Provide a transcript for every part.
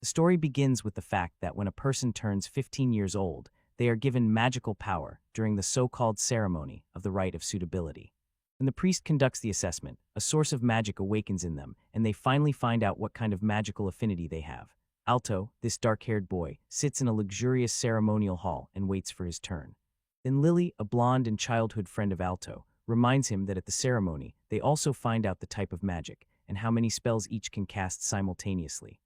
The story begins with the fact that when a person turns 15 years old, they are given magical power during the so-called ceremony of the rite of suitability. When the priest conducts the assessment, a source of magic awakens in them, and they finally find out what kind of magical affinity they have. Alto, this dark-haired boy, sits in a luxurious ceremonial hall and waits for his turn. Then Lily, a blonde and childhood friend of Alto, reminds him that at the ceremony, they also find out the type of magic and how many spells each can cast simultaneously.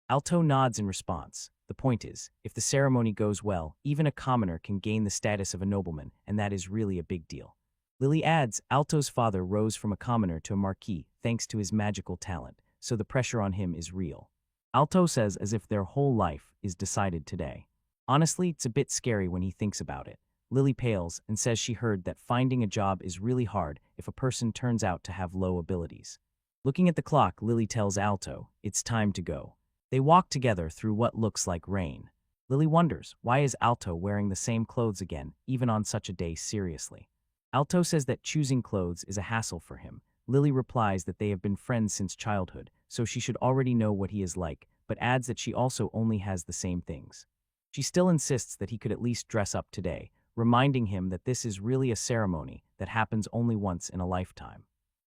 Alto nods in response. The point is, if the ceremony goes well, even a commoner can gain the status of a nobleman, and that is really a big deal. Lily adds, Alto's father rose from a commoner to a marquis thanks to his magical talent, so the pressure on him is real. Alto says as if their whole life is decided today. Honestly, it's a bit scary when he thinks about it. Lily pales and says she heard that finding a job is really hard if a person turns out to have low abilities. Looking at the clock, Lily tells Alto, it's time to go. They walk together through what looks like rain. Lily wonders, why is Alto wearing the same clothes again, even on such a day seriously? Alto says that choosing clothes is a hassle for him. Lily replies that they have been friends since childhood, so she should already know what he is like, but adds that she also only has the same things. She still insists that he could at least dress up today, reminding him that this is really a ceremony that happens only once in a lifetime.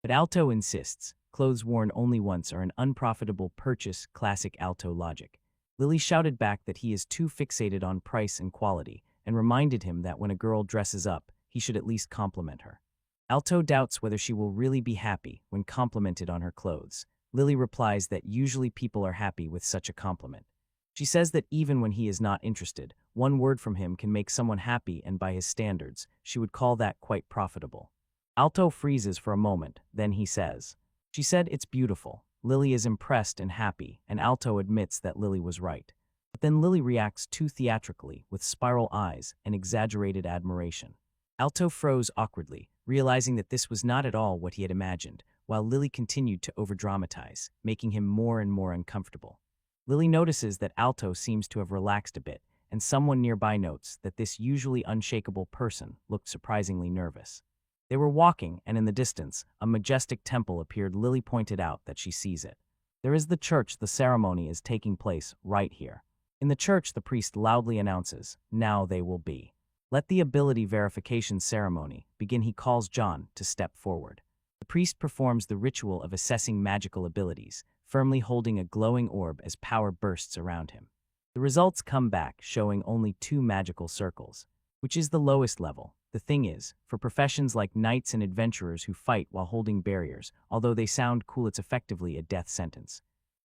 But Alto insists, clothes worn only once are an unprofitable purchase, classic Alto logic. Lily shouted back that he is too fixated on price and quality, and reminded him that when a girl dresses up, he should at least compliment her. Alto doubts whether she will really be happy when complimented on her clothes. Lily replies that usually people are happy with such a compliment. She says that even when he is not interested, one word from him can make someone happy, and by his standards, she would call that quite profitable. Alto freezes for a moment, then he says, she said it's beautiful. Lily is impressed and happy, and Alto admits that Lily was right. But then Lily reacts too theatrically, with spiral eyes and exaggerated admiration. Alto froze awkwardly, realizing that this was not at all what he had imagined, while Lily continued to overdramatize, making him more and more uncomfortable. Lily notices that Alto seems to have relaxed a bit, and someone nearby notes that this usually unshakable person looked surprisingly nervous. They were walking, and in the distance, a majestic temple appeared. Lily pointed out that she sees it. There is the church. The ceremony is taking place right here. In the church, the priest loudly announces, now they will be. Let the ability verification ceremony begin. He calls John to step forward. The priest performs the ritual of assessing magical abilities, firmly holding a glowing orb as power bursts around him. The results come back showing only 2 magical circles, which is the lowest level. The thing is, for professions like knights and adventurers who fight while holding barriers, although they sound cool, it's effectively a death sentence.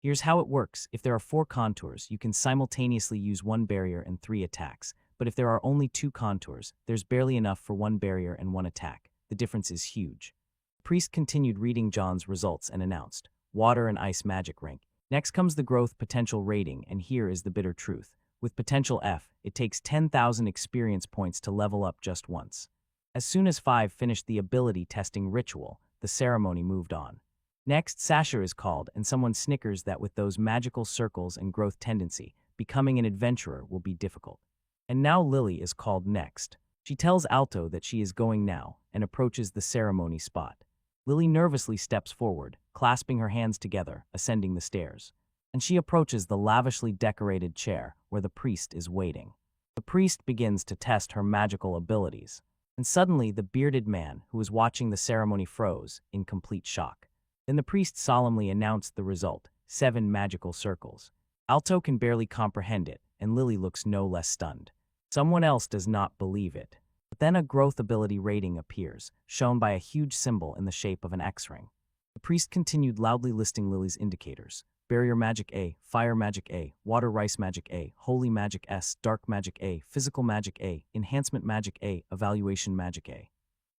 Here's how it works. If there are 4 contours, you can simultaneously use 1 barrier and 3 attacks. But if there are only 2 contours, there's barely enough for 1 barrier and 1 attack. The difference is huge. The priest continued reading John's results and announced, water and ice magic rank. Next comes the growth potential rating, and here is the bitter truth. With potential F, it takes 10,000 experience points to level up just once. As soon as 5 finished the ability testing ritual, the ceremony moved on. Next, Sasha is called, and someone snickers that with those magical circles and growth tendency, becoming an adventurer will be difficult. And now Lily is called next. She tells Alto that she is going now, and approaches the ceremony spot. Lily nervously steps forward, clasping her hands together, ascending the stairs. And she approaches the lavishly decorated chair where the priest is waiting. The priest begins to test her magical abilities. And suddenly the bearded man who was watching the ceremony froze, in complete shock. Then the priest solemnly announced the result, 7 magical circles. Alto can barely comprehend it, and Lily looks no less stunned. Someone else does not believe it. But then a growth ability rating appears, shown by a huge symbol in the shape of an X-ring. The priest continued loudly listing Lily's indicators. Barrier magic A, fire magic A, water rice magic A, holy magic S, dark magic A, physical magic A, enhancement magic A, evaluation magic A.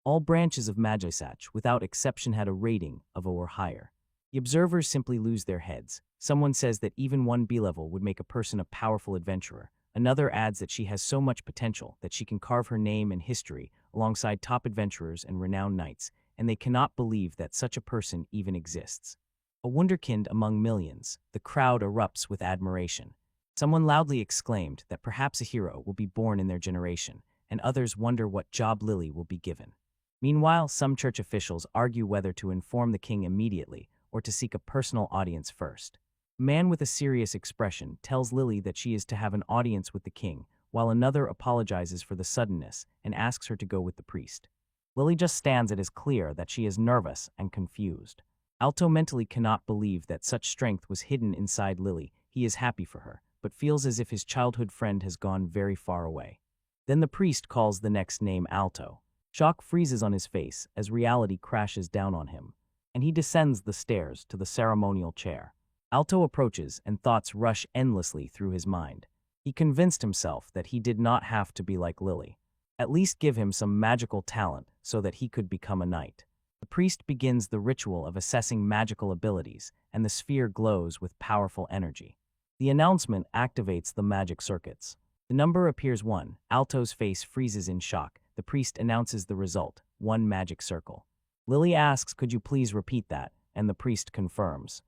All branches of Magicap, without exception, had a rating of O or higher. The observers simply lose their heads. Someone says that even 1 B level would make a person a powerful adventurer. Another adds that she has so much potential that she can carve her name and history alongside top adventurers and renowned knights, and they cannot believe that such a person even exists. A wunderkind among millions, the crowd erupts with admiration. Someone loudly exclaimed that perhaps a hero will be born in their generation, and others wonder what job Lily will be given. Meanwhile, some church officials argue whether to inform the king immediately or to seek a personal audience first. A man with a serious expression tells Lily that she is to have an audience with the king, while another apologizes for the suddenness and asks her to go with the priest. Lily just stands. It is clear that she is nervous and confused. Alto mentally cannot believe that such strength was hidden inside Lily. He is happy for her, but feels as if his childhood friend has gone very far away. Then the priest calls the next name Alto. Shock freezes on his face as reality crashes down on him, and he descends the stairs to the ceremonial chair. Alto approaches, and thoughts rush endlessly through his mind. He convinced himself that he did not have to be like Lily. At least give him some magical talent so that he could become a knight. The priest begins the ritual of assessing magical abilities, and the sphere glows with powerful energy. The announcement activates the magic circuits. The number appears 1. Alto's face freezes in shock. The priest announces the result, 1 magic circle. Lily asks, "Could you please repeat that?" And the priest confirms.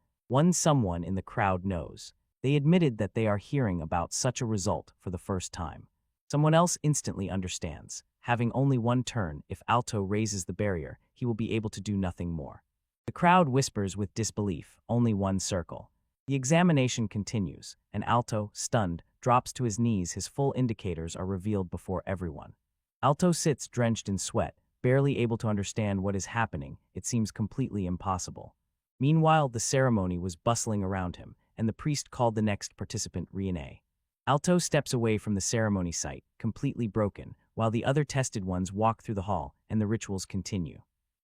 Someone in the crowd knows. They admitted that they are hearing about such a result for the first time. Someone else instantly understands. Having only 1 turn, if Alto raises the barrier, he will be able to do nothing more. The crowd whispers with disbelief, only 1 circle. The examination continues, and Alto, stunned, drops to his knees. His full indicators are revealed before everyone. Alto sits drenched in sweat, barely able to understand what is happening. It seems completely impossible. Meanwhile, the ceremony was bustling around him, and the priest called the next participant Riene. Alto steps away from the ceremony site, completely broken, while the other tested ones walk through the hall, and the rituals continue.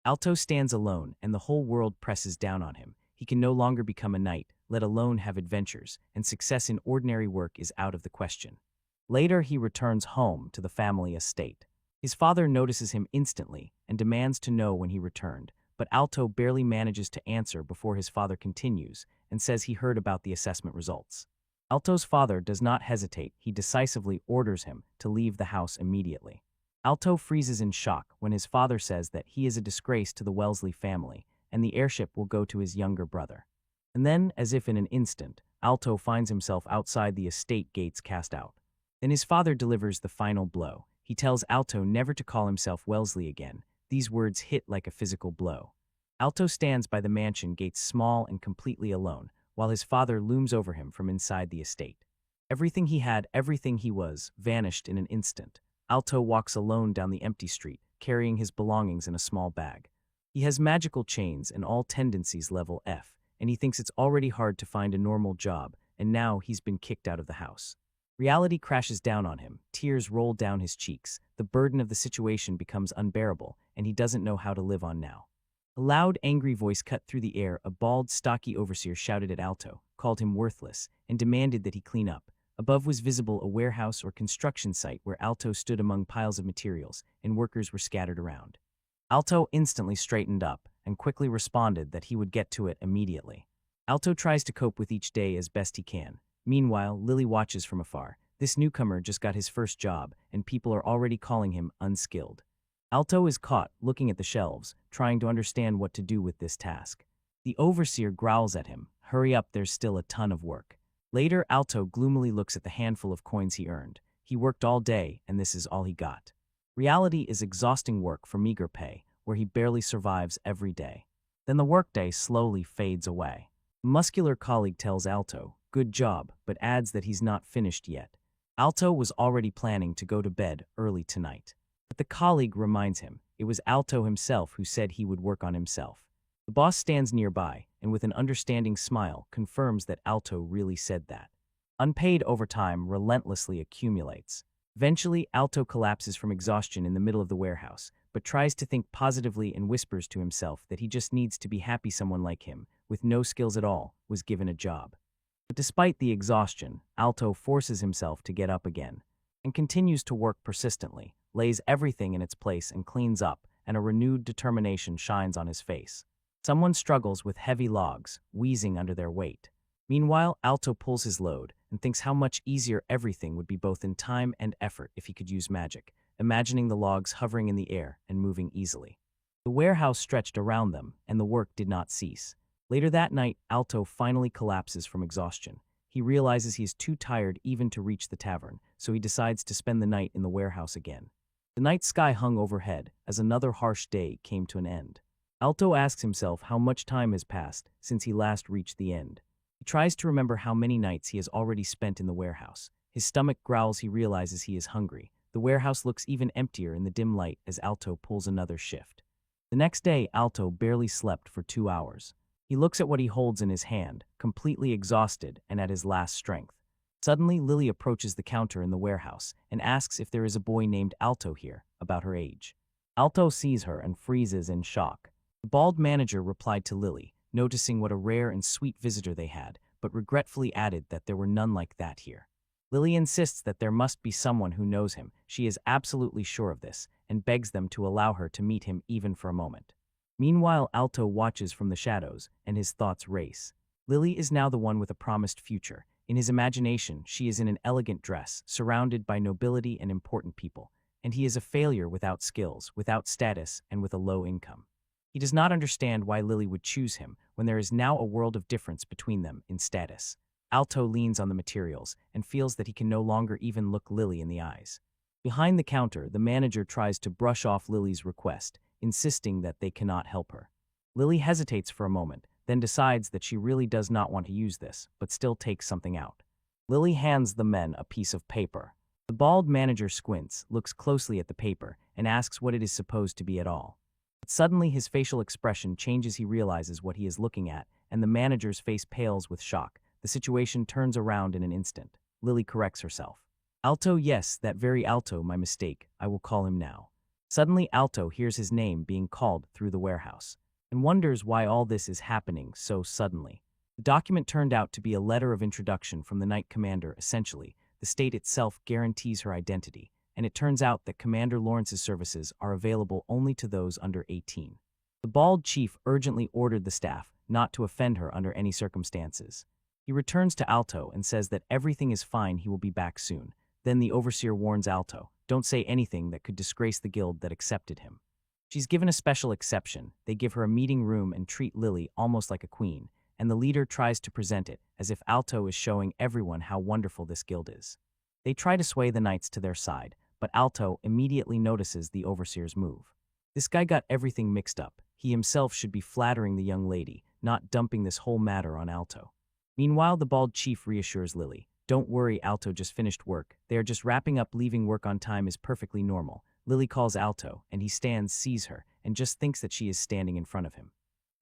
Alto stands alone, and the whole world presses down on him. He can no longer become a knight, let alone have adventures, and success in ordinary work is out of the question. Later, he returns home to the family estate. His father notices him instantly and demands to know when he returned, but Alto barely manages to answer before his father continues and says he heard about the assessment results. Alto's father does not hesitate. He decisively orders him to leave the house immediately. Alto freezes in shock when his father says that he is a disgrace to the Wellesley family and the heirship will go to his younger brother. And then, as if in an instant, Alto finds himself outside the estate gates cast out. Then his father delivers the final blow. He tells Alto never to call himself Wellesley again. These words hit like a physical blow. Alto stands by the mansion gates small and completely alone, while his father looms over him from inside the estate. Everything he had, everything he was, vanished in an instant. Alto walks alone down the empty street, carrying his belongings in a small bag. He has magical chains and all tendencies level F, and he thinks it's already hard to find a normal job, and now he's been kicked out of the house. Reality crashes down on him, tears roll down his cheeks, the burden of the situation becomes unbearable, and he doesn't know how to live on now. A loud, angry voice cut through the air. A bald, stocky overseer shouted at Alto, called him worthless, and demanded that he clean up. Above was visible a warehouse or construction site where Alto stood among piles of materials, and workers were scattered around. Alto instantly straightened up and quickly responded that he would get to it immediately. Alto tries to cope with each day as best he can. Meanwhile, Lily watches from afar. This newcomer just got his first job, and people are already calling him unskilled. Alto is caught looking at the shelves, trying to understand what to do with this task. The overseer growls at him, "Hurry up, there's still a ton of work." Later, Alto gloomily looks at the handful of coins he earned. He worked all day, and this is all he got. Reality is exhausting work for meager pay, where he barely survives every day. Then the workday slowly fades away. A muscular colleague tells Alto, "Good job," but adds that he's not finished yet. Alto was already planning to go to bed early tonight. But the colleague reminds him it was Alto himself who said he would work on himself. The boss stands nearby and with an understanding smile confirms that Alto really said that. Unpaid overtime relentlessly accumulates. Eventually, Alto collapses from exhaustion in the middle of the warehouse, but tries to think positively and whispers to himself that he just needs to be happy someone like him, with no skills at all, was given a job. But despite the exhaustion, Alto forces himself to get up again and continues to work persistently, lays everything in its place and cleans up, and a renewed determination shines on his face. Someone struggles with heavy logs, wheezing under their weight. Meanwhile, Alto pulls his load and thinks how much easier everything would be both in time and effort if he could use magic, imagining the logs hovering in the air and moving easily. The warehouse stretched around them, and the work did not cease. Later that night, Alto finally collapses from exhaustion. He realizes he is too tired even to reach the tavern, so he decides to spend the night in the warehouse again. The night sky hung overhead as another harsh day came to an end. Alto asks himself how much time has passed since he last reached the end. He tries to remember how many nights he has already spent in the warehouse. His stomach growls. He realizes he is hungry. The warehouse looks even emptier in the dim light as Alto pulls another shift. The next day, Alto barely slept for 2 hours. He looks at what he holds in his hand, completely exhausted and at his last strength. Suddenly, Lily approaches the counter in the warehouse and asks if there is a boy named Alto here, about her age. Alto sees her and freezes in shock. The bald manager replied to Lily, noticing what a rare and sweet visitor they had, but regretfully added that there were none like that here. Lily insists that there must be someone who knows him. She is absolutely sure of this, and begs them to allow her to meet him even for a moment. Meanwhile, Alto watches from the shadows, and his thoughts race. Lily is now the one with a promised future. In his imagination, she is in an elegant dress, surrounded by nobility and important people, and he is a failure without skills, without status, and with a low income. He does not understand why Lily would choose him when there is now a world of difference between them in status. Alto leans on the materials and feels that he can no longer even look Lily in the eyes. Behind the counter, the manager tries to brush off Lily's request, insisting that they cannot help her. Lily hesitates for a moment, then decides that she really does not want to use this, but still takes something out. Lily hands the men a piece of paper. The bald manager squints, looks closely at the paper, and asks what it is supposed to be at all. But suddenly his facial expression changes. He realizes what he is looking at, and the manager's face pales with shock. The situation turns around in an instant. Lily corrects herself. Alto, yes, that very Alto, my mistake. I will call him now. Suddenly Alto hears his name being called through the warehouse, and wonders why all this is happening so suddenly. The document turned out to be a letter of introduction from the Knight Commander. Essentially, the state itself guarantees her identity, and it turns out that Commander Lawrence's services are available only to those under 18. The bald chief urgently ordered the staff not to offend her under any circumstances. He returns to Alto and says that everything is fine, he will be back soon. Then the overseer warns Alto, don't say anything that could disgrace the guild that accepted him. She's given a special exception. They give her a meeting room and treat Lily almost like a queen, and the leader tries to present it as if Alto is showing everyone how wonderful this guild is. They try to sway the knights to their side, but Alto immediately notices the overseer's move. This guy got everything mixed up. He himself should be flattering the young lady, not dumping this whole matter on Alto. Meanwhile, the bald chief reassures Lily, don't worry, Alto just finished work. They are just wrapping up. Leaving work on time is perfectly normal. Lily calls Alto, and he stands, sees her, and just thinks that she is standing in front of him.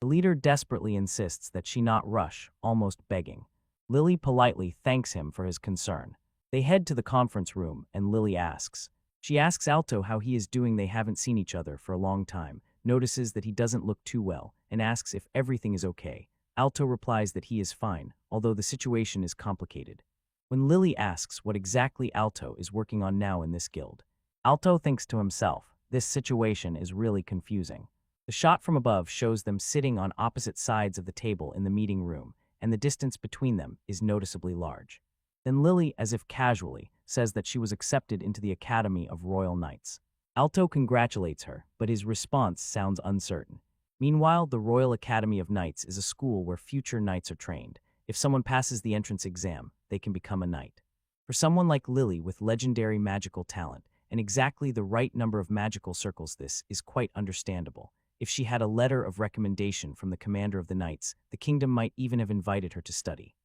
The leader desperately insists that she not rush, almost begging. Lily politely thanks him for his concern. They head to the conference room, and Lily asks. She asks Alto how he is doing. They haven't seen each other for a long time, notices that he doesn't look too well, and asks if everything is okay. Alto replies that he is fine, although the situation is complicated. When Lily asks what exactly Alto is working on now in this guild, Alto thinks to himself, this situation is really confusing. The shot from above shows them sitting on opposite sides of the table in the meeting room, and the distance between them is noticeably large. Then Lily, as if casually, says that she was accepted into the Academy of Royal Knights. Alto congratulates her, but his response sounds uncertain. Meanwhile, the Royal Academy of Knights is a school where future knights are trained. If someone passes the entrance exam, they can become a knight. For someone like Lily with legendary magical talent and exactly the right number of magical circles, this is quite understandable. If she had a letter of recommendation from the commander of the knights, the kingdom might even have invited her to study.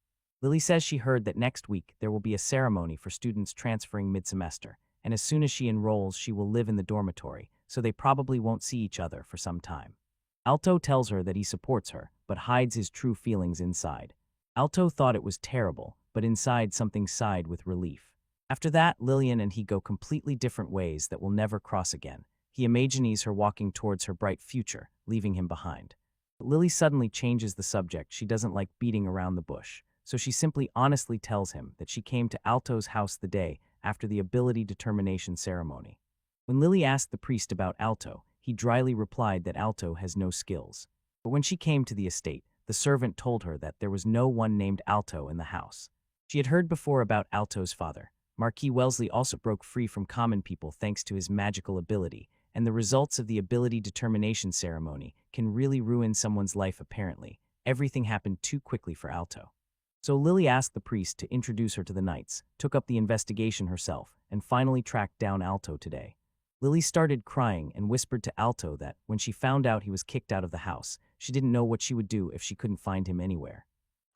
Lily says she heard that next week there will be a ceremony for students transferring mid-semester, and as soon as she enrolls, she will live in the dormitory, so they probably won't see each other for some time. Alto tells her that he supports her, but hides his true feelings inside. Alto thought it was terrible, but inside something sighed with relief. After that, Lillian and he go completely different ways that will never cross again. He imagines her walking towards her bright future, leaving him behind. But Lily suddenly changes the subject. She doesn't like beating around the bush, so she simply honestly tells him that she came to Alto's house the day after the ability determination ceremony. When Lily asked the priest about Alto, he dryly replied that Alto has no skills. But when she came to the estate, the servant told her that there was no one named Alto in the house. She had heard before about Alto's father. Marquis Wellesley also broke free from common people thanks to his magical ability, and the results of the ability determination ceremony can really ruin someone's life apparently. Everything happened too quickly for Alto. So Lily asked the priest to introduce her to the knights, took up the investigation herself, and finally tracked down Alto today. Lily started crying and whispered to Alto that, when she found out he was kicked out of the house, she didn't know what she would do if she couldn't find him anywhere.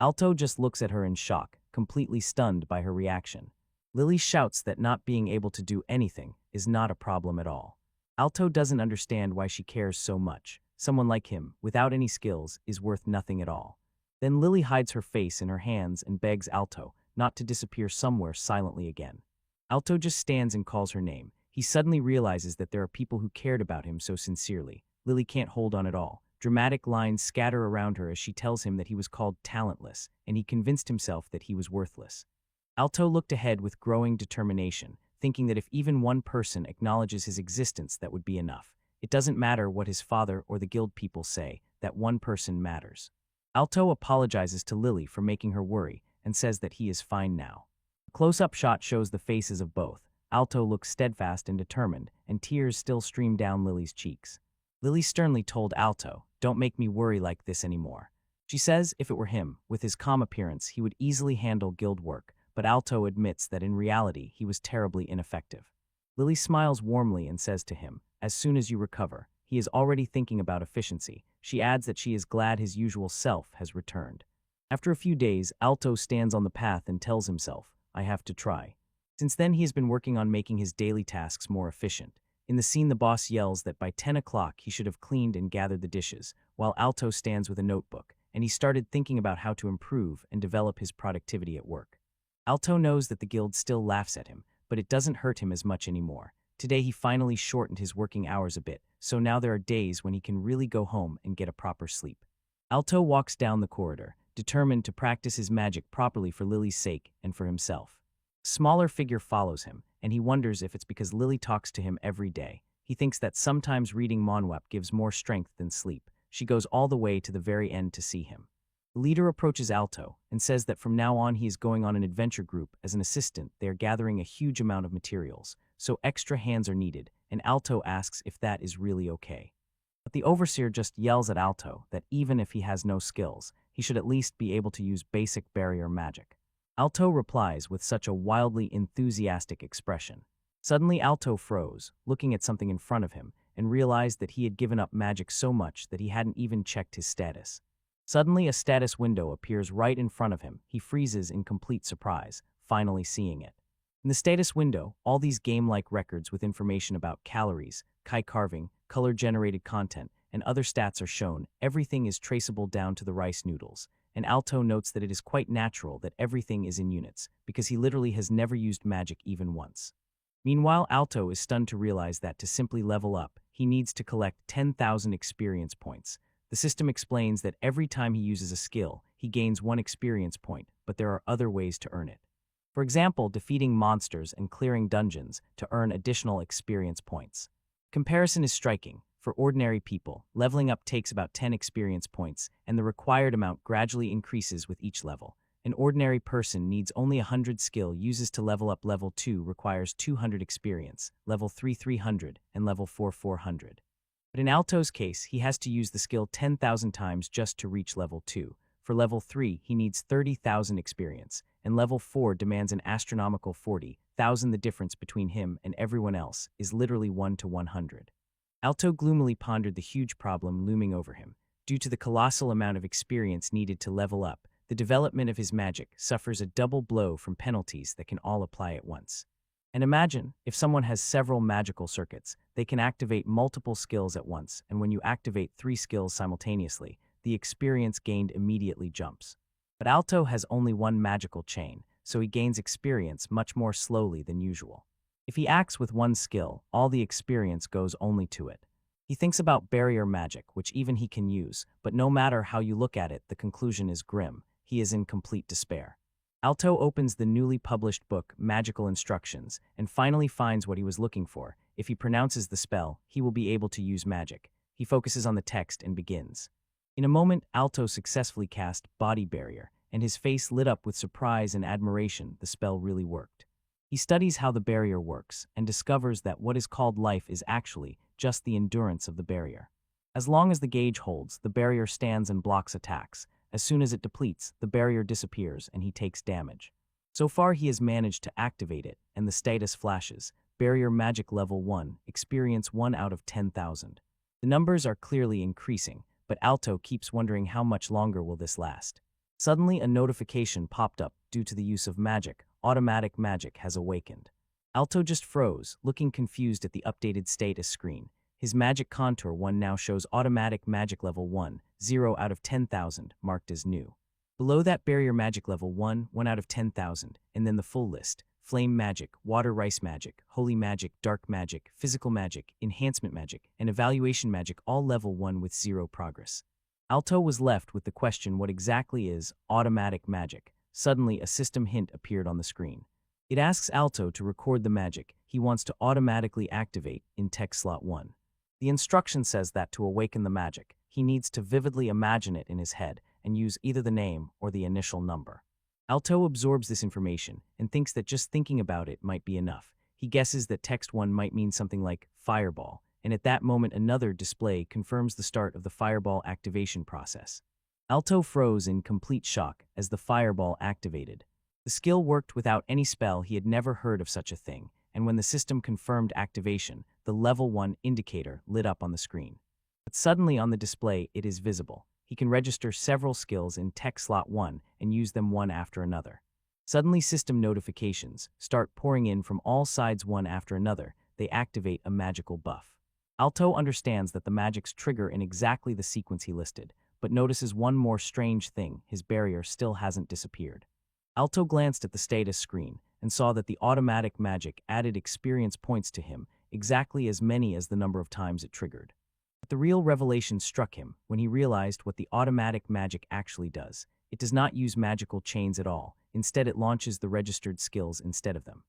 Alto just looks at her in shock, completely stunned by her reaction. Lily shouts that not being able to do anything is not a problem at all. Alto doesn't understand why she cares so much. Someone like him, without any skills, is worth nothing at all. Then Lily hides her face in her hands and begs Alto not to disappear somewhere silently again. Alto just stands and calls her name. He suddenly realizes that there are people who cared about him so sincerely. Lily can't hold on at all. Dramatic lines scatter around her as she tells him that he was called talentless, and he convinced himself that he was worthless. Alto looked ahead with growing determination, thinking that if even one person acknowledges his existence, that would be enough. It doesn't matter what his father or the guild people say, that one person matters. Alto apologizes to Lily for making her worry and says that he is fine now. A close-up shot shows the faces of both. Alto looks steadfast and determined, and tears still stream down Lily's cheeks. Lily sternly told Alto, "Don't make me worry like this anymore." She says if it were him, with his calm appearance, he would easily handle guild work, but Alto admits that in reality he was terribly ineffective. Lily smiles warmly and says to him, "As soon as you recover." He is already thinking about efficiency. She adds that she is glad his usual self has returned. After a few days, Alto stands on the path and tells himself, "I have to try." Since then, he has been working on making his daily tasks more efficient. In the scene, the boss yells that by 10 o'clock he should have cleaned and gathered the dishes, while Alto stands with a notebook, and he started thinking about how to improve and develop his productivity at work. Alto knows that the guild still laughs at him, but it doesn't hurt him as much anymore. Today he finally shortened his working hours a bit, so now there are days when he can really go home and get a proper sleep. Alto walks down the corridor, determined to practice his magic properly for Lily's sake and for himself. A smaller figure follows him, and he wonders if it's because Lily talks to him every day. He thinks that sometimes reading Manhwa gives more strength than sleep. She goes all the way to the very end to see him. The leader approaches Alto and says that from now on he is going on an adventure group as an assistant. They are gathering a huge amount of materials, so extra hands are needed, and Alto asks if that is really okay. But the overseer just yells at Alto that even if he has no skills, he should at least be able to use basic barrier magic. Alto replies with such a wildly enthusiastic expression. Suddenly Alto froze, looking at something in front of him, and realized that he had given up magic so much that he hadn't even checked his status. Suddenly a status window appears right in front of him. He freezes in complete surprise, finally seeing it. In the status window, all these game-like records with information about calories, kai carving, color-generated content, and other stats are shown. Everything is traceable down to the rice noodles, and Alto notes that it is quite natural that everything is in units, because he literally has never used magic even once. Meanwhile, Alto is stunned to realize that to simply level up, he needs to collect 10,000 experience points. The system explains that every time he uses a skill, he gains 1 experience point, but there are other ways to earn it. For example, defeating monsters and clearing dungeons to earn additional experience points. Comparison is striking. For ordinary people, leveling up takes about 10 experience points, and the required amount gradually increases with each level. An ordinary person needs only 100 skill uses to level up. Level 2 requires 200 experience, level 3 300, and level 4 400. But in Alto's case, he has to use the skill 10,000 times just to reach level 2. For level 3, he needs 30,000 experience, and level 4 demands an astronomical 40,000. The difference between him and everyone else is literally 1 to 100. Alto gloomily pondered the huge problem looming over him. Due to the colossal amount of experience needed to level up, the development of his magic suffers a double blow from penalties that can all apply at once. And imagine, if someone has several magical circuits, they can activate multiple skills at once, and when you activate 3 skills simultaneously, the experience gained immediately jumps. But Alto has only one magical chain, so he gains experience much more slowly than usual. If he acts with one skill, all the experience goes only to it. He thinks about barrier magic, which even he can use, but no matter how you look at it, the conclusion is grim. He is in complete despair. Alto opens the newly published book, Magical Instructions, and finally finds what he was looking for. If he pronounces the spell, he will be able to use magic. He focuses on the text and begins. In a moment, Alto successfully cast Body Barrier, and his face lit up with surprise and admiration. The spell really worked. He studies how the barrier works and discovers that what is called life is actually just the endurance of the barrier. As long as the gauge holds, the barrier stands and blocks attacks. As soon as it depletes, the barrier disappears and he takes damage. So far he has managed to activate it, and the status flashes. Barrier Magic Level 1, experience 1 out of 10,000. The numbers are clearly increasing, but Alto keeps wondering how much longer will this last. Suddenly, a notification popped up due to the use of magic. Automatic magic has awakened. Alto just froze, looking confused at the updated status screen. His magic contour 1 now shows automatic magic level 1, 0 out of 10,000, marked as new. Below that barrier magic level 1, 1 out of 10,000, and then the full list: flame magic, water rice magic, holy magic, dark magic, physical magic, enhancement magic, and evaluation magic, all level 1 with 0 progress. Alto was left with the question, what exactly is automatic magic? Suddenly, a system hint appeared on the screen. It asks Alto to record the magic he wants to automatically activate in text slot 1. The instruction says that to awaken the magic, he needs to vividly imagine it in his head and use either the name or the initial number. Alto absorbs this information and thinks that just thinking about it might be enough. He guesses that text 1 might mean something like fireball, and at that moment another display confirms the start of the fireball activation process. Alto froze in complete shock as the fireball activated. The skill worked without any spell. He had never heard of such a thing, and when the system confirmed activation, the level 1 indicator lit up on the screen. But suddenly on the display it is visible. He can register several skills in text slot 1 and use them one after another. Suddenly system notifications start pouring in from all sides one after another. They activate a magical buff. Alto understands that the magics trigger in exactly the sequence he listed, but notices one more strange thing: his barrier still hasn't disappeared. Alto glanced at the status screen and saw that the automatic magic added experience points to him, exactly as many as the number of times it triggered. But the real revelation struck him when he realized what the automatic magic actually does. It does not use magical chains at all. Instead, it launches the registered skills instead of them.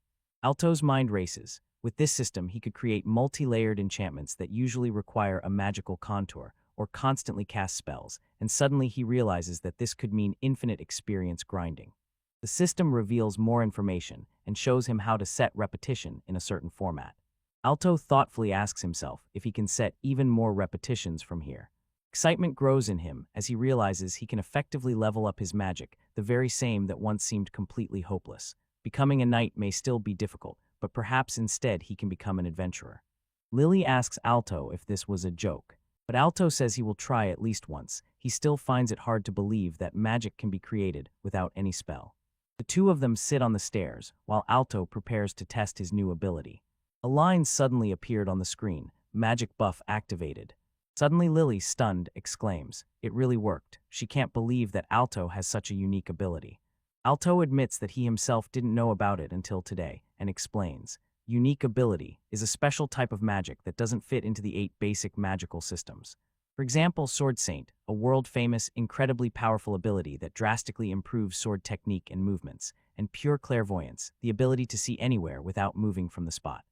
Alto's mind races. With this system, he could create multi-layered enchantments that usually require a magical contour or constantly cast spells, and suddenly he realizes that this could mean infinite experience grinding. The system reveals more information and shows him how to set repetition in a certain format. Alto thoughtfully asks himself if he can set even more repetitions from here. Excitement grows in him as he realizes he can effectively level up his magic, the very same that once seemed completely hopeless. Becoming a knight may still be difficult, but perhaps instead he can become an adventurer. Lily asks Alto if this was a joke, but Alto says he will try at least once. He still finds it hard to believe that magic can be created without any spell. The two of them sit on the stairs while Alto prepares to test his new ability. A line suddenly appeared on the screen: magic buff activated. Suddenly Lily, stunned, exclaims, "It really worked." She can't believe that Alto has such a unique ability. Alto admits that he himself didn't know about it until today, and explains, unique ability is a special type of magic that doesn't fit into the 8 basic magical systems. For example, Sword Saint, a world-famous, incredibly powerful ability that drastically improves sword technique and movements, and pure clairvoyance, the ability to see anywhere without moving from the spot.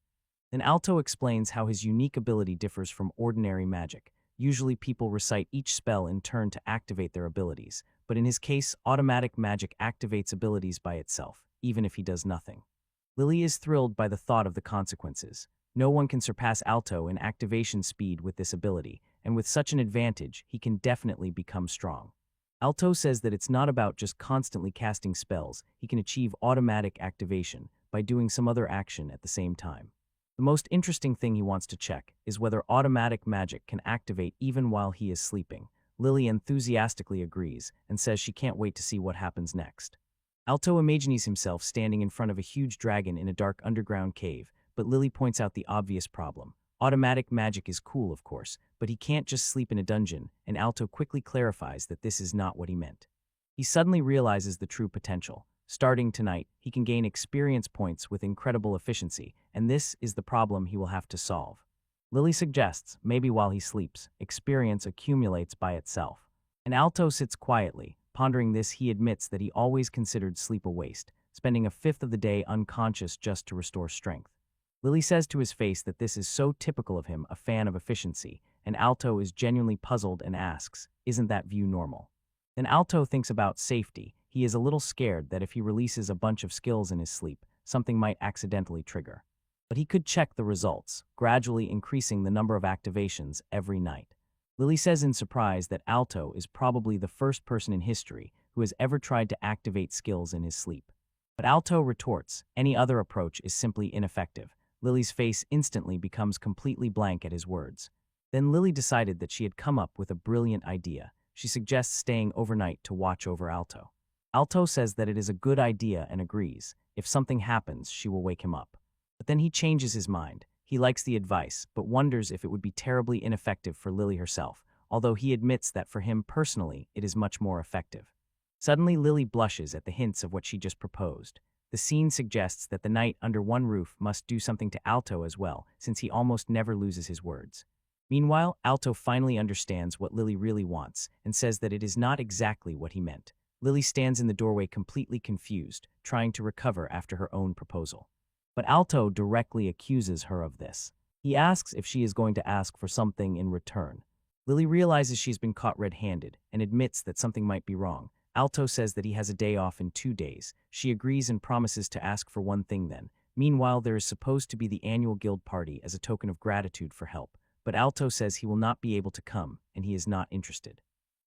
Then Alto explains how his unique ability differs from ordinary magic. Usually people recite each spell in turn to activate their abilities, but in his case, automatic magic activates abilities by itself, even if he does nothing. Lily is thrilled by the thought of the consequences. No one can surpass Alto in activation speed with this ability, and with such an advantage, he can definitely become strong. Alto says that it's not about just constantly casting spells. He can achieve automatic activation by doing some other action at the same time. The most interesting thing he wants to check is whether automatic magic can activate even while he is sleeping. Lily enthusiastically agrees and says she can't wait to see what happens next. Alto imagines himself standing in front of a huge dragon in a dark underground cave, but Lily points out the obvious problem. Automatic magic is cool, of course, but he can't just sleep in a dungeon, and Alto quickly clarifies that this is not what he meant. He suddenly realizes the true potential. Starting tonight, he can gain experience points with incredible efficiency, and this is the problem he will have to solve. Lily suggests maybe while he sleeps, experience accumulates by itself. And Alto sits quietly. Pondering this, he admits that he always considered sleep a waste, spending a fifth of the day unconscious just to restore strength. Lily says to his face that this is so typical of him, a fan of efficiency, and Alto is genuinely puzzled and asks, "Isn't that view normal?" Then Alto thinks about safety. He is a little scared that if he releases a bunch of skills in his sleep, something might accidentally trigger. But he could check the results, gradually increasing the number of activations every night. Lily says in surprise that Alto is probably the first person in history who has ever tried to activate skills in his sleep. But Alto retorts, any other approach is simply ineffective. Lily's face instantly becomes completely blank at his words. Then Lily decided that she had come up with a brilliant idea. she suggests staying overnight to watch over Alto. Alto says that it is a good idea and agrees. If something happens, she will wake him up. But then he changes his mind. He likes the advice, but wonders if it would be terribly ineffective for Lily herself, although he admits that for him personally, it is much more effective. Suddenly, Lily blushes at the hints of what she just proposed. The scene suggests that the knight under one roof must do something to Alto as well, since he almost never loses his words. Meanwhile, Alto finally understands what Lily really wants and says that it is not exactly what he meant. Lily stands in the doorway completely confused, trying to recover after her own proposal. But Alto directly accuses her of this. He asks if she is going to ask for something in return. Lily realizes she's been caught red-handed and admits that something might be wrong. Alto says that he has a day off in 2 days. She agrees and promises to ask for one thing then. Meanwhile, there is supposed to be the annual guild party as a token of gratitude for help, but Alto says he will not be able to come and he is not interested.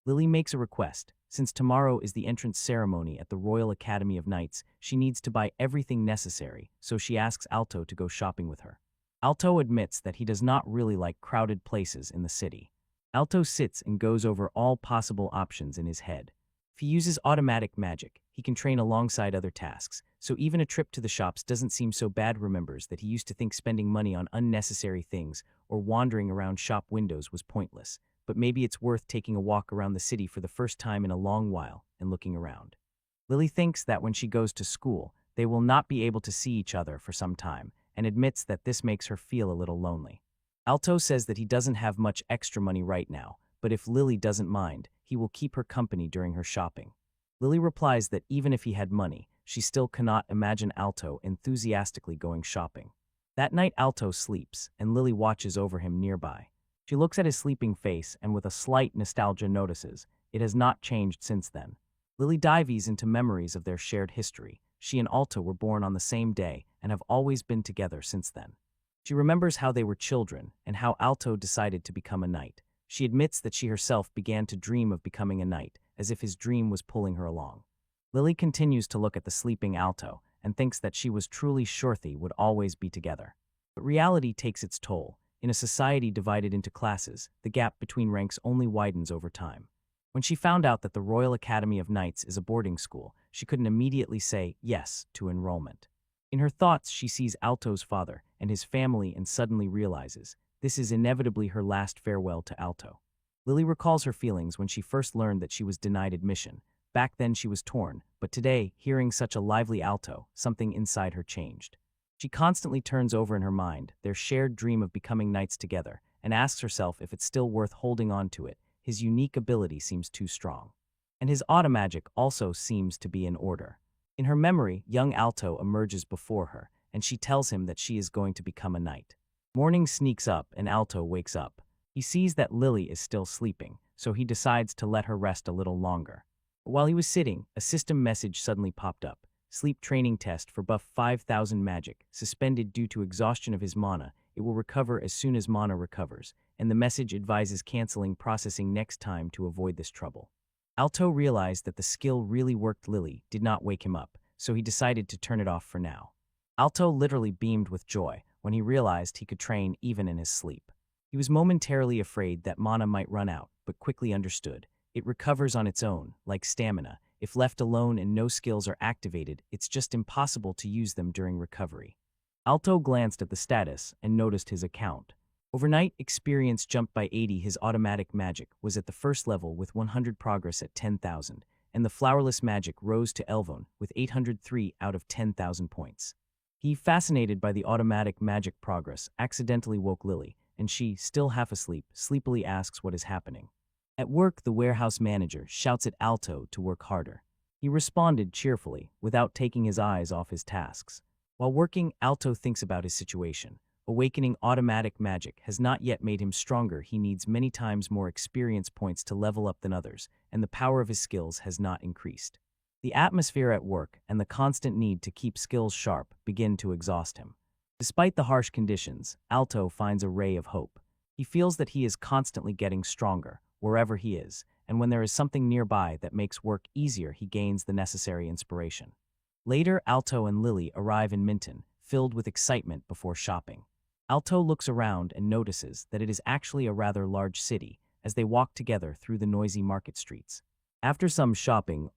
Lily makes a request. Since tomorrow is the entrance ceremony at the Royal Academy of Knights, she needs to buy everything necessary, so she asks Alto to go shopping with her. Alto admits that he does not really like crowded places in the city. Alto sits and goes over all possible options in his head. If he uses automatic magic, he can train alongside other tasks, so even a trip to the shops doesn't seem so bad. Remembers that he used to think spending money on unnecessary things or wandering around shop windows was pointless, but maybe it's worth taking a walk around the city for the first time in a long while and looking around. Lily thinks that when she goes to school, they will not be able to see each other for some time, and admits that this makes her feel a little lonely. Alto says that he doesn't have much extra money right now, but if Lily doesn't mind, he will keep her company during her shopping. Lily replies that even if he had money, she still cannot imagine Alto enthusiastically going shopping. That night Alto sleeps, and Lily watches over him nearby. She looks at his sleeping face and with a slight nostalgia notices it has not changed since then. Lily dives into memories of their shared history. She and Alto were born on the same day and have always been together since then. She remembers how they were children and how Alto decided to become a knight. She admits that she herself began to dream of becoming a knight, as if his dream was pulling her along. Lily continues to look at the sleeping Alto and thinks that she was truly sure they would always be together. But reality takes its toll. In a society divided into classes, the gap between ranks only widens over time. When she found out that the Royal Academy of Knights is a boarding school, she couldn't immediately say yes to enrollment. In her thoughts, she sees Alto's father and his family and suddenly realizes this is inevitably her last farewell to Alto. Lily recalls her feelings when she first learned that she was denied admission. Back then she was torn, but today, hearing such a lively Alto, something inside her changed. She constantly turns over in her mind their shared dream of becoming knights together and asks herself if it's still worth holding on to it. His unique ability seems too strong. And his automagic also seems to be in order. In her memory, young Alto emerges before her, and she tells him that she is going to become a knight. Morning sneaks up and Alto wakes up. He sees that Lily is still sleeping, so he decides to let her rest a little longer. But while he was sitting, a system message suddenly popped up. Sleep training test for buff 5000 magic, suspended due to exhaustion of his mana. It will recover as soon as mana recovers, and the message advises canceling processing next time to avoid this trouble. Alto realized that the skill really worked. Lily did not wake him up, so he decided to turn it off for now. Alto literally beamed with joy when he realized he could train even in his sleep. He was momentarily afraid that mana might run out, but quickly understood. It recovers on its own, like stamina. If left alone and no skills are activated, it's just impossible to use them during recovery. Alto glanced at the status and noticed his account. Overnight experience jumped by 80. His automatic magic was at the first level with 100 progress at 10,000, and the flowerless magic rose to Elvon with 803 out of 10,000 points. He, fascinated by the automatic magic progress, accidentally woke Lily, and she, still half asleep, sleepily asks what is happening. At work, the warehouse manager shouts at Alto to work harder. He responded cheerfully, without taking his eyes off his tasks. While working, Alto thinks about his situation. Awakening automatic magic has not yet made him stronger. He needs many times more experience points to level up than others, and the power of his skills has not increased. The atmosphere at work and the constant need to keep skills sharp begin to exhaust him. Despite the harsh conditions, Alto finds a ray of hope. He feels that he is constantly getting stronger, wherever he is, and when there is something nearby that makes work easier, he gains the necessary inspiration. Later, Alto and Lily arrive in Minton, filled with excitement before shopping. Alto looks around and notices that it is actually a rather large city, as they walk together through the noisy market streets. After some shopping,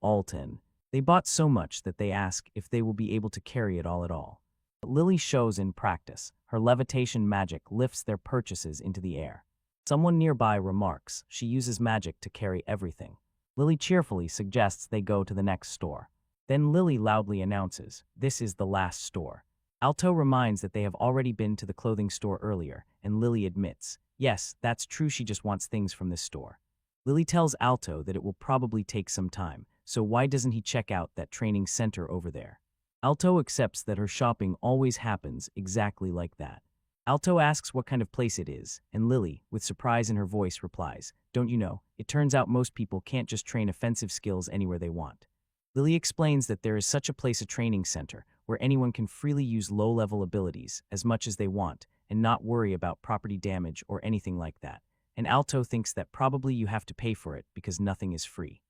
they bought so much that they ask if they will be able to carry it all at all. But Lily shows in practice. Her levitation magic lifts their purchases into the air. Someone nearby remarks she uses magic to carry everything. Lily cheerfully suggests they go to the next store. Then Lily loudly announces, "This is the last store." Alto reminds that they have already been to the clothing store earlier, and Lily admits, yes, that's true, she just wants things from this store. Lily tells Alto that it will probably take some time, so why doesn't he check out that training center over there? Alto accepts that her shopping always happens exactly like that. Alto asks what kind of place it is, and Lily, with surprise in her voice, replies, "Don't you know, it turns out most people can't just train offensive skills anywhere they want." Lily explains that there is such a place, a training center, where anyone can freely use low-level abilities as much as they want and not worry about property damage or anything like that. And Alto thinks that probably you have to pay for it because nothing is free.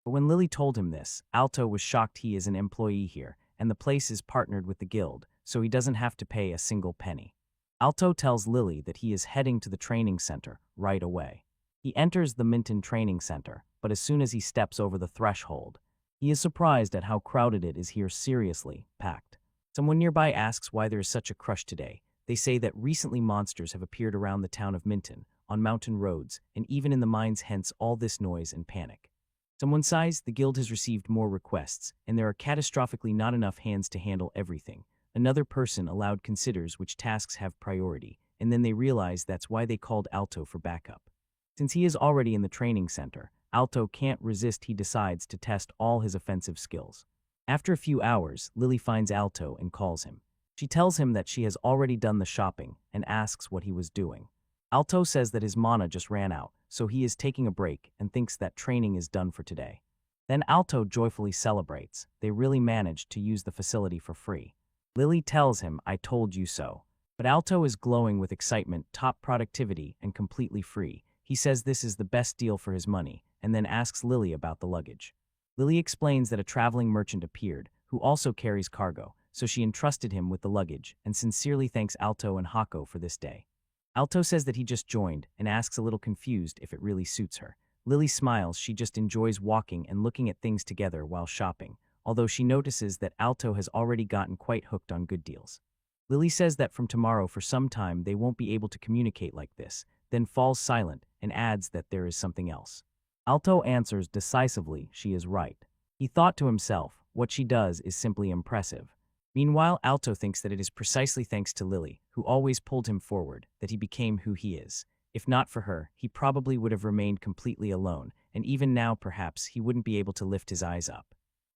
But when Lily told him this, Alto was shocked. He is an employee here, and the place is partnered with the guild, so he doesn't have to pay a single penny. Alto tells Lily that he is heading to the training center right away. He enters the Minton Training Center, but as soon as he steps over the threshold, he is surprised at how crowded it is here. Seriously, packed. Someone nearby asks why there is such a crush today. They say that recently monsters have appeared around the town of Minton, on mountain roads, and even in the mines, hence all this noise and panic. Someone sighs, the guild has received more requests, and there are catastrophically not enough hands to handle everything. Another person aloud considers which tasks have priority, and then they realize that's why they called Alto for backup. Since he is already in the training center, Alto can't resist. He decides to test all his offensive skills. After a few hours, Lily finds Alto and calls him. She tells him that she has already done the shopping and asks what he was doing. Alto says that his mana just ran out, so he is taking a break and thinks that training is done for today. Then Alto joyfully celebrates. They really managed to use the facility for free. Lily tells him, "I told you so." But Alto is glowing with excitement, top productivity, and completely free. He says this is the best deal for his money, and then asks Lily about the luggage. Lily explains that a traveling merchant appeared, who also carries cargo, so she entrusted him with the luggage, and sincerely thanks Alto and Hako for this day. Alto says that he just joined, and asks a little confused if it really suits her. Lily smiles. She just enjoys walking and looking at things together while shopping, although she notices that Alto has already gotten quite hooked on good deals. Lily says that from tomorrow for some time they won't be able to communicate like this, then falls silent and adds that there is something else. Alto answers decisively she is right. He thought to himself, what she does is simply impressive. Meanwhile, Alto thinks that it is precisely thanks to Lily, who always pulled him forward, that he became who he is. If not for her, he probably would have remained completely alone, and even now perhaps he wouldn't be able to lift his eyes up.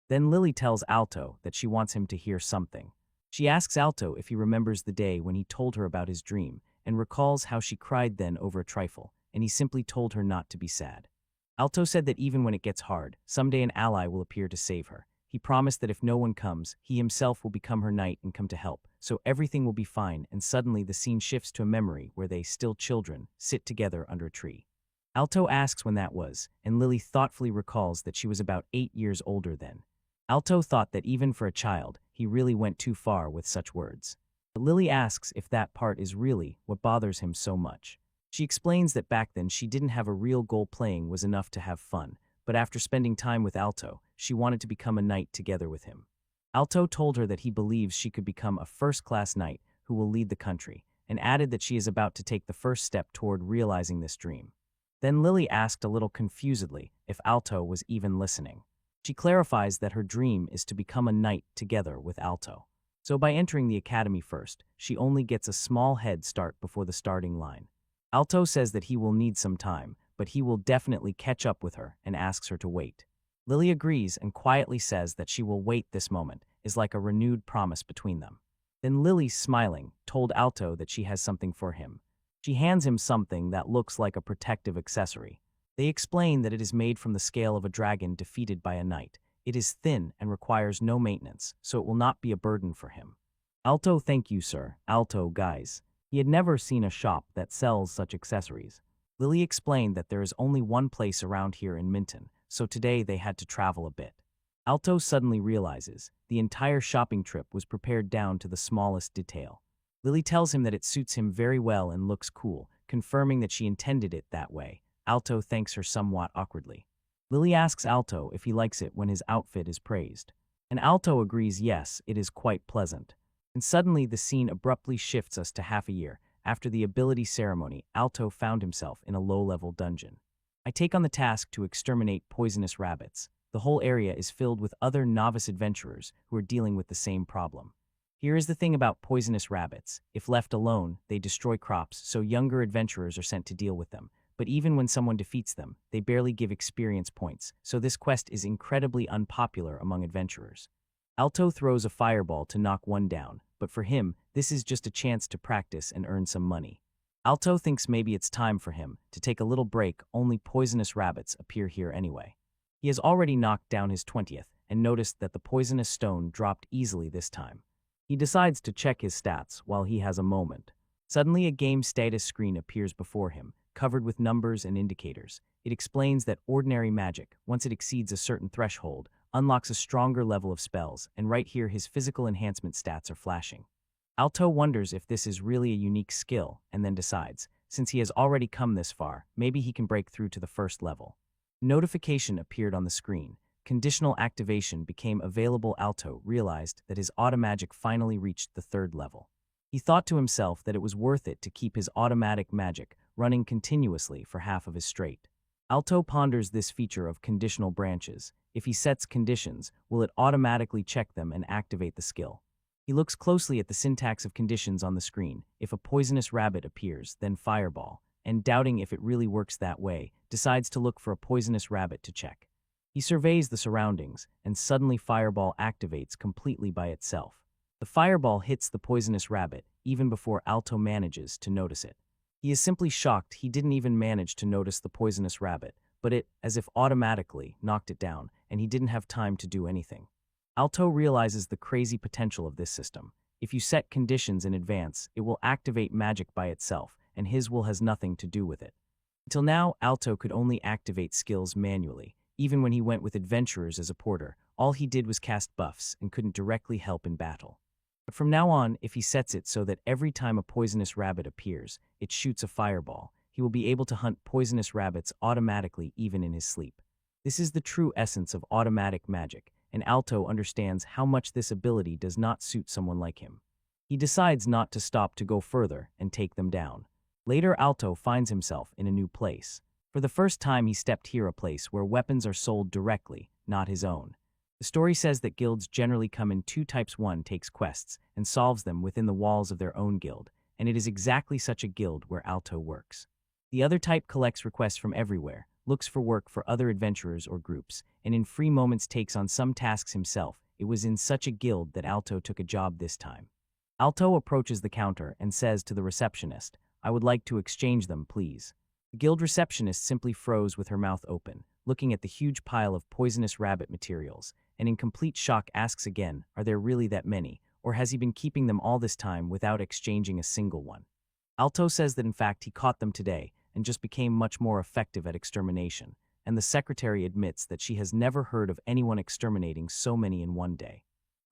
Then Lily tells Alto that she wants him to hear something. She asks Alto if he remembers the day when he told her about his dream, and recalls how she cried then over a trifle, and he simply told her not to be sad. Alto said that even when it gets hard, someday an ally will appear to save her. He promised that if no one comes, he himself will become her knight and come to help, so everything will be fine, and suddenly the scene shifts to a memory where they, still children, sit together under a tree. Alto asks when that was, and Lily thoughtfully recalls that she was about 8 years older then. Alto thought that even for a child, he really went too far with such words. But Lily asks if that part is really what bothers him so much. She explains that back then she didn't have a real goal, playing was enough to have fun, but after spending time with Alto, she wanted to become a knight together with him. Alto told her that he believes she could become a first-class knight who will lead the country, and added that she is about to take the first step toward realizing this dream. Then Lily asked a little confusedly if Alto was even listening. She clarifies that her dream is to become a knight together with Alto. So by entering the academy first, she only gets a small head start before the starting line. Alto says that he will need some time, but he will definitely catch up with her and asks her to wait. Lily agrees and quietly says that she will wait. This moment is like a renewed promise between them. Then Lily, smiling, told Alto that she has something for him. She hands him something that looks like a protective accessory. They explain that it is made from the scale of a dragon defeated by a knight. It is thin and requires no maintenance, so it will not be a burden for him. Alto, thank you, sir. Alto, guys. He had never seen a shop that sells such accessories. Lily explained that there is only one place around here in Minton, so today they had to travel a bit. Alto suddenly realizes the entire shopping trip was prepared down to the smallest detail. Lily tells him that it suits him very well and looks cool, confirming that she intended it that way. Alto thanks her somewhat awkwardly. Lily asks Alto if he likes it when his outfit is praised. And Alto agrees yes, it is quite pleasant. And suddenly the scene abruptly shifts us to half a year. After the ability ceremony, Alto found himself in a low-level dungeon. I take on the task to exterminate poisonous rabbits. The whole area is filled with other novice adventurers who are dealing with the same problem. Here is the thing about poisonous rabbits. If left alone, they destroy crops, so younger adventurers are sent to deal with them. But even when someone defeats them, they barely give experience points, so this quest is incredibly unpopular among adventurers. Alto throws a fireball to knock one down, but for him, this is just a chance to practice and earn some money. Alto thinks maybe it's time for him to take a little break, only poisonous rabbits appear here anyway. He has already knocked down his 20th and noticed that the poisonous stone dropped easily this time. He decides to check his stats while he has a moment. Suddenly a game status screen appears before him, covered with numbers and indicators. It explains that ordinary magic, once it exceeds a certain threshold, unlocks a stronger level of spells, and right here his physical enhancement stats are flashing. Alto wonders if this is really a unique skill, and then decides, since he has already come this far, maybe he can break through to the first level. Notification appeared on the screen. Conditional activation became available. Alto realized that his automagic finally reached the 3rd level. He thought to himself that it was worth it to keep his automatic magic running continuously for half of his straight. Alto ponders this feature of conditional branches. If he sets conditions, will it automatically check them and activate the skill? He looks closely at the syntax of conditions on the screen. If a poisonous rabbit appears, then fireball, and doubting if it really works that way, decides to look for a poisonous rabbit to check. He surveys the surroundings, and suddenly fireball activates completely by itself. The fireball hits the poisonous rabbit even before Alto manages to notice it. He is simply shocked he didn't even manage to notice the poisonous rabbit, but it, as if automatically, knocked it down, and he didn't have time to do anything. Alto realizes the crazy potential of this system. If you set conditions in advance, it will activate magic by itself, and his will has nothing to do with it. Until now, Alto could only activate skills manually. Even when he went with adventurers as a porter, all he did was cast buffs and couldn't directly help in battle. But from now on, if he sets it so that every time a poisonous rabbit appears, it shoots a fireball, he will be able to hunt poisonous rabbits automatically even in his sleep. This is the true essence of automatic magic, and Alto understands how much this ability does not suit someone like him. He decides not to stop to go further and take them down. Later, Alto finds himself in a new place. For the first time, he stepped here, a place where weapons are sold directly, not his own. The story says that guilds generally come in 2 types. One takes quests and solves them within the walls of their own guild, and it is exactly such a guild where Alto works. The other type collects requests from everywhere, looks for work for other adventurers or groups, and in free moments takes on some tasks himself. It was in such a guild that Alto took a job this time. Alto approaches the counter and says to the receptionist, "I would like to exchange them, please." The guild receptionist simply froze with her mouth open, looking at the huge pile of poisonous rabbit materials, and in complete shock asks again, are there really that many, or has he been keeping them all this time without exchanging a single one? Alto says that in fact he caught them today and just became much more effective at extermination, and the secretary admits that she has never heard of anyone exterminating so many in one day.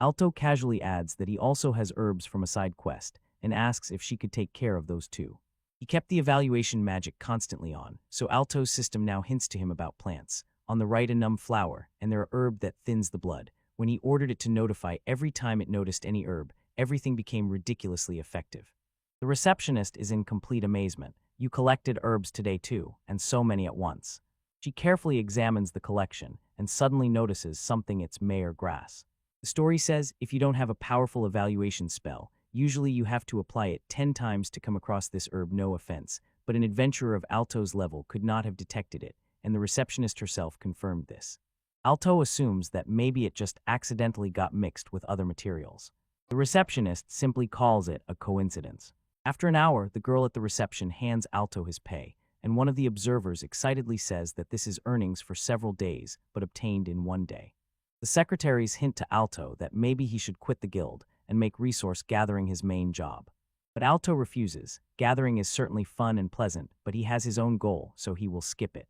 Alto casually adds that he also has herbs from a side quest, and asks if she could take care of those too. He kept the evaluation magic constantly on, so Alto's system now hints to him about plants. On the right, a numb flower, and there are herb that thins the blood. When he ordered it to notify every time it noticed any herb, everything became ridiculously effective. The receptionist is in complete amazement. You collected herbs today too, and so many at once. She carefully examines the collection, and suddenly notices something. It's mare grass. The story says if you don't have a powerful evaluation spell, usually you have to apply it 10 times to come across this herb. No offense, but an adventurer of Alto's level could not have detected it, and the receptionist herself confirmed this. Alto assumes that maybe it just accidentally got mixed with other materials. The receptionist simply calls it a coincidence. After an hour, the girl at the reception hands Alto his pay, and one of the observers excitedly says that this is earnings for several days, but obtained in one day. The secretaries hint to Alto that maybe he should quit the guild and make resource gathering his main job. But Alto refuses. Gathering is certainly fun and pleasant, but he has his own goal, so he will skip it.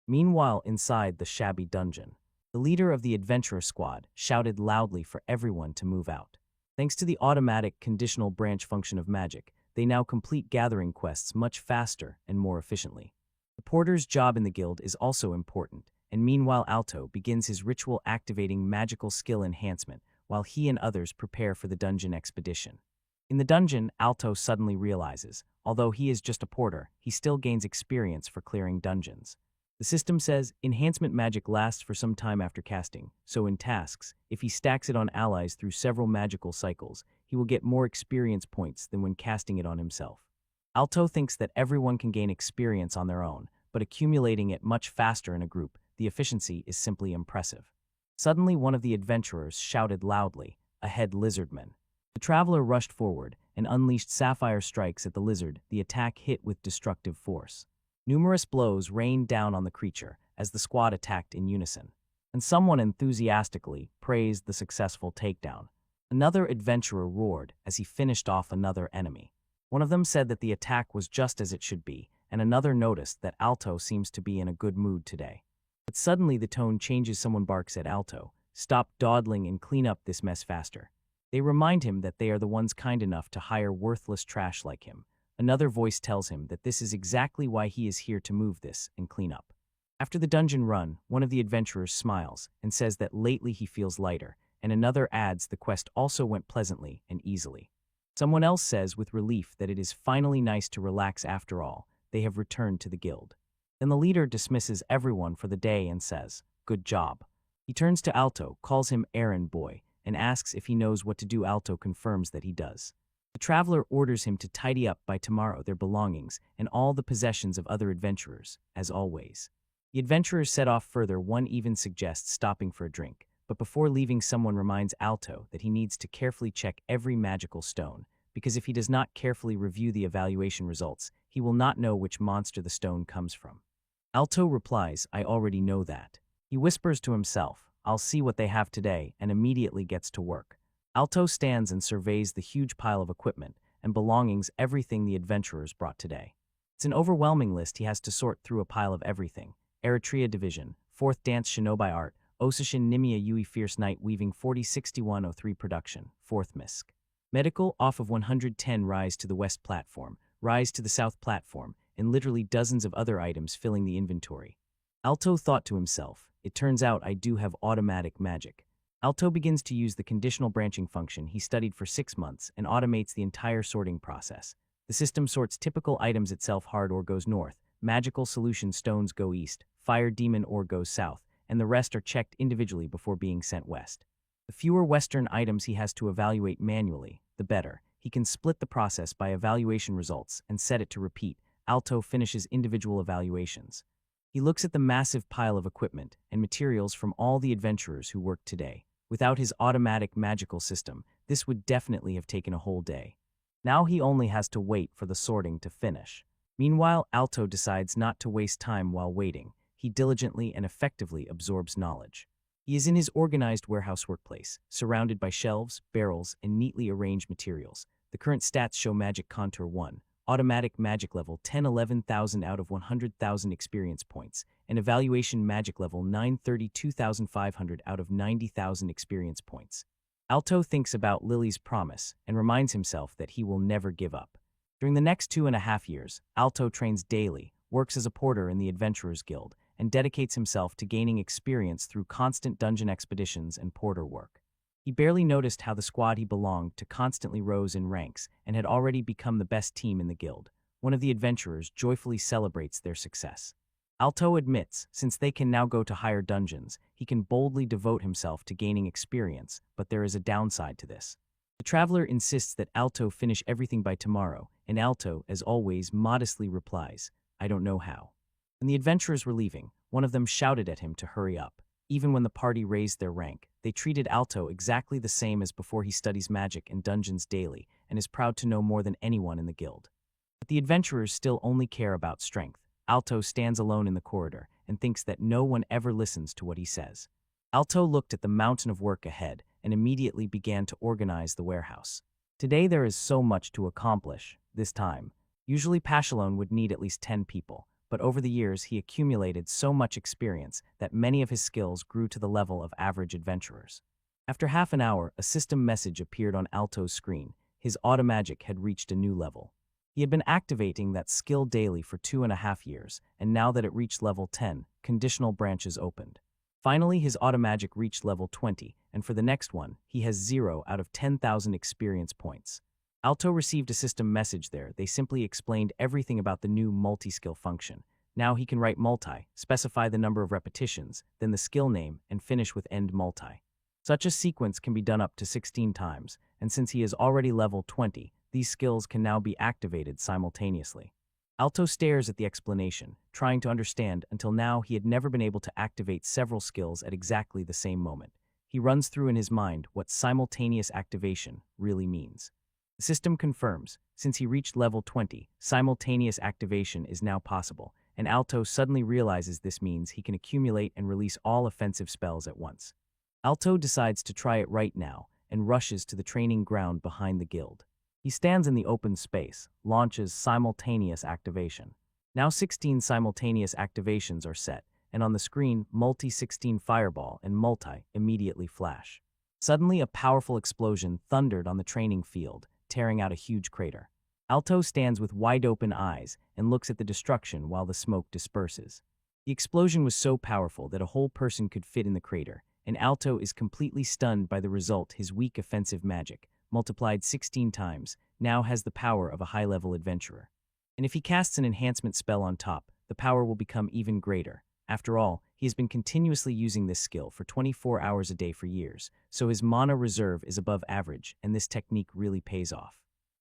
Meanwhile, inside the shabby dungeon, the leader of the adventurer squad shouted loudly for everyone to move out. Thanks to the automatic conditional branch function of magic, they now complete gathering quests much faster and more efficiently. The porter's job in the guild is also important, and meanwhile Alto begins his ritual activating magical skill enhancement while he and others prepare for the dungeon expedition. In the dungeon, Alto suddenly realizes, although he is just a porter, he still gains experience for clearing dungeons. The system says enhancement magic lasts for some time after casting, so in tasks, if he stacks it on allies through several magical cycles, he will get more experience points than when casting it on himself. Alto thinks that everyone can gain experience on their own, but accumulating it much faster in a group, the efficiency is simply impressive. Suddenly one of the adventurers shouted loudly, "Ahead, lizardman!" The traveler rushed forward and unleashed sapphire strikes at the lizard. The attack hit with destructive force. Numerous blows rained down on the creature as the squad attacked in unison, and someone enthusiastically praised the successful takedown. Another adventurer roared as he finished off another enemy. One of them said that the attack was just as it should be, and another noticed that Alto seems to be in a good mood today. But suddenly the tone changes. Someone barks at Alto, "Stop dawdling and clean up this mess faster." They remind him that they are the ones kind enough to hire worthless trash like him. Another voice tells him that this is exactly why he is here to move this and clean up. After the dungeon run, one of the adventurers smiles and says that lately he feels lighter, and another adds the quest also went pleasantly and easily. Someone else says with relief that it is finally nice to relax after all, they have returned to the guild. Then the leader dismisses everyone for the day and says, "Good job." He turns to Alto, calls him errand boy, and asks if he knows what to do. Alto confirms that he does. The traveler orders him to tidy up by tomorrow their belongings and all the possessions of other adventurers, as always. The adventurers set off further. One even suggests stopping for a drink, but before leaving someone reminds Alto that he needs to carefully check every magical stone, because if he does not carefully review the evaluation results, he will not know which monster the stone comes from. Alto replies, "I already know that." He whispers to himself, "I'll see what they have today," and immediately gets to work. Alto stands and surveys the huge pile of equipment and belongings, everything the adventurers brought today. It's an overwhelming list. He has to sort through a pile of everything. Eritrea Division, 4th Dance Shinobi Art, Osishin Nimia Yui Fierce Night Weaving 406103 Production, 4th Misk. Medical off of 110 Rise to the West Platform, Rise to the South Platform, and literally dozens of other items filling the inventory. Alto thought to himself, "It turns out I do have automatic magic." Alto begins to use the conditional branching function he studied for 6 months and automates the entire sorting process. The system sorts typical items itself. Hard ore goes north, magical solution stones go east, fire demon ore goes south, and the rest are checked individually before being sent west. The fewer Western items he has to evaluate manually, the better. He can split the process by evaluation results and set it to repeat. Alto finishes individual evaluations. He looks at the massive pile of equipment and materials from all the adventurers who worked today. Without his automatic magical system, this would definitely have taken a whole day. Now he only has to wait for the sorting to finish. Meanwhile, Alto decides not to waste time while waiting. He diligently and effectively absorbs knowledge. He is in his organized warehouse workplace, surrounded by shelves, barrels, and neatly arranged materials. The current stats show magic contour 1, automatic magic level 10 11,000 out of 100,000 experience points, and evaluation magic level 9 32,500 out of 90,000 experience points. Alto thinks about Lily's promise and reminds himself that he will never give up. During the next 2.5 years, Alto trains daily, works as a porter in the Adventurers Guild, and dedicates himself to gaining experience through constant dungeon expeditions and porter work. He barely noticed how the squad he belonged to constantly rose in ranks and had already become the best team in the guild. One of the adventurers joyfully celebrates their success. Alto admits, since they can now go to higher dungeons, he can boldly devote himself to gaining experience, but there is a downside to this. The traveler insists that Alto finish everything by tomorrow, and Alto, as always, modestly replies, "I don't know how." When the adventurers were leaving, one of them shouted at him to hurry up. Even when the party raised their rank, they treated Alto exactly the same as before. He studies magic and dungeons daily and is proud to know more than anyone in the guild. But the adventurers still only care about strength. Alto stands alone in the corridor and thinks that no one ever listens to what he says. Alto looked at the mountain of work ahead and immediately began to organize the warehouse. Today there is so much to accomplish, this time. Usually Pachelone would need at least 10 people, but over the years he accumulated so much experience that many of his skills grew to the level of average adventurers. After half an hour, a system message appeared on Alto's screen. His automagic had reached a new level. He had been activating that skill daily for 2.5 years, and now that it reached level 10, conditional branches opened. Finally, his automagic reached level 20, and for the next one, he has 0 out of 10,000 experience points. Alto received a system message there. They simply explained everything about the new multi-skill function. Now he can write multi, specify the number of repetitions, then the skill name, and finish with end multi. Such a sequence can be done up to 16 times, and since he is already level 20, these skills can now be activated simultaneously. Alto stares at the explanation, trying to understand. Until now he had never been able to activate several skills at exactly the same moment. He runs through in his mind what simultaneous activation really means. The system confirms, since he reached level 20, simultaneous activation is now possible, and Alto suddenly realizes this means he can accumulate and release all offensive spells at once. Alto decides to try it right now and rushes to the training ground behind the guild. He stands in the open space, launches simultaneous activation. Now 16 simultaneous activations are set, and on the screen, multi-16 fireball and multi immediately flash. Suddenly, a powerful explosion thundered on the training field, tearing out a huge crater. Alto stands with wide-open eyes and looks at the destruction while the smoke disperses. The explosion was so powerful that a whole person could fit in the crater, and Alto is completely stunned by the result. His weak offensive magic, multiplied 16 times, now has the power of a high-level adventurer. And if he casts an enhancement spell on top, the power will become even greater. After all, he has been continuously using this skill for 24 hours a day for years, so his mana reserve is above average, and this technique really pays off.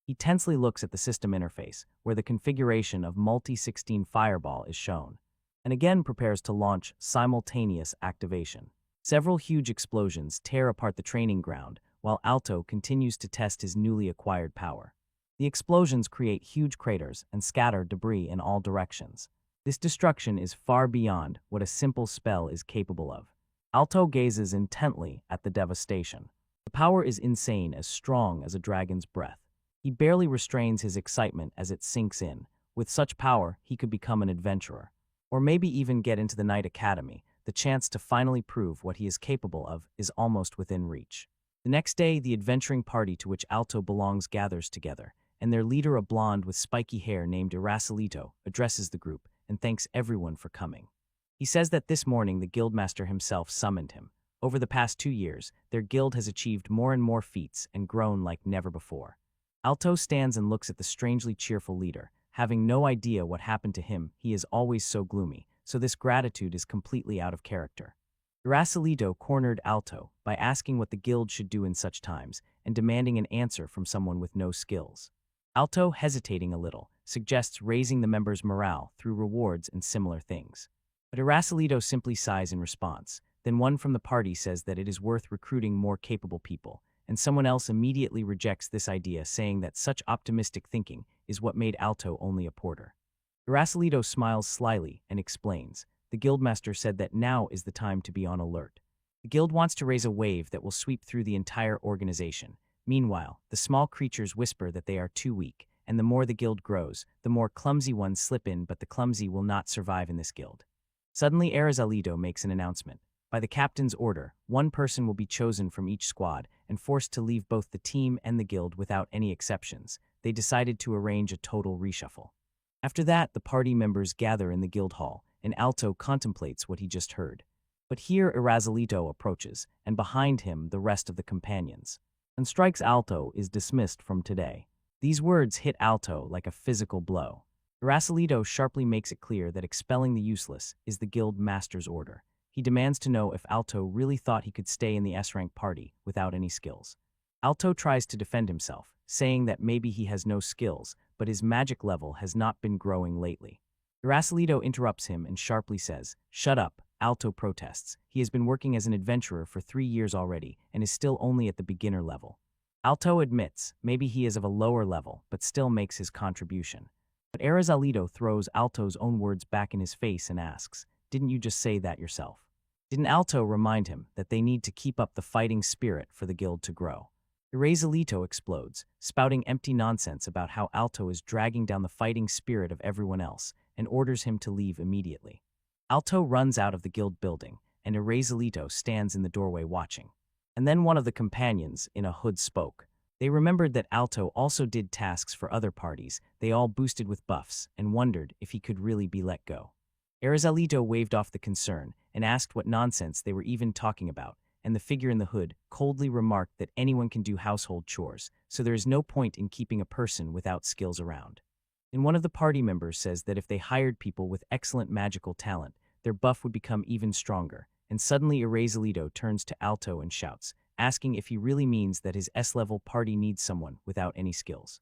He tensely looks at the system interface, where the configuration of multi-16 fireball is shown, and again prepares to launch simultaneous activation. Several huge explosions tear apart the training ground, while Alto continues to test his newly acquired power. The explosions create huge craters and scatter debris in all directions. This destruction is far beyond what a simple spell is capable of. Alto gazes intently at the devastation. The power is insane, as strong as a dragon's breath. He barely restrains his excitement as it sinks in. With such power, he could become an adventurer, or maybe even get into the Knight Academy. The chance to finally prove what he is capable of is almost within reach. The next day, the adventuring party to which Alto belongs gathers together, and their leader, a blonde with spiky hair named Exiled, addresses the group and thanks everyone for coming. He says that this morning the guildmaster himself summoned him. Over the past 2 years, their guild has achieved more and more feats and grown like never before. Alto stands and looks at the strangely cheerful leader. Having no idea what happened to him, he is always so gloomy, so this gratitude is completely out of character. Exiled cornered Alto by asking what the guild should do in such times and demanding an answer from someone with no skills. Alto, hesitating a little, suggests raising the members' morale through rewards and similar things. But Exiled simply sighs in response. Then one from the party says that it is worth recruiting more capable people, and someone else immediately rejects this idea, saying that such optimistic thinking is what made Alto only a porter. Exiled smiles slyly and explains. The guildmaster said that now is the time to be on alert. The guild wants to raise a wave that will sweep through the entire organization. Meanwhile, the small creatures whisper that they are too weak, and the more the guild grows, the more clumsy ones slip in, but the clumsy will not survive in this guild. Suddenly, Exiled makes an announcement. By the captain's order, one person will be chosen from each squad and forced to leave both the team and the guild without any exceptions. They decided to arrange a total reshuffle. After that, the party members gather in the guild hall, and Alto contemplates what he just heard. But here Exiled approaches, and behind him the rest of the companions. And strikes Alto is dismissed from today. These words hit Alto like a physical blow. Exiled sharply makes it clear that expelling the useless is the guild master's order. He demands to know if Alto really thought he could stay in the S-rank party without any skills. Alto tries to defend himself, saying that maybe he has no skills, but his magic level has not been growing lately. Exiled interrupts him and sharply says, "Shut up." Alto protests. He has been working as an adventurer for 3 years already and is still only at the beginner level. Alto admits maybe he is of a lower level, but still makes his contribution. But Exiled throws Alto's own words back in his face and asks, "Didn't you just say that yourself?" Didn't Alto remind him that they need to keep up the fighting spirit for the guild to grow? Exiled explodes, spouting empty nonsense about how Alto is dragging down the fighting spirit of everyone else, and orders him to leave immediately. Alto runs out of the guild building, and Exiled stands in the doorway watching. And then one of the companions in a hood spoke. They remembered that Alto also did tasks for other parties. They all boosted with buffs and wondered if he could really be let go. Exiled waved off the concern and asked what nonsense they were even talking about, and the figure in the hood coldly remarked that anyone can do household chores, so there is no point in keeping a person without skills around. And one of the party members says that if they hired people with excellent magical talent, their buff would become even stronger, and suddenly Exiled turns to Alto and shouts, asking if he really means that his S-level party needs someone without any skills.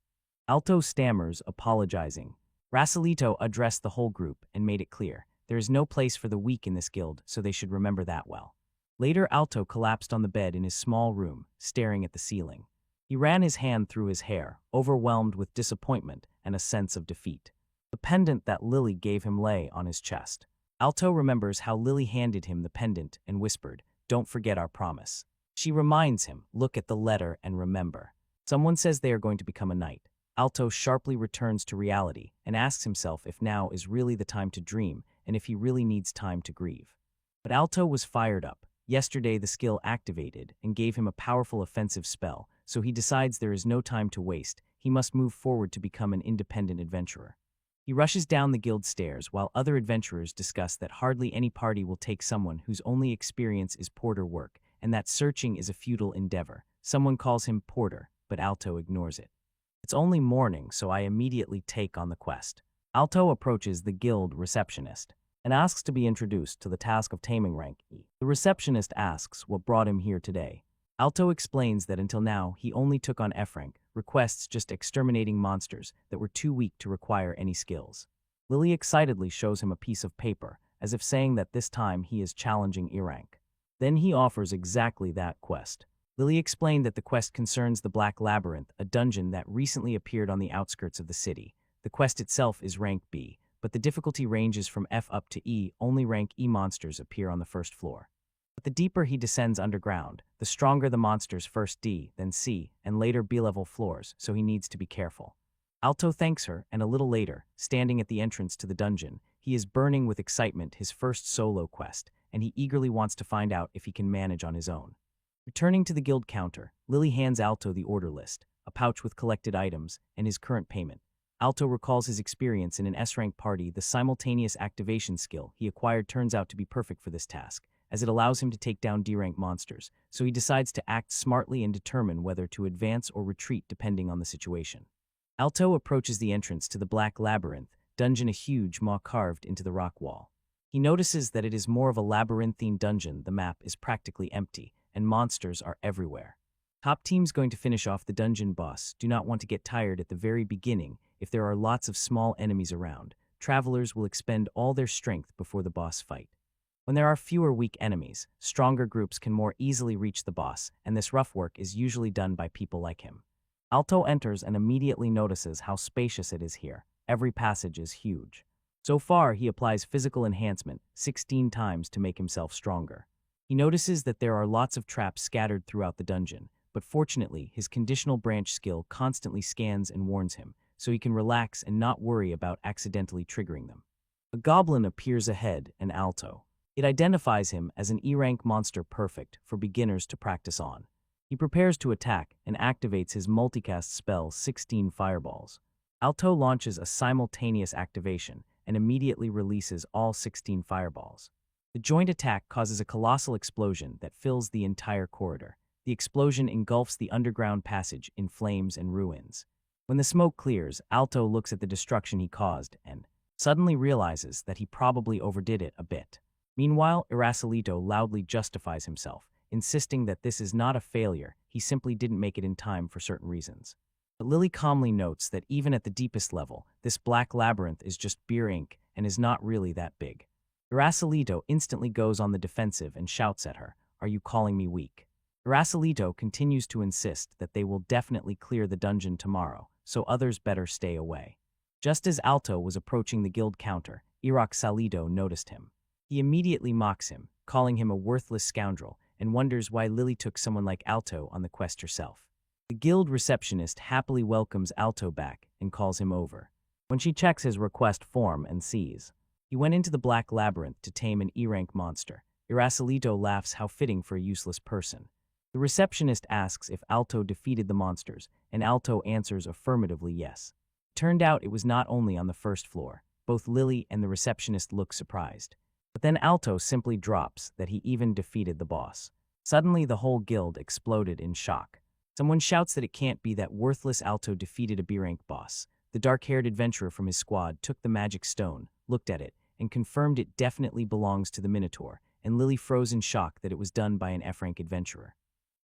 Alto stammers, apologizing. Exiled addressed the whole group and made it clear, there is no place for the weak in this guild, so they should remember that well. Later, Alto collapsed on the bed in his small room, staring at the ceiling. He ran his hand through his hair, overwhelmed with disappointment and a sense of defeat. The pendant that Lily gave him lay on his chest. Alto remembers how Lily handed him the pendant and whispered, "Don't forget our promise." She reminds him, "Look at the letter and remember." Someone says they are going to become a knight. Alto sharply returns to reality and asks himself if now is really the time to dream and if he really needs time to grieve. But Alto was fired up. Yesterday the skill activated and gave him a powerful offensive spell, so he decides there is no time to waste. He must move forward to become an independent adventurer. He rushes down the guild stairs while other adventurers discuss that hardly any party will take someone whose only experience is porter work, and that searching is a futile endeavor. Someone calls him Porter, but Alto ignores it. It's only morning, so I immediately take on the quest. Alto approaches the guild receptionist and asks to be introduced to the task of taming rank E. The receptionist asks what brought him here today. Alto explains that until now he only took on F rank requests, just exterminating monsters that were too weak to require any skills. Lily excitedly shows him a piece of paper, as if saying that this time he is challenging E rank. Then he offers exactly that quest. Lily explained that the quest concerns the Black Labyrinth, a dungeon that recently appeared on the outskirts of the city. The quest itself is rank B, but the difficulty ranges from F up to E. Only rank E monsters appear on the first floor. But the deeper he descends underground, the stronger the monsters, first D, then C, and later B-level floors, so he needs to be careful. Alto thanks her, and a little later, standing at the entrance to the dungeon, he is burning with excitement, his first solo quest, and he eagerly wants to find out if he can manage on his own. Returning to the guild counter, Lily hands Alto the order list, a pouch with collected items, and his current payment. Alto recalls his experience in an S-rank party. The simultaneous activation skill he acquired turns out to be perfect for this task, as it allows him to take down D-rank monsters, so he decides to act smartly and determine whether to advance or retreat depending on the situation. Alto approaches the entrance to the Black Labyrinth dungeon, a huge maw carved into the rock wall. He notices that it is more of a labyrinthine dungeon. The map is practically empty, and monsters are everywhere. Top teams going to finish off the dungeon boss do not want to get tired at the very beginning. If there are lots of small enemies around, travelers will expend all their strength before the boss fight. When there are fewer weak enemies, stronger groups can more easily reach the boss, and this rough work is usually done by people like him. Alto enters and immediately notices how spacious it is here. Every passage is huge. So far, he applies physical enhancement 16 times to make himself stronger. He notices that there are lots of traps scattered throughout the dungeon, but fortunately, his conditional branch skill constantly scans and warns him, so he can relax and not worry about accidentally triggering them. A goblin appears ahead, and Alto. It identifies him as an E-rank monster, perfect for beginners to practice on. He prepares to attack and activates his multicast spell 16 fireballs. Alto launches a simultaneous activation and immediately releases all 16 fireballs. The joint attack causes a colossal explosion that fills the entire corridor. The explosion engulfs the underground passage in flames and ruins. When the smoke clears, Alto looks at the destruction he caused and suddenly realizes that he probably overdid it a bit. Meanwhile, Exiled loudly justifies himself, insisting that this is not a failure, he simply didn't make it in time for certain reasons. But Lily calmly notes that even at the deepest level, this black labyrinth is just beer ink and is not really that big. Exiled instantly goes on the defensive and shouts at her, "Are you calling me weak?" Exiled continues to insist that they will definitely clear the dungeon tomorrow, so others better stay away. Just as Alto was approaching the guild counter, Exiled noticed him. He immediately mocks him, calling him a worthless scoundrel, and wonders why Lily took someone like Alto on the quest herself. The guild receptionist happily welcomes Alto back and calls him over. When she checks his request form and sees he went into the Black Labyrinth to tame an E-rank monster, Exiled laughs, how fitting for a useless person. The receptionist asks if Alto defeated the monsters, and Alto answers affirmatively yes. It turned out it was not only on the first floor. Both Lily and the receptionist look surprised. But then Alto simply drops that he even defeated the boss. Suddenly, the whole guild exploded in shock. Someone shouts that it can't be that worthless Alto defeated a B-rank boss. The dark-haired adventurer from his squad took the magic stone, looked at it, and confirmed it definitely belongs to the Minotaur, and Lily froze in shock that it was done by an F-rank adventurer.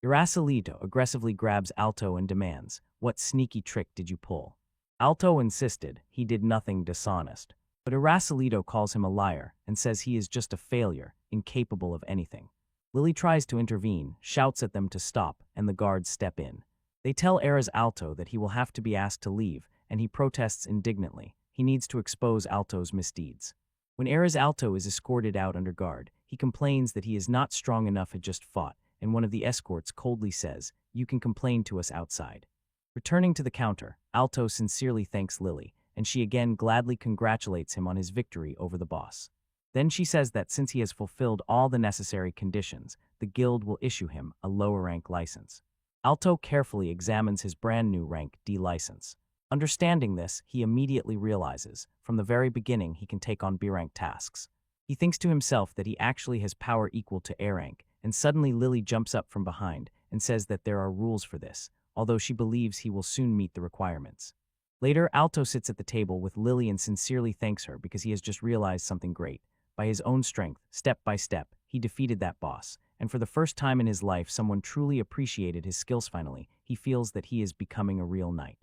Irasalito aggressively grabs Alto and demands, "What sneaky trick did you pull?" Alto insisted he did nothing dishonest, but Irasalito calls him a liar and says he is just a failure, incapable of anything. Lily tries to intervene, shouts at them to stop, and the guards step in. They tell Alto that he will have to be asked to leave, and he protests indignantly. He needs to expose Alto's misdeeds. When Alto is escorted out under guard, he complains that he is not strong enough, had just fought, and one of the escorts coldly says, "You can complain to us outside." Returning to the counter, Alto sincerely thanks Lily, and she again gladly congratulates him on his victory over the boss. Then she says that since he has fulfilled all the necessary conditions, the guild will issue him a lower rank license. Alto carefully examines his brand new rank D license. Understanding this, he immediately realizes, from the very beginning he can take on B-rank tasks. He thinks to himself that he actually has power equal to A rank, and suddenly Lily jumps up from behind and says that there are rules for this, although she believes he will soon meet the requirements. Later, Alto sits at the table with Lily and sincerely thanks her because he has just realized something great. By his own strength, step by step, he defeated that boss, and for the first time in his life someone truly appreciated his skills. Finally, he feels that he is becoming a real knight.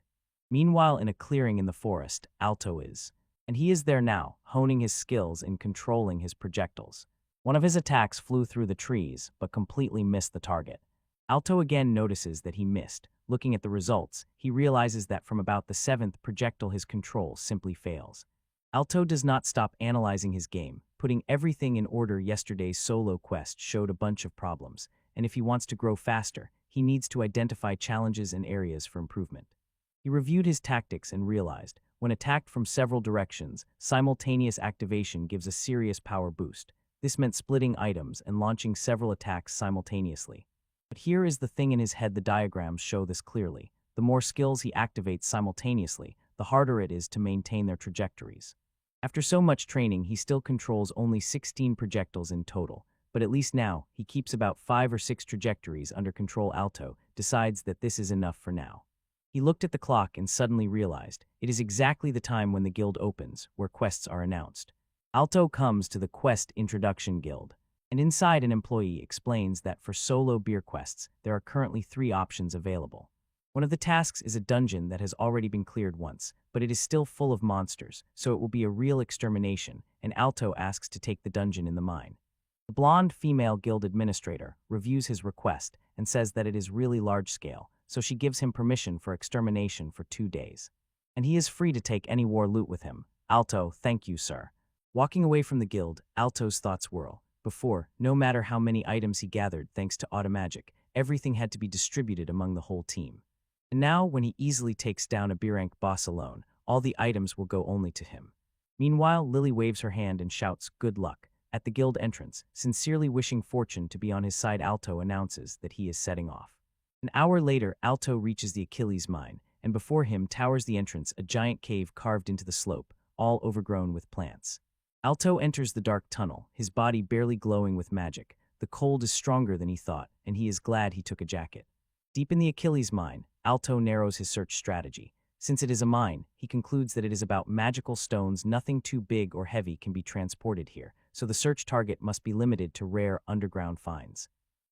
Meanwhile, in a clearing in the forest, Alto is. And he is there now, honing his skills in controlling his projectiles. One of his attacks flew through the trees, but completely missed the target. Alto again notices that he missed. Looking at the results, he realizes that from about the 7th projectile his control simply fails. Alto does not stop analyzing his game, putting everything in order. Yesterday's solo quest showed a bunch of problems, and if he wants to grow faster, he needs to identify challenges and areas for improvement. He reviewed his tactics and realized, when attacked from several directions, simultaneous activation gives a serious power boost. This meant splitting items and launching several attacks simultaneously. But here is the thing in his head: the diagrams show this clearly. The more skills he activates simultaneously, the harder it is to maintain their trajectories. After so much training, he still controls only 16 projectiles in total, but at least now, he keeps about 5 or 6 trajectories under control. Alto decides that this is enough for now. He looked at the clock and suddenly realized it is exactly the time when the guild opens, where quests are announced. Alto comes to the Quest Introduction Guild, and inside an employee explains that for solo beer quests, there are currently 3 options available. One of the tasks is a dungeon that has already been cleared once, but it is still full of monsters, so it will be a real extermination, and Alto asks to take the dungeon in the mine. The blonde female guild administrator reviews his request and says that it is really large-scale, so she gives him permission for extermination for 2 days. And he is free to take any war loot with him. Alto, thank you, sir. Walking away from the guild, Alto's thoughts whirl. Before, no matter how many items he gathered thanks to automagic, everything had to be distributed among the whole team. And now, when he easily takes down a B-rank boss alone, all the items will go only to him. Meanwhile, Lily waves her hand and shouts, "Good luck." At the guild entrance, sincerely wishing fortune to be on his side, Alto announces that he is setting off. An hour later, Alto reaches the Achilles mine, and before him towers the entrance, a giant cave carved into the slope, all overgrown with plants. Alto enters the dark tunnel, his body barely glowing with magic. The cold is stronger than he thought, and he is glad he took a jacket. Deep in the Achilles mine, Alto narrows his search strategy. Since it is a mine, he concludes that it is about magical stones. Nothing too big or heavy can be transported here, so the search target must be limited to rare underground finds.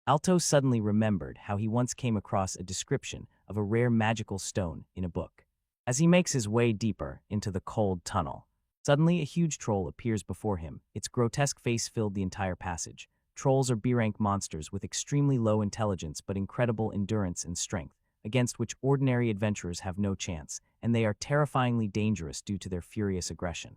Alto suddenly remembered how he once came across a description of a rare magical stone in a book. As he makes his way deeper into the cold tunnel, suddenly a huge troll appears before him. Its grotesque face filled the entire passage. Trolls are B-rank monsters with extremely low intelligence but incredible endurance and strength, against which ordinary adventurers have no chance, and they are terrifyingly dangerous due to their furious aggression.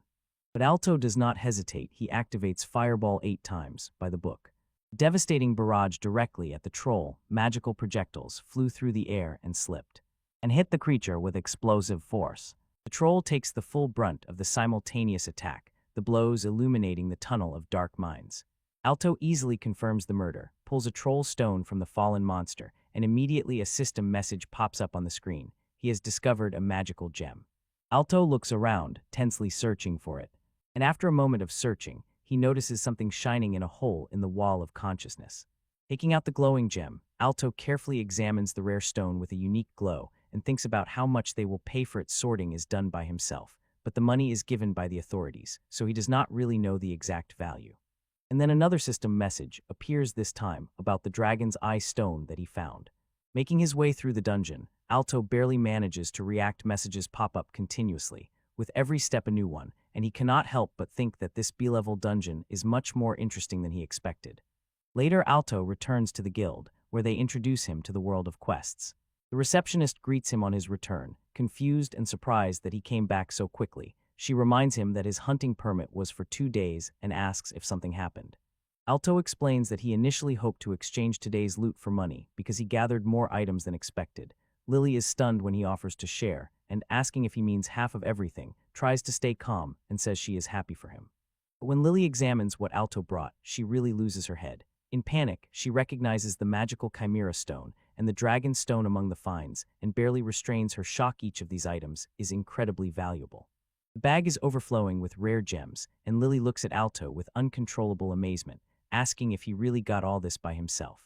But Alto does not hesitate. He activates Fireball 8 times, by the book. Devastating barrage directly at the troll, magical projectiles flew through the air and slipped, and hit the creature with explosive force. The troll takes the full brunt of the simultaneous attack, the blows illuminating the tunnel of dark mines. Alto easily confirms the murder, pulls a troll stone from the fallen monster, and immediately a system message pops up on the screen. He has discovered a magical gem. Alto looks around, tensely searching for it. And after a moment of searching, he notices something shining in a hole in the wall of consciousness. Taking out the glowing gem, Alto carefully examines the rare stone with a unique glow and thinks about how much they will pay for its sorting is done by himself, but the money is given by the authorities, so he does not really know the exact value. And then another system message appears this time about the dragon's eye stone that he found. Making his way through the dungeon, Alto barely manages to react. Messages pop up continuously, with every step a new one, and he cannot help but think that this B-level dungeon is much more interesting than he expected. Later, Alto returns to the guild, where they introduce him to the world of quests. The receptionist greets him on his return, confused and surprised that he came back so quickly. She reminds him that his hunting permit was for 2 days and asks if something happened. Alto explains that he initially hoped to exchange today's loot for money because he gathered more items than expected. Lily is stunned when he offers to share, and asking if he means half of everything, tries to stay calm and says she is happy for him. But when Lily examines what Alto brought, she really loses her head. In panic, she recognizes the magical chimera stone and the dragon stone among the finds, and barely restrains her shock. Each of these items is incredibly valuable. The bag is overflowing with rare gems, and Lily looks at Alto with uncontrollable amazement, asking if he really got all this by himself.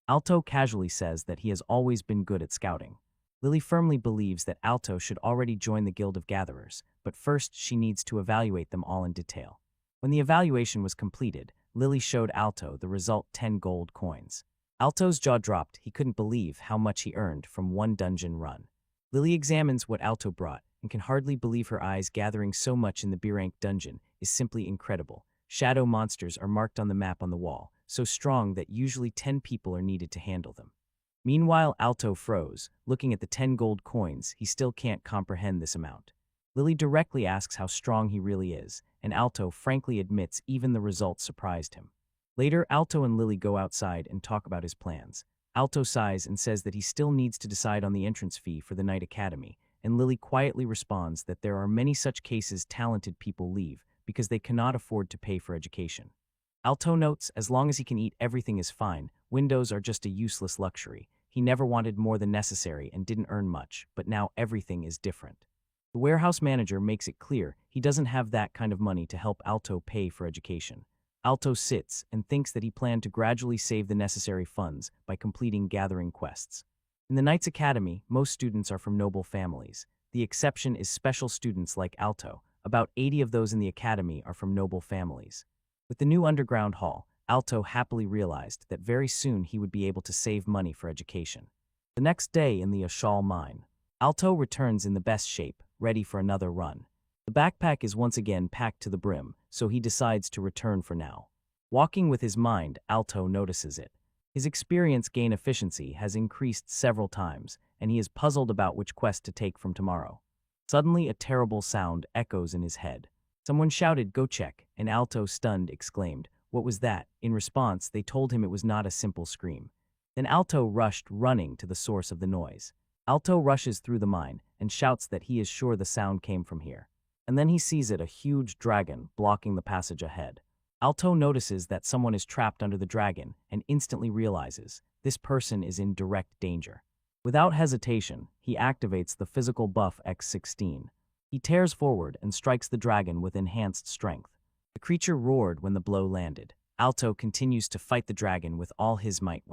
Alto casually says that he has always been good at scouting. Lily firmly believes that Alto should already join the Guild of Gatherers, but first she needs to evaluate them all in detail. When the evaluation was completed, Lily showed Alto the result: 10 gold coins. Alto's jaw dropped. He couldn't believe how much he earned from one dungeon run. Lily examines what Alto brought and can hardly believe her eyes. Gathering so much in the B-rank dungeon is simply incredible. Shadow monsters are marked on the map on the wall, so strong that usually 10 people are needed to handle them. Meanwhile, Alto froze. Looking at the 10 gold coins, he still can't comprehend this amount. Lily directly asks how strong he really is, and Alto frankly admits even the results surprised him. Later, Alto and Lily go outside and talk about his plans. Alto sighs and says that he still needs to decide on the entrance fee for the Night Academy, and Lily quietly responds that there are many such cases. Talented people leave because they cannot afford to pay for education. Alto notes as long as he can eat, everything is fine. Windows are just a useless luxury. He never wanted more than necessary and didn't earn much, but now everything is different. The warehouse manager makes it clear he doesn't have that kind of money to help Alto pay for education. Alto sits and thinks that he planned to gradually save the necessary funds by completing gathering quests. In the Knights Academy, most students are from noble families. The exception is special students like Alto. About 80 of those in the academy are from noble families. With the new underground hall, Alto happily realized that very soon he would be able to save money for education. The next day in the Ashal mine, Alto returns in the best shape, ready for another run. The backpack is once again packed to the brim, so he decides to return for now. Walking with his mind, Alto notices it. His experience gain efficiency has increased several times, and he is puzzled about which quest to take from tomorrow. Suddenly, a terrible sound echoes in his head. Someone shouted, "Go check," and Alto, stunned, exclaimed, "What was that?" In response, they told him it was not a simple scream. Then Alto rushed, running to the source of the noise. Alto rushes through the mine and shouts that he is sure the sound came from here. And then he sees it, a huge dragon blocking the passage ahead. Alto notices that someone is trapped under the dragon and instantly realizes this person is in direct danger. Without hesitation, he activates the physical buff X16. He tears forward and strikes the dragon with enhanced strength. The creature roared when the blow landed. Alto continues to fight the dragon with all his might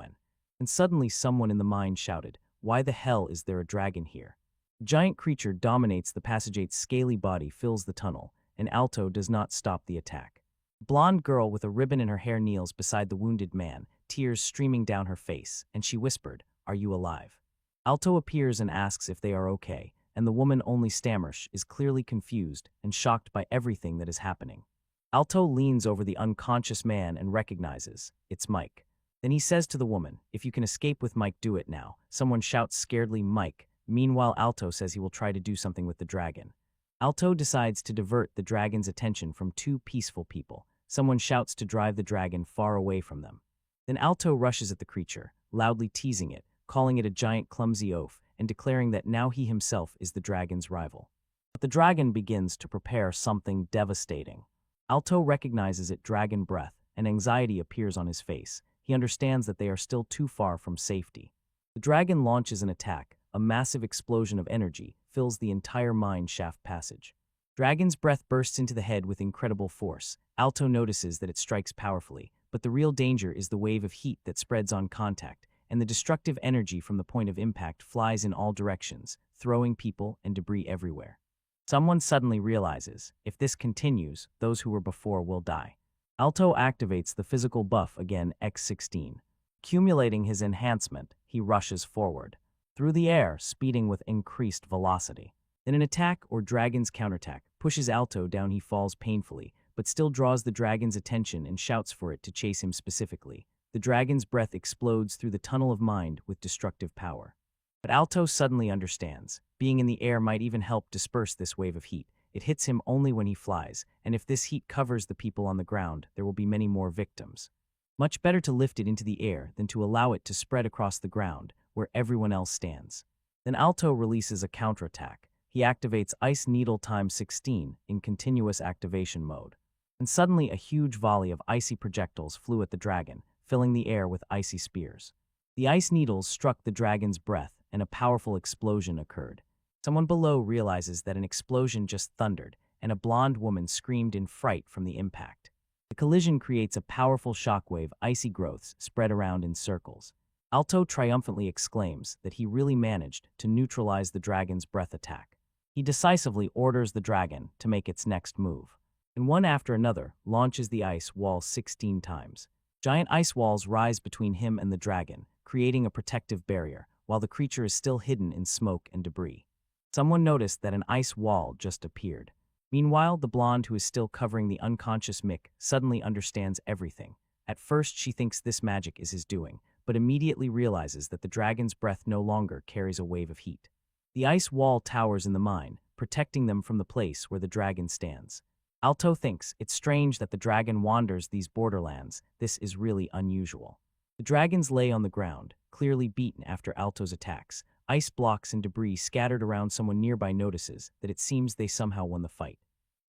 and suddenly someone in the mine shouted, "Why the hell is there a dragon here?" The giant creature dominates the passage. Its scaly body fills the tunnel, and Alto does not stop the attack. A blonde girl with a ribbon in her hair kneels beside the wounded man, tears streaming down her face, and she whispered, "Are you alive?" Alto appears and asks if they are okay, and the woman only stammers, is clearly confused and shocked by everything that is happening. Alto leans over the unconscious man and recognizes it's Mike. Then he says to the woman, "If you can escape with Mike, do it now." Someone shouts scaredly, "Mike." Meanwhile, Alto says he will try to do something with the dragon. Alto decides to divert the dragon's attention from 2 peaceful people. Someone shouts to drive the dragon far away from them. Then Alto rushes at the creature, loudly teasing it, calling it a giant clumsy oaf, and declaring that now he himself is the dragon's rival. But the dragon begins to prepare something devastating. Alto recognizes it, dragon breath, and anxiety appears on his face. he understands that they are still too far from safety. The dragon launches an attack. A massive explosion of energy fills the entire mine shaft passage. Dragon's breath bursts into the head with incredible force. Alto notices that it strikes powerfully, but the real danger is the wave of heat that spreads on contact, and the destructive energy from the point of impact flies in all directions, throwing people and debris everywhere. Someone suddenly realizes, if this continues, those who were before will die. Alto activates the physical buff again, X16. Accumulating his enhancement, he rushes forward. Through the air, speeding with increased velocity. Then an attack or dragon's counterattack pushes Alto down. He falls painfully, but still draws the dragon's attention and shouts for it to chase him specifically. The dragon's breath explodes through the tunnel of mind with destructive power. But Alto suddenly understands. Being in the air might even help disperse this wave of heat. It hits him only when he flies, and if this heat covers the people on the ground, there will be many more victims. Much better to lift it into the air than to allow it to spread across the ground, where everyone else stands. Then Alto releases a counterattack. He activates Ice Needle ×16 in continuous activation mode. And suddenly a huge volley of icy projectiles flew at the dragon, filling the air with icy spears. The ice needles struck the dragon's breath, and a powerful explosion occurred. Someone below realizes that an explosion just thundered, and a blonde woman screamed in fright from the impact. The collision creates a powerful shockwave. Icy growths spread around in circles. Alto triumphantly exclaims that he really managed to neutralize the dragon's breath attack. He decisively orders the dragon to make its next move, and one after another launches the ice wall 16 times. Giant ice walls rise between him and the dragon, creating a protective barrier, while the creature is still hidden in smoke and debris. Someone noticed that an ice wall just appeared. Meanwhile, the blonde who is still covering the unconscious Mick suddenly understands everything. At first, she thinks this magic is his doing, but immediately realizes that the dragon's breath no longer carries a wave of heat. The ice wall towers in the mine, protecting them from the place where the dragon stands. Alto thinks it's strange that the dragon wanders these borderlands. This is really unusual. The dragons lay on the ground, clearly beaten after Alto's attacks. Ice blocks and debris scattered around. Someone nearby notices that it seems they somehow won the fight.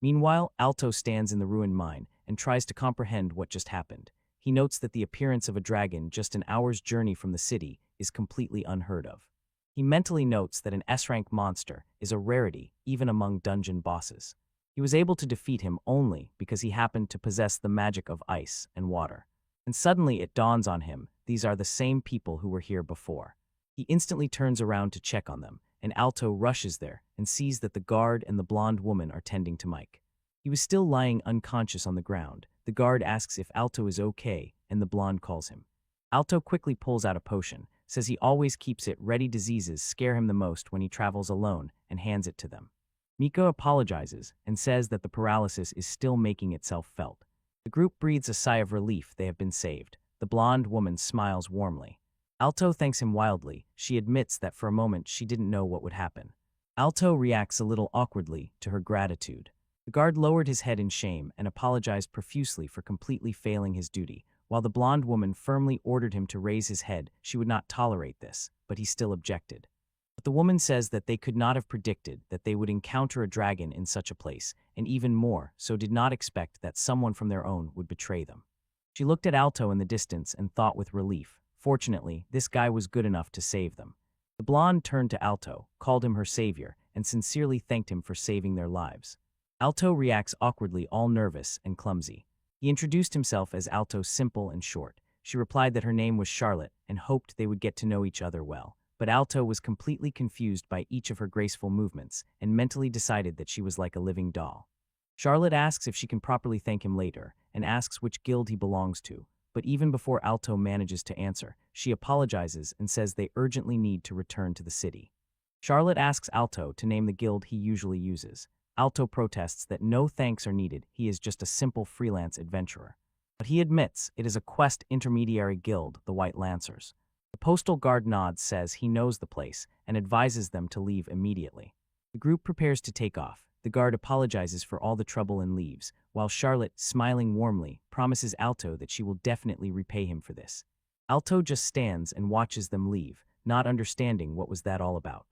Meanwhile, Alto stands in the ruined mine and tries to comprehend what just happened. He notes that the appearance of a dragon just an hour's journey from the city is completely unheard of. He mentally notes that an S-rank monster is a rarity even among dungeon bosses. He was able to defeat him only because he happened to possess the magic of ice and water. And suddenly it dawns on him, these are the same people who were here before. He instantly turns around to check on them, and Alto rushes there and sees that the guard and the blonde woman are tending to Mike. He was still lying unconscious on the ground. The guard asks if Alto is okay, and the blonde calls him. Alto quickly pulls out a potion, says he always keeps it ready. Diseases scare him the most when he travels alone, and hands it to them. Miko apologizes and says that the paralysis is still making itself felt. The group breathes a sigh of relief. They have been saved. The blonde woman smiles warmly. Alto thanks him wildly. She admits that for a moment she didn't know what would happen. Alto reacts a little awkwardly to her gratitude. The guard lowered his head in shame and apologized profusely for completely failing his duty, while the blonde woman firmly ordered him to raise his head. She would not tolerate this, but he still objected. But the woman says that they could not have predicted that they would encounter a dragon in such a place, and even more so did not expect that someone from their own would betray them. She looked at Alto in the distance and thought with relief. Fortunately, this guy was good enough to save them. The blonde turned to Alto, called him her savior, and sincerely thanked him for saving their lives. Alto reacts awkwardly, all nervous and clumsy. He introduced himself as Alto, simple and short. She replied that her name was Charlotte and hoped they would get to know each other well. But Alto was completely confused by each of her graceful movements and mentally decided that she was like a living doll. Charlotte asks if she can properly thank him later and asks which guild he belongs to. But even before Alto manages to answer, she apologizes and says they urgently need to return to the city. Charlotte asks Alto to name the guild he usually uses. Alto protests that no thanks are needed, he is just a simple freelance adventurer. But he admits it is a quest intermediary guild, the White Lancers. The postal guard nods, says he knows the place, and advises them to leave immediately. The group prepares to take off. The guard apologizes for all the trouble and leaves, while Charlotte, smiling warmly, promises Alto that she will definitely repay him for this. Alto just stands and watches them leave, not understanding what was that all about.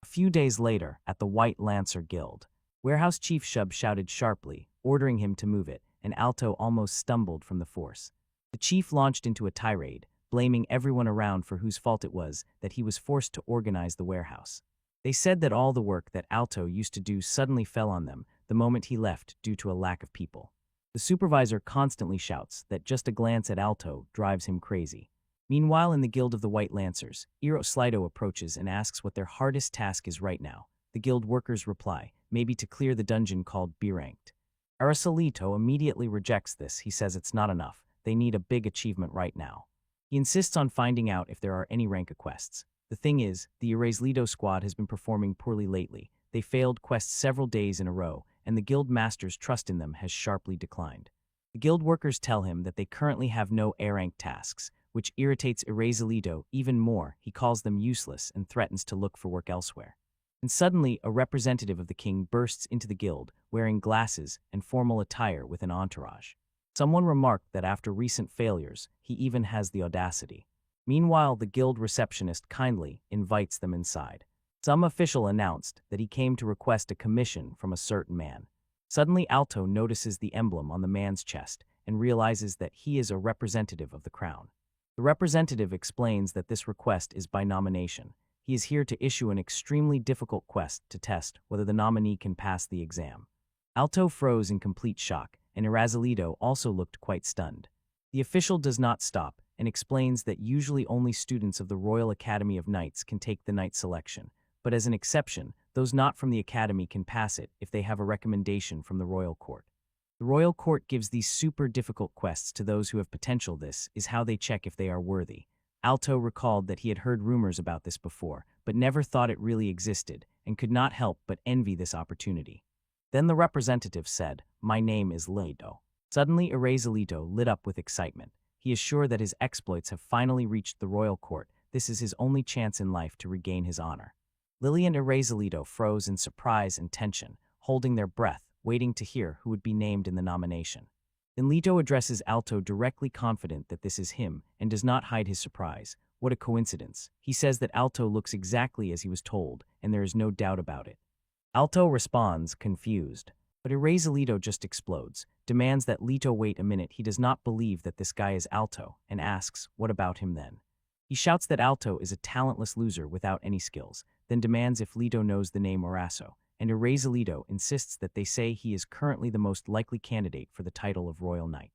A few days later, at the White Lancer Guild, Warehouse Chief Shub shouted sharply, ordering him to move it, and Alto almost stumbled from the force. The chief launched into a tirade, blaming everyone around for whose fault it was that he was forced to organize the warehouse. They said that all the work that Alto used to do suddenly fell on them the moment he left due to a lack of people. The supervisor constantly shouts that just a glance at Alto drives him crazy. Meanwhile, in the Guild of the White Lancers, Slido approaches and asks what their hardest task is right now. The guild workers reply, maybe to clear the dungeon called B-ranked. Arasalito immediately rejects this. He says it's not enough. They need a big achievement right now. He insists on finding out if there are any rank quests. The thing is, the Exiled squad has been performing poorly lately. They failed quests several days in a row, and the guild master's trust in them has sharply declined. The guild workers tell him that they currently have no A-rank tasks, which irritates Exiled even more. He calls them useless and threatens to look for work elsewhere. And suddenly, a representative of the king bursts into the guild, wearing glasses and formal attire with an entourage. Someone remarked that after recent failures, he even has the audacity. Meanwhile, the guild receptionist kindly invites them inside. Some official announced that he came to request a commission from a certain man. Suddenly, Alto notices the emblem on the man's chest and realizes that he is a representative of the crown. The representative explains that this request is by nomination. He is here to issue an extremely difficult quest to test whether the nominee can pass the exam. Alto froze in complete shock, and Erasilido also looked quite stunned. The official does not stop and explains that usually only students of the Royal Academy of Knights can take the knight selection, but as an exception, those not from the academy can pass it if they have a recommendation from the royal court. The royal court gives these super difficult quests to those who have potential. This is how they check if they are worthy. Alto recalled that he had heard rumors about this before, but never thought it really existed, and could not help but envy this opportunity. Then the representative said, "My name is Lido." Suddenly, Erasilido lit up with excitement. He is sure that his exploits have finally reached the royal court. This is his only chance in life to regain his honor. Lily and Erasilido froze in surprise and tension, holding their breath, waiting to hear who would be named in the nomination. Then Leto addresses Alto directly, confident that this is him, and does not hide his surprise. What a coincidence. He says that Alto looks exactly as he was told, and there is no doubt about it. Alto responds, confused. But Erasilido just explodes, demands that Leto wait a minute. He does not believe that this guy is Alto, and asks, what about him then? He shouts that Alto is a talentless loser without any skills, then demands if Leto knows the name Horacio, and Erasilido insists that they say he is currently the most likely candidate for the title of Royal Knight.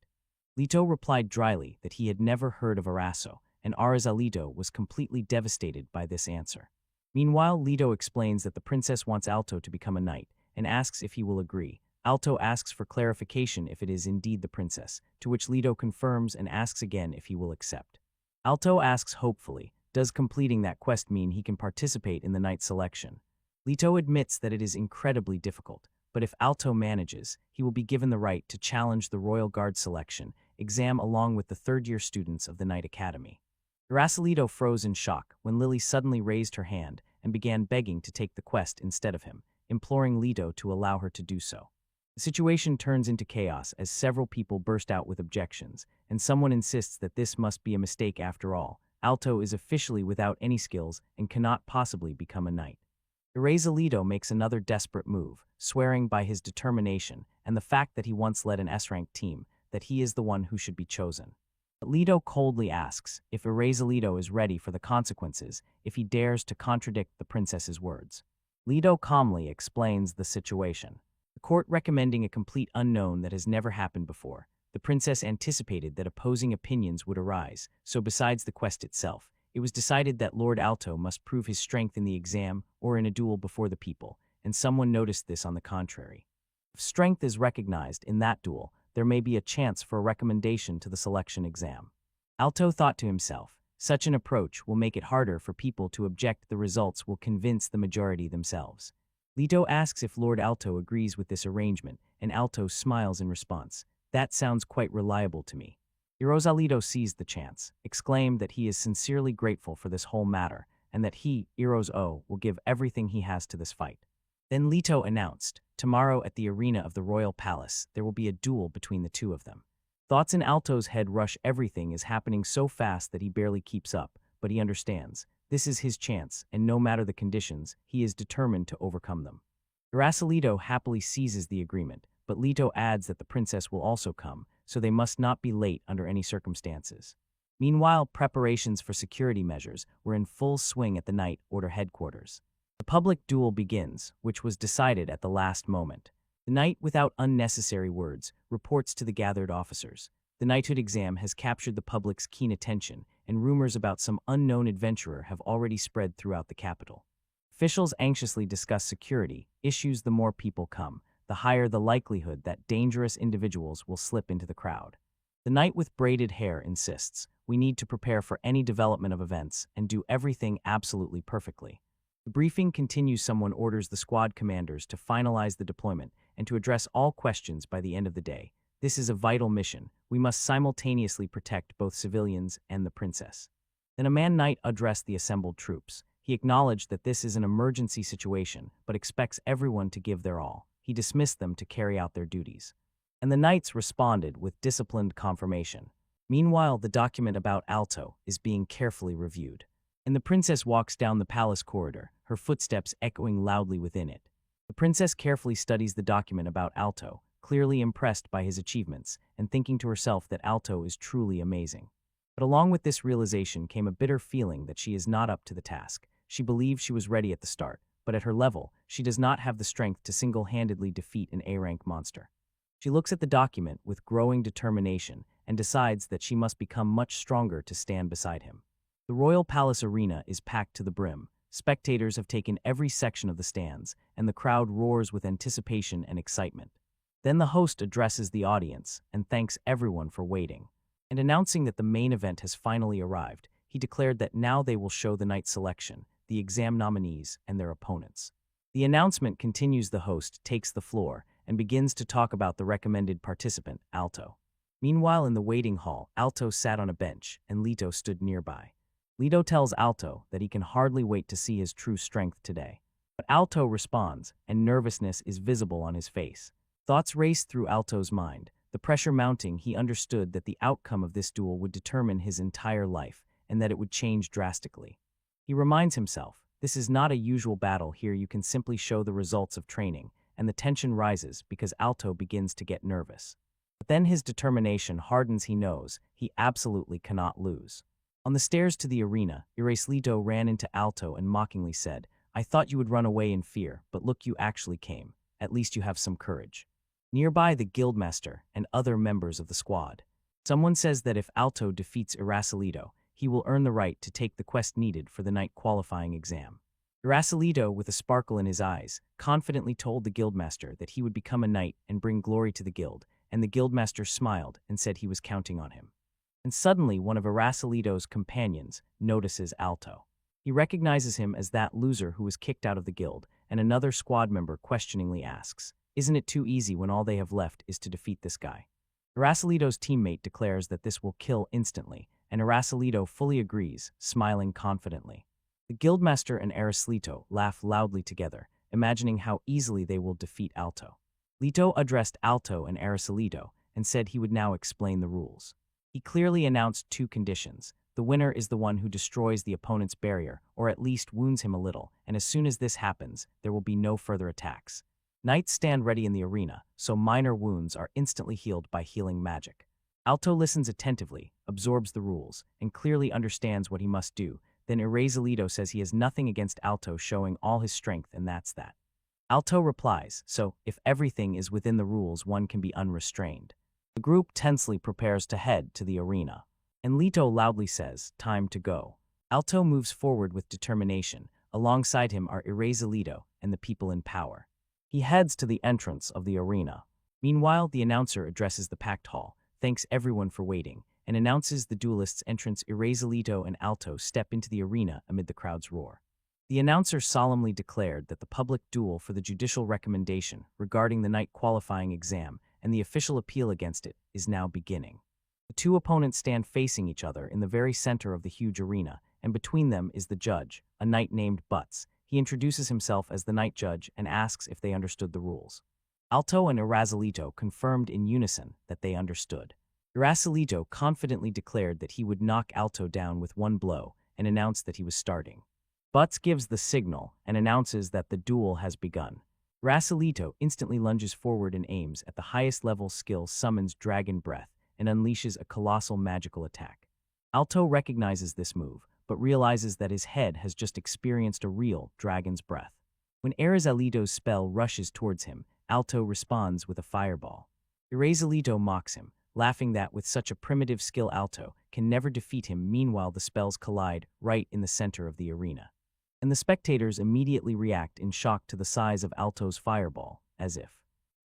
Leto replied dryly that he had never heard of Horacio, and Erasilido was completely devastated by this answer. Meanwhile, Leto explains that the princess wants Alto to become a knight, and asks if he will agree. Alto asks for clarification if it is indeed the princess, to which Leto confirms and asks again if he will accept. Alto asks hopefully, does completing that quest mean he can participate in the knight selection? Leto admits that it is incredibly difficult, but if Alto manages, he will be given the right to challenge the Royal Guard selection exam along with the third-year students of the Knight Academy. Erasilido froze in shock when Lily suddenly raised her hand and began begging to take the quest instead of him, imploring Leto to allow her to do so. The situation turns into chaos as several people burst out with objections, and someone insists that this must be a mistake after all. Alto is officially without any skills and cannot possibly become a knight. Erasilido makes another desperate move, swearing by his determination and the fact that he once led an S-ranked team that he is the one who should be chosen. But Leto coldly asks if Erasilido is ready for the consequences if he dares to contradict the princess's words. Leto calmly explains the situation. The court recommending a complete unknown that has never happened before. The princess anticipated that opposing opinions would arise, so besides the quest itself, it was decided that Lord Alto must prove his strength in the exam or in a duel before the people, and someone noticed this on the contrary. If strength is recognized in that duel, there may be a chance for a recommendation to the selection exam. Alto thought to himself, such an approach will make it harder for people to object. The results will convince the majority themselves. Leto asks if Lord Alto agrees with this arrangement, and Alto smiles in response. That sounds quite reliable to me. Erasilido seized the chance, exclaimed that he is sincerely grateful for this whole matter, and that he, Eros-O, will give everything he has to this fight. Then Leto announced, tomorrow at the arena of the Royal Palace, there will be a duel between the two of them. Thoughts in Alto's head rush. Everything is happening so fast that he barely keeps up, but he understands. This is his chance, and no matter the conditions, he is determined to overcome them. Erasilido happily seizes the agreement, but Leto adds that the princess will also come, so they must not be late under any circumstances. Meanwhile, preparations for security measures were in full swing at the Knight Order headquarters. The public duel begins, which was decided at the last moment. The knight, without unnecessary words, reports to the gathered officers. The knighthood exam has captured the public's keen attention, and rumors about some unknown adventurer have already spread throughout the capital. Officials anxiously discuss security issues. The more people come, the higher the likelihood that dangerous individuals will slip into the crowd. The knight with braided hair insists, "We need to prepare for any development of events and do everything absolutely perfectly." The briefing continues. Someone orders the squad commanders to finalize the deployment and to address all questions by the end of the day. This is a vital mission. We must simultaneously protect both civilians and the princess. Then a man knight addressed the assembled troops. He acknowledged that this is an emergency situation, but expects everyone to give their all. He dismissed them to carry out their duties. And the knights responded with disciplined confirmation. Meanwhile, the document about Alto is being carefully reviewed. And the princess walks down the palace corridor, her footsteps echoing loudly within it. The princess carefully studies the document about Alto, clearly impressed by his achievements, and thinking to herself that Alto is truly amazing. But along with this realization came a bitter feeling that she is not up to the task. She believed she was ready at the start, but at her level, she does not have the strength to single-handedly defeat an A-rank monster. She looks at the document with growing determination and decides that she must become much stronger to stand beside him. The royal palace arena is packed to the brim. Spectators have taken every section of the stands, and the crowd roars with anticipation and excitement. Then the host addresses the audience and thanks everyone for waiting. And announcing that the main event has finally arrived, he declared that now they will show the knight selection, the exam nominees, and their opponents. The announcement continues. The host takes the floor and begins to talk about the recommended participant, Alto. Meanwhile, in the waiting hall, Alto sat on a bench, and Leto stood nearby. Leto tells Alto that he can hardly wait to see his true strength today. But Alto responds, and nervousness is visible on his face. Thoughts race through Alto's mind. The pressure mounting, he understood that the outcome of this duel would determine his entire life, and that it would change drastically. He reminds himself, this is not a usual battle. Here you can simply show the results of training, and the tension rises because Alto begins to get nervous. But then his determination hardens. He knows he absolutely cannot lose. On the stairs to the arena, Leto ran into Alto and mockingly said, "I thought you would run away in fear, but look, you actually came. At least you have some courage." Nearby, the guildmaster and other members of the squad. Someone says that if Alto defeats Leto, he will earn the right to take the quest needed for the knight qualifying exam. Leto, with a sparkle in his eyes, confidently told the guildmaster that he would become a knight and bring glory to the guild, and the guildmaster smiled and said he was counting on him. And suddenly, one of Leto's companions notices Alto. He recognizes him as that loser who was kicked out of the guild, and another squad member questioningly asks, "Isn't it too easy when all they have left is to defeat this guy?" Leto's teammate declares that this will kill instantly, and Leto fully agrees, smiling confidently. The guildmaster and Leto laugh loudly together, imagining how easily they will defeat Alto. Leto addressed Alto and Leto and said he would now explain the rules. He clearly announced two conditions. The winner is the one who destroys the opponent's barrier, or at least wounds him a little, and as soon as this happens, there will be no further attacks. Knights stand ready in the arena, so minor wounds are instantly healed by healing magic. Alto listens attentively, absorbs the rules, and clearly understands what he must do. Then Leto says he has nothing against Alto showing all his strength, and that's that. Alto replies, "So, if everything is within the rules, one can be unrestrained." The group tensely prepares to head to the arena. And Leto loudly says, "Time to go." Alto moves forward with determination. Alongside him are Leto and the people in power. He heads to the entrance of the arena. Meanwhile, the announcer addresses the packed hall, thanks everyone for waiting, and announces the duelists' entrance. Leto and Alto step into the arena amid the crowd's roar. The announcer solemnly declared that the public duel for the judicial recommendation regarding the knight qualifying exam and the official appeal against it is now beginning. The two opponents stand facing each other in the very center of the huge arena, and between them is the judge, a knight named Butts. He introduces himself as the knight judge and asks if they understood the rules. Alto and Leto confirmed in unison that they understood. Leto confidently declared that he would knock Alto down with one blow and announced that he was starting. Butts gives the signal and announces that the duel has begun. Leto instantly lunges forward and aims at the highest level skill summons Dragon Breath, and unleashes a colossal magical attack. Alto recognizes this move, but realizes that his head has just experienced a real dragon's breath. When Exiled's spell rushes towards him, Alto responds with a fireball. Exiled mocks him, laughing that with such a primitive skill Alto can never defeat him. Meanwhile, the spells collide right in the center of the arena. And the spectators immediately react in shock to the size of Alto's fireball, as if,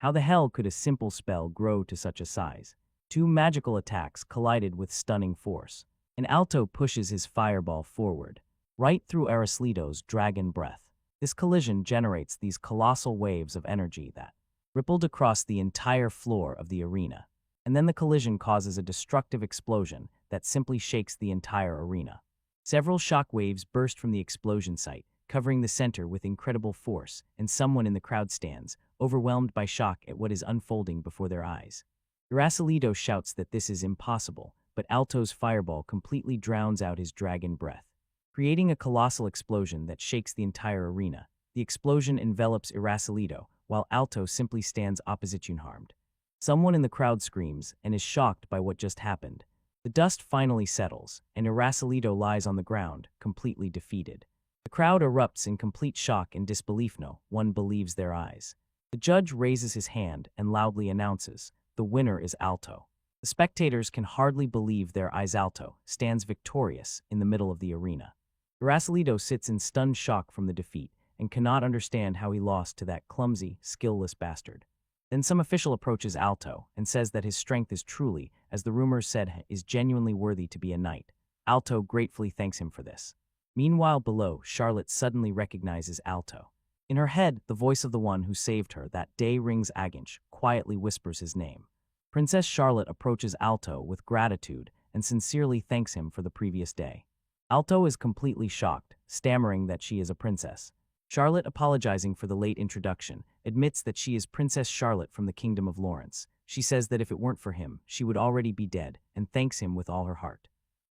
how the hell could a simple spell grow to such a size? Two magical attacks collided with stunning force, and Alto pushes his fireball forward, right through Exiled's dragon breath. This collision generates these colossal waves of energy that rippled across the entire floor of the arena. And then the collision causes a destructive explosion that simply shakes the entire arena. Several shock waves burst from the explosion site, covering the center with incredible force, and someone in the crowd stands, overwhelmed by shock at what is unfolding before their eyes. Exiled shouts that this is impossible, but Alto's fireball completely drowns out his dragon breath, creating a colossal explosion that shakes the entire arena. The explosion envelops Exiled, while Alto simply stands opposite unharmed. Someone in the crowd screams and is shocked by what just happened. The dust finally settles, and Exiled lies on the ground, completely defeated. The crowd erupts in complete shock and disbelief. No one believes their eyes. The judge raises his hand and loudly announces, "The winner is Alto." The spectators can hardly believe their eyes. Alto stands victorious in the middle of the arena. Exiled sits in stunned shock from the defeat and cannot understand how he lost to that clumsy, skillless bastard. Then some official approaches Alto and says that his strength is truly, as the rumors said, is genuinely worthy to be a knight. Alto gratefully thanks him for this. Meanwhile, below, Charlotte suddenly recognizes Alto. In her head, the voice of the one who saved her that day rings. Aginch quietly whispers his name. Princess Charlotte approaches Alto with gratitude and sincerely thanks him for the previous day. Alto is completely shocked, stammering that she is a princess. Charlotte, apologizing for the late introduction, admits that she is Princess Charlotte from the Kingdom of Lawrence. She says that if it weren't for him, she would already be dead, and thanks him with all her heart.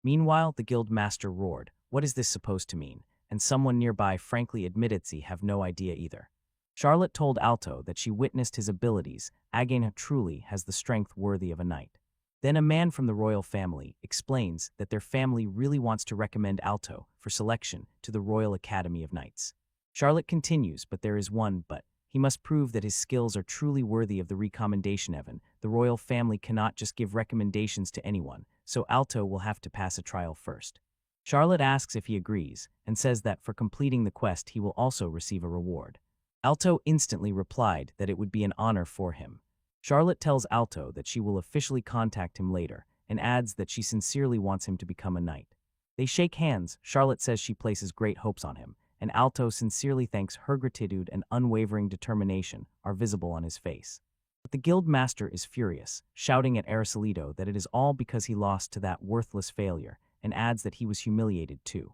Meanwhile, the guild master roared, "What is this supposed to mean?" And someone nearby frankly admitted they have no idea either. Charlotte told Alto that she witnessed his abilities. Agena truly has the strength worthy of a knight. Then a man from the royal family explains that their family really wants to recommend Alto for selection to the Royal Academy of Knights. Charlotte continues, but there is one but. He must prove that his skills are truly worthy of the recommendation. Evan, the royal family cannot just give recommendations to anyone, so Alto will have to pass a trial first. Charlotte asks if he agrees, and says that for completing the quest he will also receive a reward. Alto instantly replied that it would be an honor for him. Charlotte tells Alto that she will officially contact him later, and adds that she sincerely wants him to become a knight. They shake hands. Charlotte says she places great hopes on him, and Alto sincerely thanks her. Gratitude and unwavering determination are visible on his face. But the guild master is furious, shouting at Exiled that it is all because he lost to that worthless failure, and adds that he was humiliated too.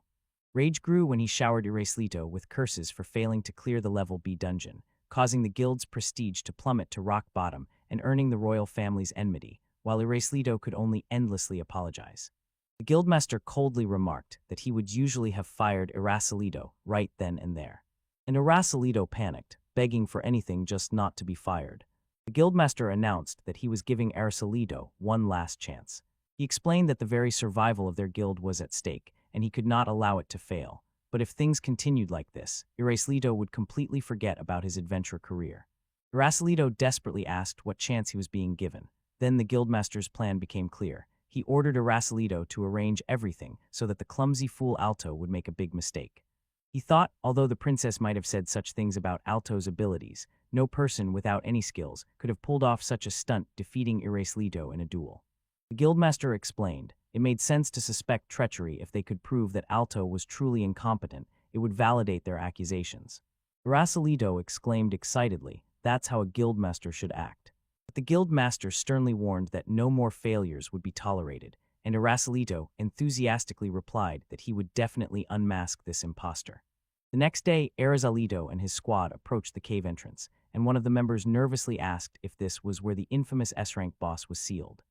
Rage grew when he showered Exiled with curses for failing to clear the level B dungeon, causing the guild's prestige to plummet to rock bottom and earning the royal family's enmity, while Exiled could only endlessly apologize. The guildmaster coldly remarked that he would usually have fired Exiled right then and there. And Exiled panicked, begging for anything just not to be fired. The guildmaster announced that he was giving Exiled one last chance. He explained that the very survival of their guild was at stake, and he could not allow it to fail. But if things continued like this, Exiled would completely forget about his adventure career. Exiled desperately asked what chance he was being given. Then the guildmaster's plan became clear. He ordered Exiled to arrange everything so that the clumsy fool Alto would make a big mistake. He thought, although the princess might have said such things about Alto's abilities, no person without any skills could have pulled off such a stunt, defeating Exiled in a duel. The guildmaster explained, it made sense to suspect treachery if they could prove that Alto was truly incompetent. It would validate their accusations. Exiled exclaimed excitedly, "That's how a guildmaster should act." But the guildmaster sternly warned that no more failures would be tolerated, and Exiled enthusiastically replied that he would definitely unmask this impostor. The next day, Exiled and his squad approached the cave entrance, and one of the members nervously asked if this was where the infamous S-rank boss was sealed.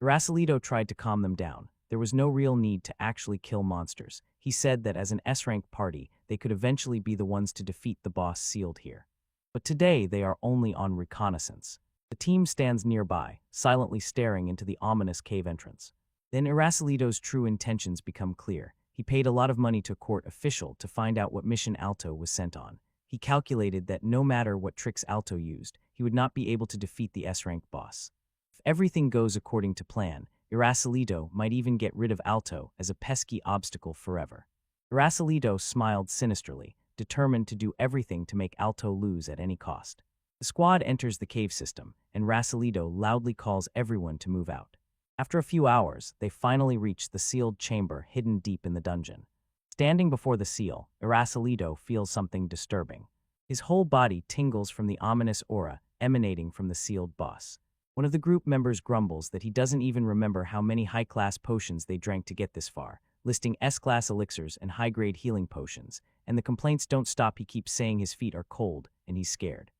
Exiled tried to calm them down. There was no real need to actually kill monsters. He said that as an S-rank party, they could eventually be the ones to defeat the boss sealed here. But today they are only on reconnaissance. The team stands nearby, silently staring into the ominous cave entrance. Then Irasolido's true intentions become clear. He paid a lot of money to a court official to find out what mission Alto was sent on. He calculated that no matter what tricks Alto used, he would not be able to defeat the S-rank boss. If everything goes according to plan, Irasolido might even get rid of Alto as a pesky obstacle forever. Irasolido smiled sinisterly, determined to do everything to make Alto lose at any cost. The squad enters the cave system, and Irasolido loudly calls everyone to move out. After a few hours, they finally reach the sealed chamber hidden deep in the dungeon. Standing before the seal, Irasolido feels something disturbing. His whole body tingles from the ominous aura emanating from the sealed boss. One of the group members grumbles that he doesn't even remember how many high-class potions they drank to get this far, listing S-class elixirs and high-grade healing potions, and the complaints don't stop. He keeps saying his feet are cold, and he's scared.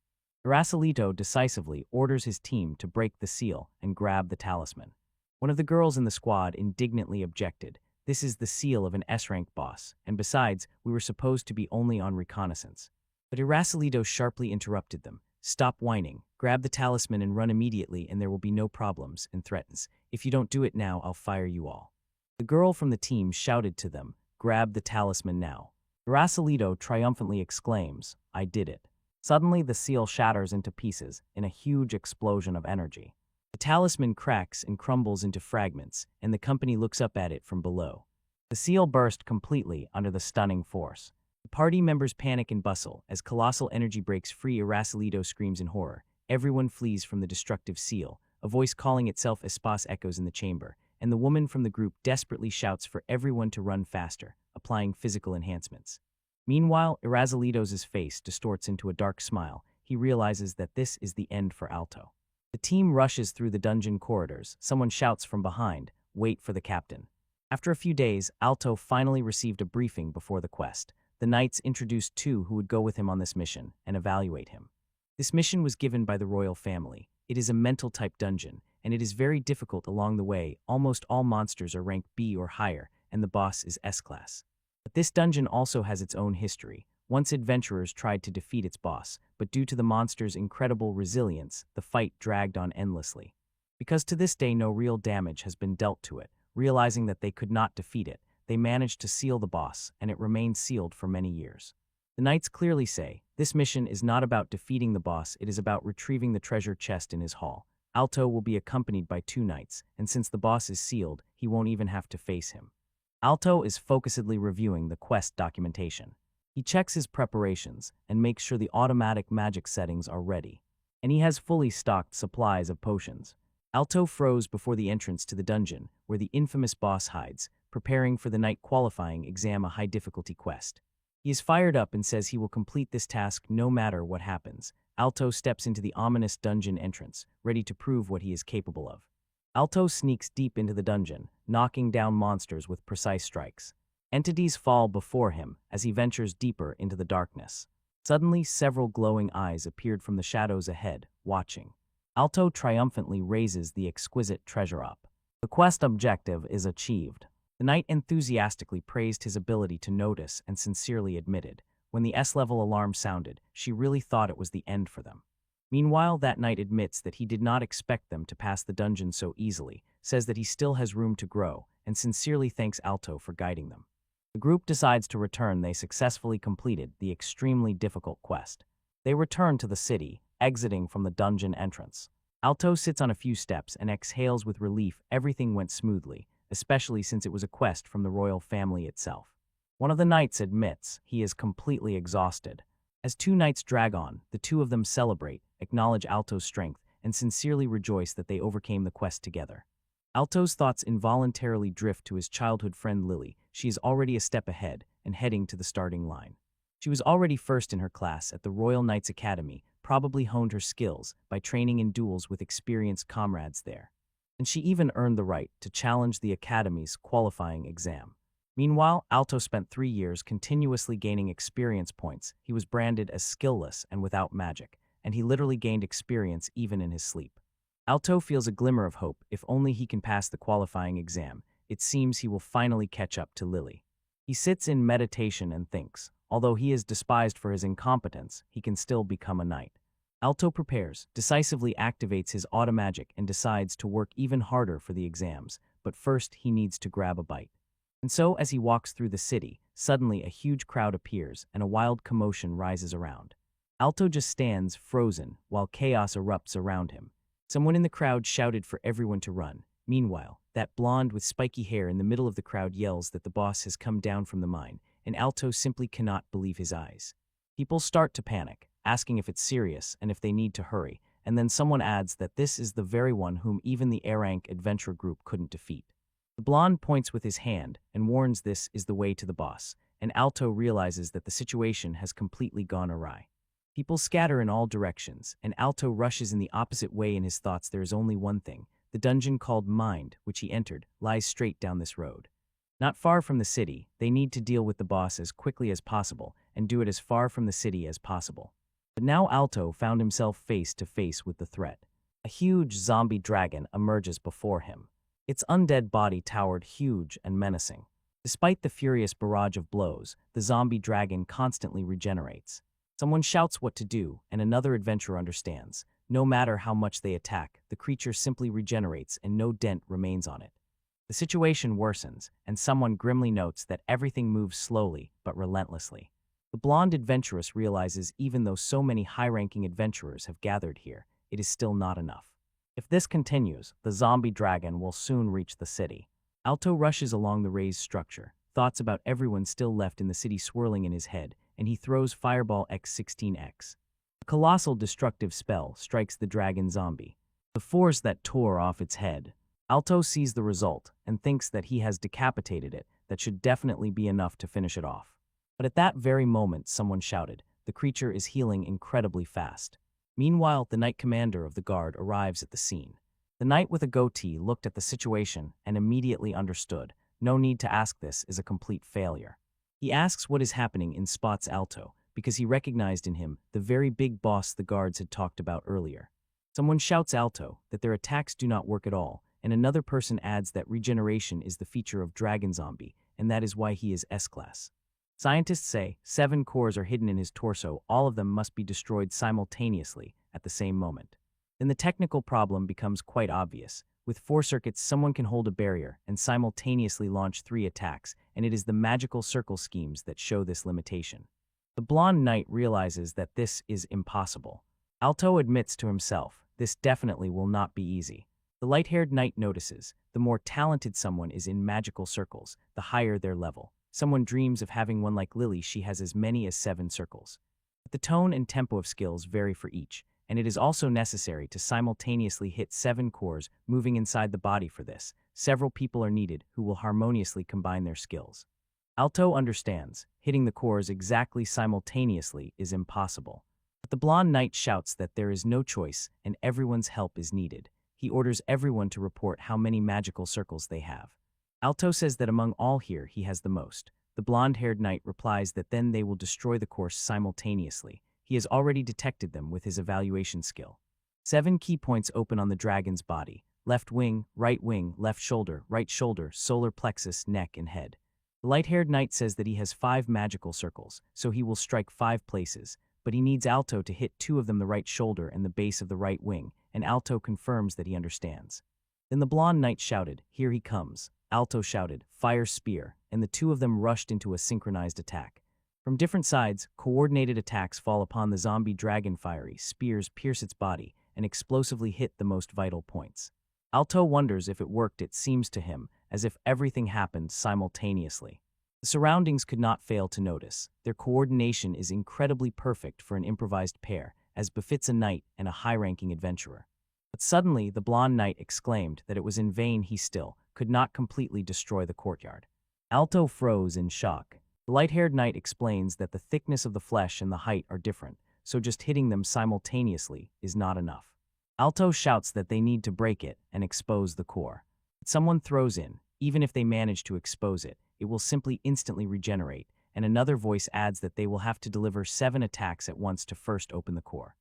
Irasolido decisively orders his team to break the seal and grab the talisman. One of the girls in the squad indignantly objected. This is the seal of an S-rank boss, and besides, we were supposed to be only on reconnaissance. But Irasolido sharply interrupted them. Stop whining, grab the talisman and run immediately and there will be no problems, and threatens, if you don't do it now, I'll fire you all. The girl from the team shouted to them, grab the talisman now. Irasolido triumphantly exclaims, I did it. Suddenly the seal shatters into pieces in a huge explosion of energy. The talisman cracks and crumbles into fragments, and the company looks up at it from below. The seal burst completely under the stunning force. The party members panic and bustle as colossal energy breaks free. Irasolido screams in horror. Everyone flees from the destructive seal. A voice calling itself Espas echoes in the chamber, and the woman from the group desperately shouts for everyone to run faster, applying physical enhancements. Meanwhile, Irasolido's face distorts into a dark smile. He realizes that this is the end for Alto. The team rushes through the dungeon corridors. Someone shouts from behind, wait for the captain. After a few days, Alto finally received a briefing before the quest. The knights introduced two who would go with him on this mission and evaluate him. This mission was given by the royal family. It is a mental-type dungeon, and it is very difficult along the way. Almost all monsters are ranked B or higher, and the boss is S-class. But this dungeon also has its own history. Once adventurers tried to defeat its boss, but due to the monster's incredible resilience, the fight dragged on endlessly. Because to this day no real damage has been dealt to it, realizing that they could not defeat it, they managed to seal the boss, and it remained sealed for many years. The knights clearly say, this mission is not about defeating the boss, it is about retrieving the treasure chest in his hall. Alto will be accompanied by two knights, and since the boss is sealed, he won't even have to face him. Alto is focusedly reviewing the quest documentation. He checks his preparations and makes sure the automatic magic settings are ready. And he has fully stocked supplies of potions. Alto froze before the entrance to the dungeon, where the infamous boss hides, preparing for the night qualifying exam, a high-difficulty quest. He is fired up and says he will complete this task no matter what happens. Alto steps into the ominous dungeon entrance, ready to prove what he is capable of. Alto sneaks deep into the dungeon, knocking down monsters with precise strikes. Entities fall before him as he ventures deeper into the darkness. Suddenly, several glowing eyes appeared from the shadows ahead, watching. Alto triumphantly raises the exquisite treasure up. The quest objective is achieved. The knight enthusiastically praised his ability to notice and sincerely admitted, when the S-level alarm sounded, she really thought it was the end for them. Meanwhile, that knight admits that he did not expect them to pass the dungeon so easily, says that he still has room to grow, and sincerely thanks Alto for guiding them. The group decides to return. They successfully completed the extremely difficult quest. They return to the city, exiting from the dungeon entrance. Alto sits on a few steps and exhales with relief. Everything went smoothly, especially since it was a quest from the royal family itself. One of the knights admits he is completely exhausted. As two nights drag on, the two of them celebrate, acknowledge Alto's strength, and sincerely rejoice that they overcame the quest together. Alto's thoughts involuntarily drift to his childhood friend Lily. She is already a step ahead and heading to the starting line. She was already first in her class at the Royal Knights Academy, probably honed her skills by training in duels with experienced comrades there. And she even earned the right to challenge the Academy's qualifying exam. Meanwhile, Alto spent 3 years continuously gaining experience points. He was branded as skillless and without magic, and he literally gained experience even in his sleep. Alto feels a glimmer of hope. If only he can pass the qualifying exam, it seems he will finally catch up to Lily. He sits in meditation and thinks, although he is despised for his incompetence, he can still become a knight. Alto prepares, decisively activates his automagic and decides to work even harder for the exams, but first he needs to grab a bite. And so, as he walks through the city, suddenly a huge crowd appears and a wild commotion rises around. Alto just stands, frozen, while chaos erupts around him. Someone in the crowd shouted for everyone to run. Meanwhile, that blonde with spiky hair in the middle of the crowd yells that the boss has come down from the mine, and Alto simply cannot believe his eyes. People start to panic, asking if it's serious and if they need to hurry, and then someone adds that this is the very one whom even the A-rank adventure group couldn't defeat. The blonde points with his hand and warns this is the way to the boss, and Alto realizes that the situation has completely gone awry. People scatter in all directions, and Alto rushes in the opposite way. In his thoughts there is only one thing: the dungeon called Mind, which he entered, lies straight down this road. Not far from the city, they need to deal with the boss as quickly as possible and do it as far from the city as possible. But now Alto found himself face to face with the threat. A huge zombie dragon emerges before him. Its undead body towered huge and menacing. Despite the furious barrage of blows, the zombie dragon constantly regenerates. Someone shouts what to do, and another adventurer understands. No matter how much they attack, the creature simply regenerates and no dent remains on it. The situation worsens, and someone grimly notes that everything moves slowly but relentlessly. The blonde adventuress realizes even though so many high-ranking adventurers have gathered here, it is still not enough. If this continues, the zombie dragon will soon reach the city. Alto rushes along the raised structure, thoughts about everyone still left in the city swirling in his head, and he throws Fireball X16X. A colossal destructive spell strikes the dragon zombie. The force that tore off its head. Alto sees the result and thinks that he has decapitated it. That should definitely be enough to finish it off. But at that very moment, someone shouted, "The creature is healing incredibly fast." Meanwhile, the knight commander of the guard arrives at the scene. The knight with a goatee looked at the situation and immediately understood. No need to ask, this is a complete failure. He asks what is happening and spots Alto, because he recognized in him the very big boss the guards had talked about earlier. Someone shouts Alto that their attacks do not work at all, and another person adds that regeneration is the feature of Dragon Zombie, and that is why he is S-class. Scientists say 7 cores are hidden in his torso, all of them must be destroyed simultaneously at the same moment. Then the technical problem becomes quite obvious. With 4 circuits, someone can hold a barrier and simultaneously launch 3 attacks, and it is the magical circle schemes that show this limitation. The blonde knight realizes that this is impossible. Alto admits to himself, this definitely will not be easy. The light-haired knight notices, the more talented someone is in magical circles, the higher their level. Someone dreams of having one like Lily, she has as many as 7 circles. But the tone and tempo of skills vary for each, and it is also necessary to simultaneously hit 7 cores moving inside the body. For this, several people are needed who will harmoniously combine their skills. Alto understands, hitting the cores exactly simultaneously is impossible. But the blonde knight shouts that there is no choice and everyone's help is needed. He orders everyone to report how many magical circles they have. Alto says that among all here he has the most. The blonde-haired knight replies that then they will destroy the course simultaneously. He has already detected them with his evaluation skill. 7 key points open on the dragon's body: left wing, left shoulder, solar plexus, neck, and head. The light-haired knight says that he has 5 magical circles, so he will strike 5 places, but he needs Alto to hit 2 of them, the right shoulder and the base of the right wing, and Alto confirms that he understands. Then the blonde knight shouted, "Here he comes." Alto shouted, "Fire spear," and the 2 of them rushed into a synchronized attack. From different sides, coordinated attacks fall upon the zombie dragon. Fiery spears pierce its body and explosively hit the most vital points. Alto wonders if it worked. It seems to him as if everything happened simultaneously. The surroundings could not fail to notice. Their coordination is incredibly perfect for an improvised pair, as befits a knight and a high-ranking adventurer. But suddenly, the blonde knight exclaimed that it was in vain. He still could not completely destroy the courtyard. Alto froze in shock. The light-haired knight explains that the thickness of the flesh and the height are different, so just hitting them simultaneously is not enough. Alto shouts that they need to break it and expose the core. But someone throws in, even if they manage to expose it, it will simply instantly regenerate, and another voice adds that they will have to deliver 7 attacks at once to first open the core.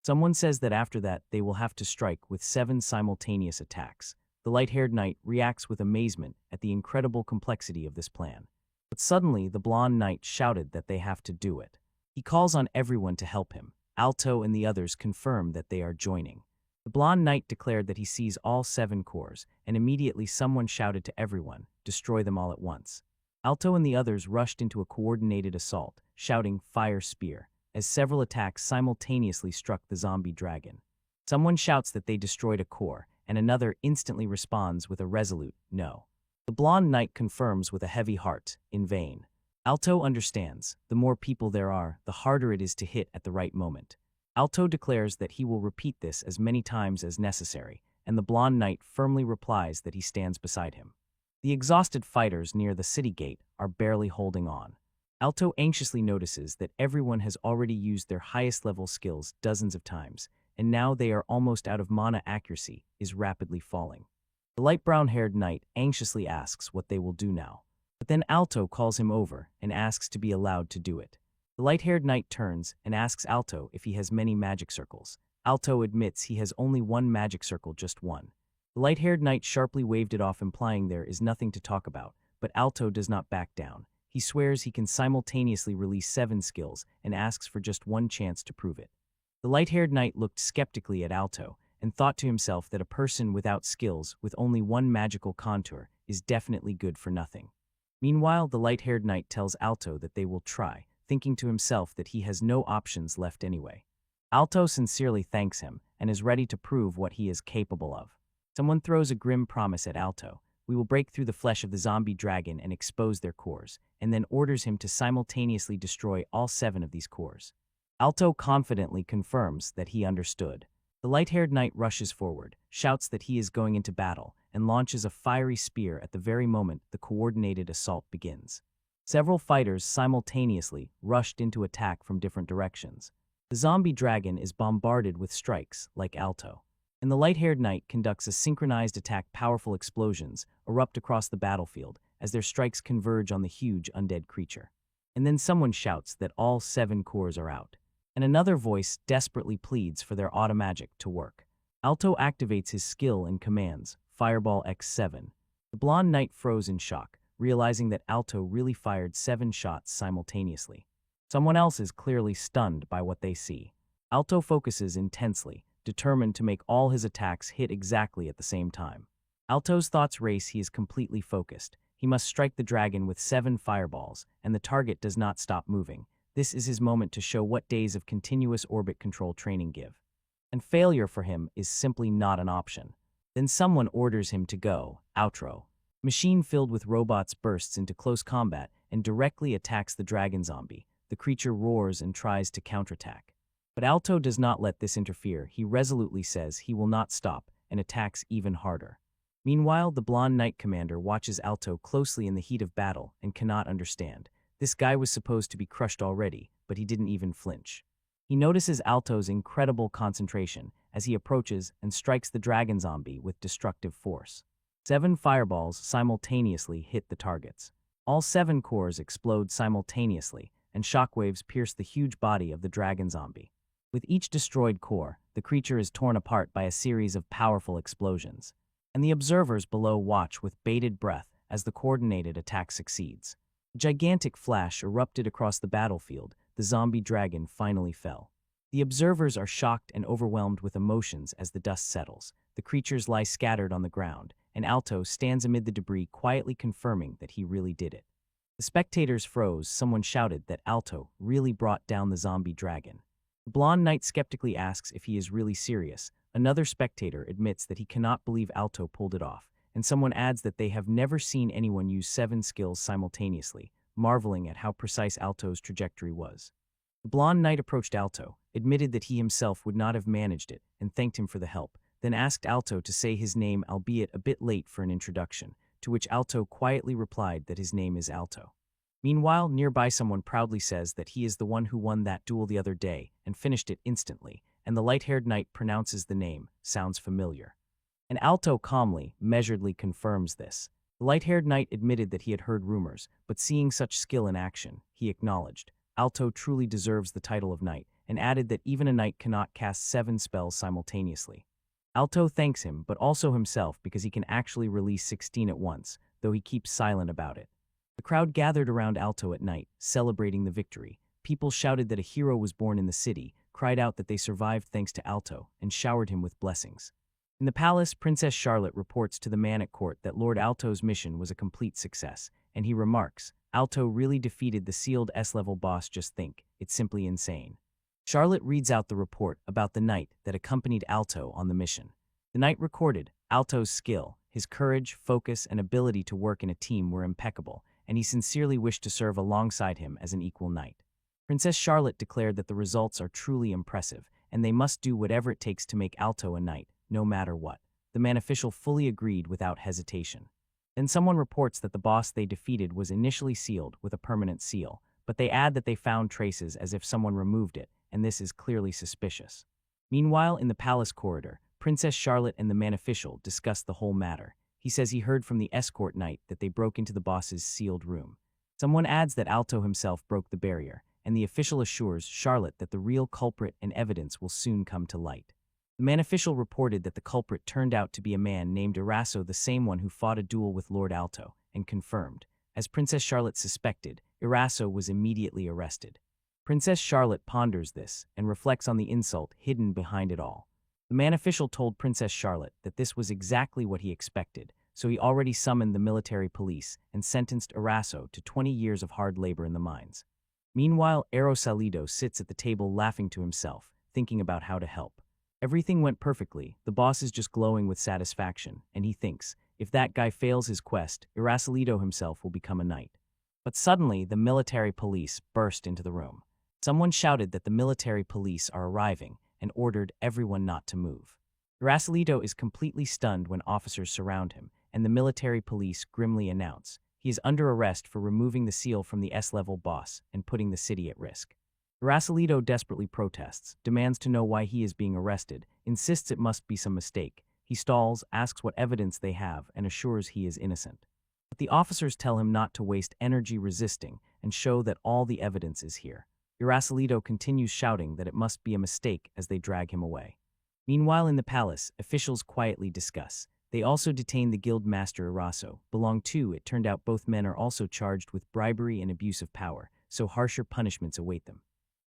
Someone says that after that they will have to strike with 7 simultaneous attacks. The light-haired knight reacts with amazement at the incredible complexity of this plan. But suddenly the blonde knight shouted that they have to do it. He calls on everyone to help him. Alto and the others confirm that they are joining. The blonde knight declared that he sees all 7 cores, and immediately someone shouted to everyone, "Destroy them all at once." Alto and the others rushed into a coordinated assault, shouting, "Fire spear," as several attacks simultaneously struck the zombie dragon. Someone shouts that they destroyed a core, and another instantly responds with a resolute, "No." The blonde knight confirms with a heavy heart, "In vain." Alto understands, the more people there are, the harder it is to hit at the right moment. Alto declares that he will repeat this as many times as necessary, and the blonde knight firmly replies that he stands beside him. The exhausted fighters near the city gate are barely holding on. Alto anxiously notices that everyone has already used their highest level skills dozens of times, and now they are almost out of mana accuracy, is rapidly falling. The light brown-haired knight anxiously asks what they will do now. But then Alto calls him over and asks to be allowed to do it. The light-haired knight turns and asks Alto if he has many magic circles. Alto admits he has only one magic circle, just one. The light-haired knight sharply waved it off, implying there is nothing to talk about, but Alto does not back down. He swears he can simultaneously release 7 skills and asks for just one chance to prove it. The light-haired knight looked skeptically at Alto and thought to himself that a person without skills, with only one magical contour, is definitely good for nothing. Meanwhile, the light-haired knight tells Alto that they will try, thinking to himself that he has no options left anyway. Alto sincerely thanks him and is ready to prove what he is capable of. Someone throws a grim promise at Alto: "We will break through the flesh of the zombie dragon and expose their cores," and then orders him to simultaneously destroy all 7 of these cores. Alto confidently confirms that he understood. The light-haired knight rushes forward, shouts that he is going into battle, and launches a fiery spear at the very moment the coordinated assault begins. Several fighters simultaneously rushed into attack from different directions. The zombie dragon is bombarded with strikes, like Alto, and the light-haired knight conducts a synchronized attack. Powerful explosions erupt across the battlefield as their strikes converge on the huge undead creature. And then someone shouts that all 7 cores are out, and another voice desperately pleads for their automagic to work. Alto activates his skill and commands, "Fireball X7." The blonde knight froze in shock, realizing that Alto really fired 7 shots simultaneously. Someone else is clearly stunned by what they see. Alto focuses intensely, determined to make all his attacks hit exactly at the same time. Alto's thoughts race. He is completely focused. He must strike the dragon with 7 fireballs, and the target does not stop moving. This is his moment to show what days of continuous orbit control training give. And failure for him is simply not an option. Then someone orders him to go. Outro. Machine filled with robots bursts into close combat and directly attacks the dragon zombie. The creature roars and tries to counterattack. But Alto does not let this interfere. He resolutely says he will not stop and attacks even harder. Meanwhile, the blonde knight commander watches Alto closely in the heat of battle and cannot understand. This guy was supposed to be crushed already, but he didn't even flinch. He notices Alto's incredible concentration as he approaches and strikes the dragon zombie with destructive force. 7 fireballs simultaneously hit the targets. All 7 cores explode simultaneously, and shockwaves pierce the huge body of the dragon zombie. With each destroyed core, the creature is torn apart by a series of powerful explosions. And the observers below watch with bated breath as the coordinated attack succeeds. A gigantic flash erupted across the battlefield. The zombie dragon finally fell. The observers are shocked and overwhelmed with emotions as the dust settles. The creatures lie scattered on the ground, and Alto stands amid the debris, quietly confirming that he really did it. The spectators froze. Someone shouted that Alto really brought down the zombie dragon. The blonde knight skeptically asks if he is really serious. Another spectator admits that he cannot believe Alto pulled it off, and someone adds that they have never seen anyone use 7 skills simultaneously, marveling at how precise Alto's trajectory was. The blonde knight approached Alto, admitted that he himself would not have managed it, and thanked him for the help, then asked Alto to say his name, albeit a bit late for an introduction, to which Alto quietly replied that his name is Alto. Meanwhile, nearby someone proudly says that he is the one who won that duel the other day and finished it instantly, and the light-haired knight pronounces the name, sounds familiar. And Alto calmly, measuredly confirms this. The light-haired knight admitted that he had heard rumors, but seeing such skill in action, he acknowledged Alto truly deserves the title of knight, and added that even a knight cannot cast 7 spells simultaneously. Alto thanks him, but also himself, because he can actually release 16 at once, though he keeps silent about it. The crowd gathered around Alto at night, celebrating the victory. People shouted that a hero was born in the city, cried out that they survived thanks to Alto and showered him with blessings. In the palace, Princess Charlotte reports to the man at court that Lord Alto's mission was a complete success, and he remarks, "Alto really defeated the sealed S-level boss, just think, it's simply insane." Charlotte reads out the report about the knight that accompanied Alto on the mission. The knight recorded, Alto's skill, his courage, focus, and ability to work in a team were impeccable, and he sincerely wished to serve alongside him as an equal knight. Princess Charlotte declared that the results are truly impressive, and they must do whatever it takes to make Alto a knight, no matter what. The man official fully agreed without hesitation. Then someone reports that the boss they defeated was initially sealed with a permanent seal, but they add that they found traces as if someone removed it, and this is clearly suspicious. Meanwhile, in the palace corridor, Princess Charlotte and the man official discuss the whole matter. He says he heard from the escort knight that they broke into the boss's sealed room. Someone adds that Alto himself broke the barrier, and the official assures Charlotte that the real culprit and evidence will soon come to light. The man official reported that the culprit turned out to be a man named Eraso, the same one who fought a duel with Lord Alto, and confirmed. As Princess Charlotte suspected, Eraso was immediately arrested. Princess Charlotte ponders this and reflects on the insult hidden behind it all. The man official told Princess Charlotte that this was exactly what he expected, so he already summoned the military police and sentenced Eraso to 20 years of hard labor in the mines. Meanwhile, Salido sits at the table laughing to himself, thinking about how to help. Everything went perfectly, the boss is just glowing with satisfaction, and he thinks, if that guy fails his quest, Erasalito himself will become a knight. But suddenly, the military police burst into the room. Someone shouted that the military police are arriving and ordered everyone not to move. Erasalito is completely stunned when officers surround him, and the military police grimly announce he is under arrest for removing the seal from the S-level boss and putting the city at risk. Erasalito desperately protests, demands to know why he is being arrested, insists it must be some mistake. He stalls, asks what evidence they have, and assures he is innocent. But the officers tell him not to waste energy resisting and show that all the evidence is here. Erasalito continues shouting that it must be a mistake as they drag him away. Meanwhile, in the palace, officials quietly discuss. They also detain the guild master Eraso. It turned out both men are also charged with bribery and abuse of power, so harsher punishments await them.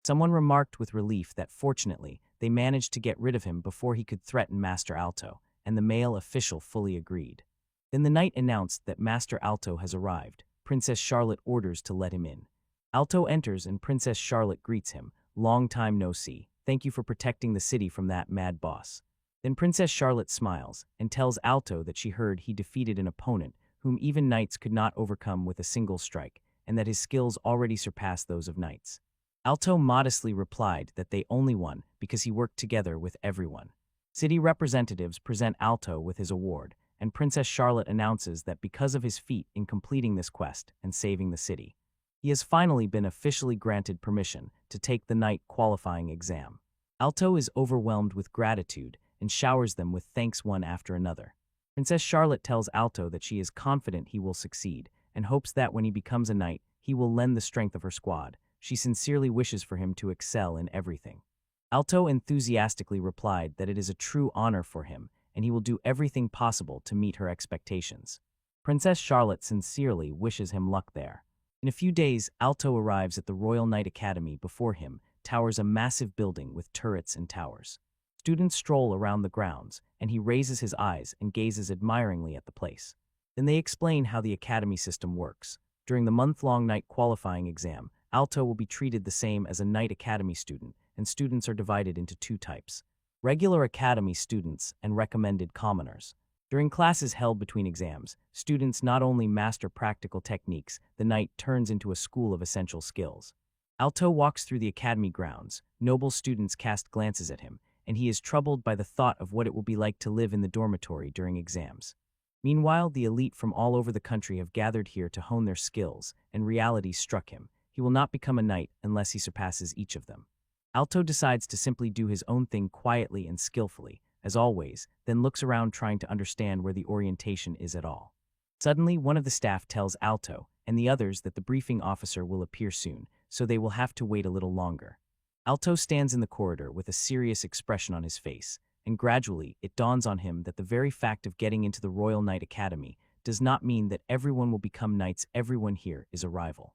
Someone remarked with relief that fortunately, they managed to get rid of him before he could threaten Master Alto, and the male official fully agreed. Then the knight announced that Master Alto has arrived. Princess Charlotte orders to let him in. Alto enters and Princess Charlotte greets him. "Long time no see. Thank you for protecting the city from that mad boss." Then Princess Charlotte smiles and tells Alto that she heard he defeated an opponent whom even knights could not overcome with a single strike, and that his skills already surpass those of knights. Alto modestly replied that they only won because he worked together with everyone. City representatives present Alto with his award, and Princess Charlotte announces that because of his feat in completing this quest and saving the city, he has finally been officially granted permission to take the knight qualifying exam. Alto is overwhelmed with gratitude and showers them with thanks one after another. Princess Charlotte tells Alto that she is confident he will succeed and hopes that when he becomes a knight, he will lend the strength of her squad. She sincerely wishes for him to excel in everything. Alto enthusiastically replied that it is a true honor for him, and he will do everything possible to meet her expectations. Princess Charlotte sincerely wishes him luck there. In a few days, Alto arrives at the Royal Knight Academy. Before him towers a massive building with turrets and towers. Students stroll around the grounds, and he raises his eyes and gazes admiringly at the place. Then they explain how the academy system works. During the month-long knight qualifying exam, Alto will be treated the same as a Knight Academy student, and students are divided into two types: regular Academy students and recommended commoners. During classes held between exams, students not only master practical techniques, the Knight turns into a school of essential skills. Alto walks through the academy grounds, noble students cast glances at him, and he is troubled by the thought of what it will be like to live in the dormitory during exams. Meanwhile, the elite from all over the country have gathered here to hone their skills, and reality struck him. He will not become a knight unless he surpasses each of them. Alto decides to simply do his own thing quietly and skillfully, as always, then looks around trying to understand where the orientation is at all. Suddenly, one of the staff tells Alto and the others that the briefing officer will appear soon, so they will have to wait a little longer. Alto stands in the corridor with a serious expression on his face, and gradually it dawns on him that the very fact of getting into the Royal Knight Academy does not mean that everyone will become knights. Everyone here is a rival.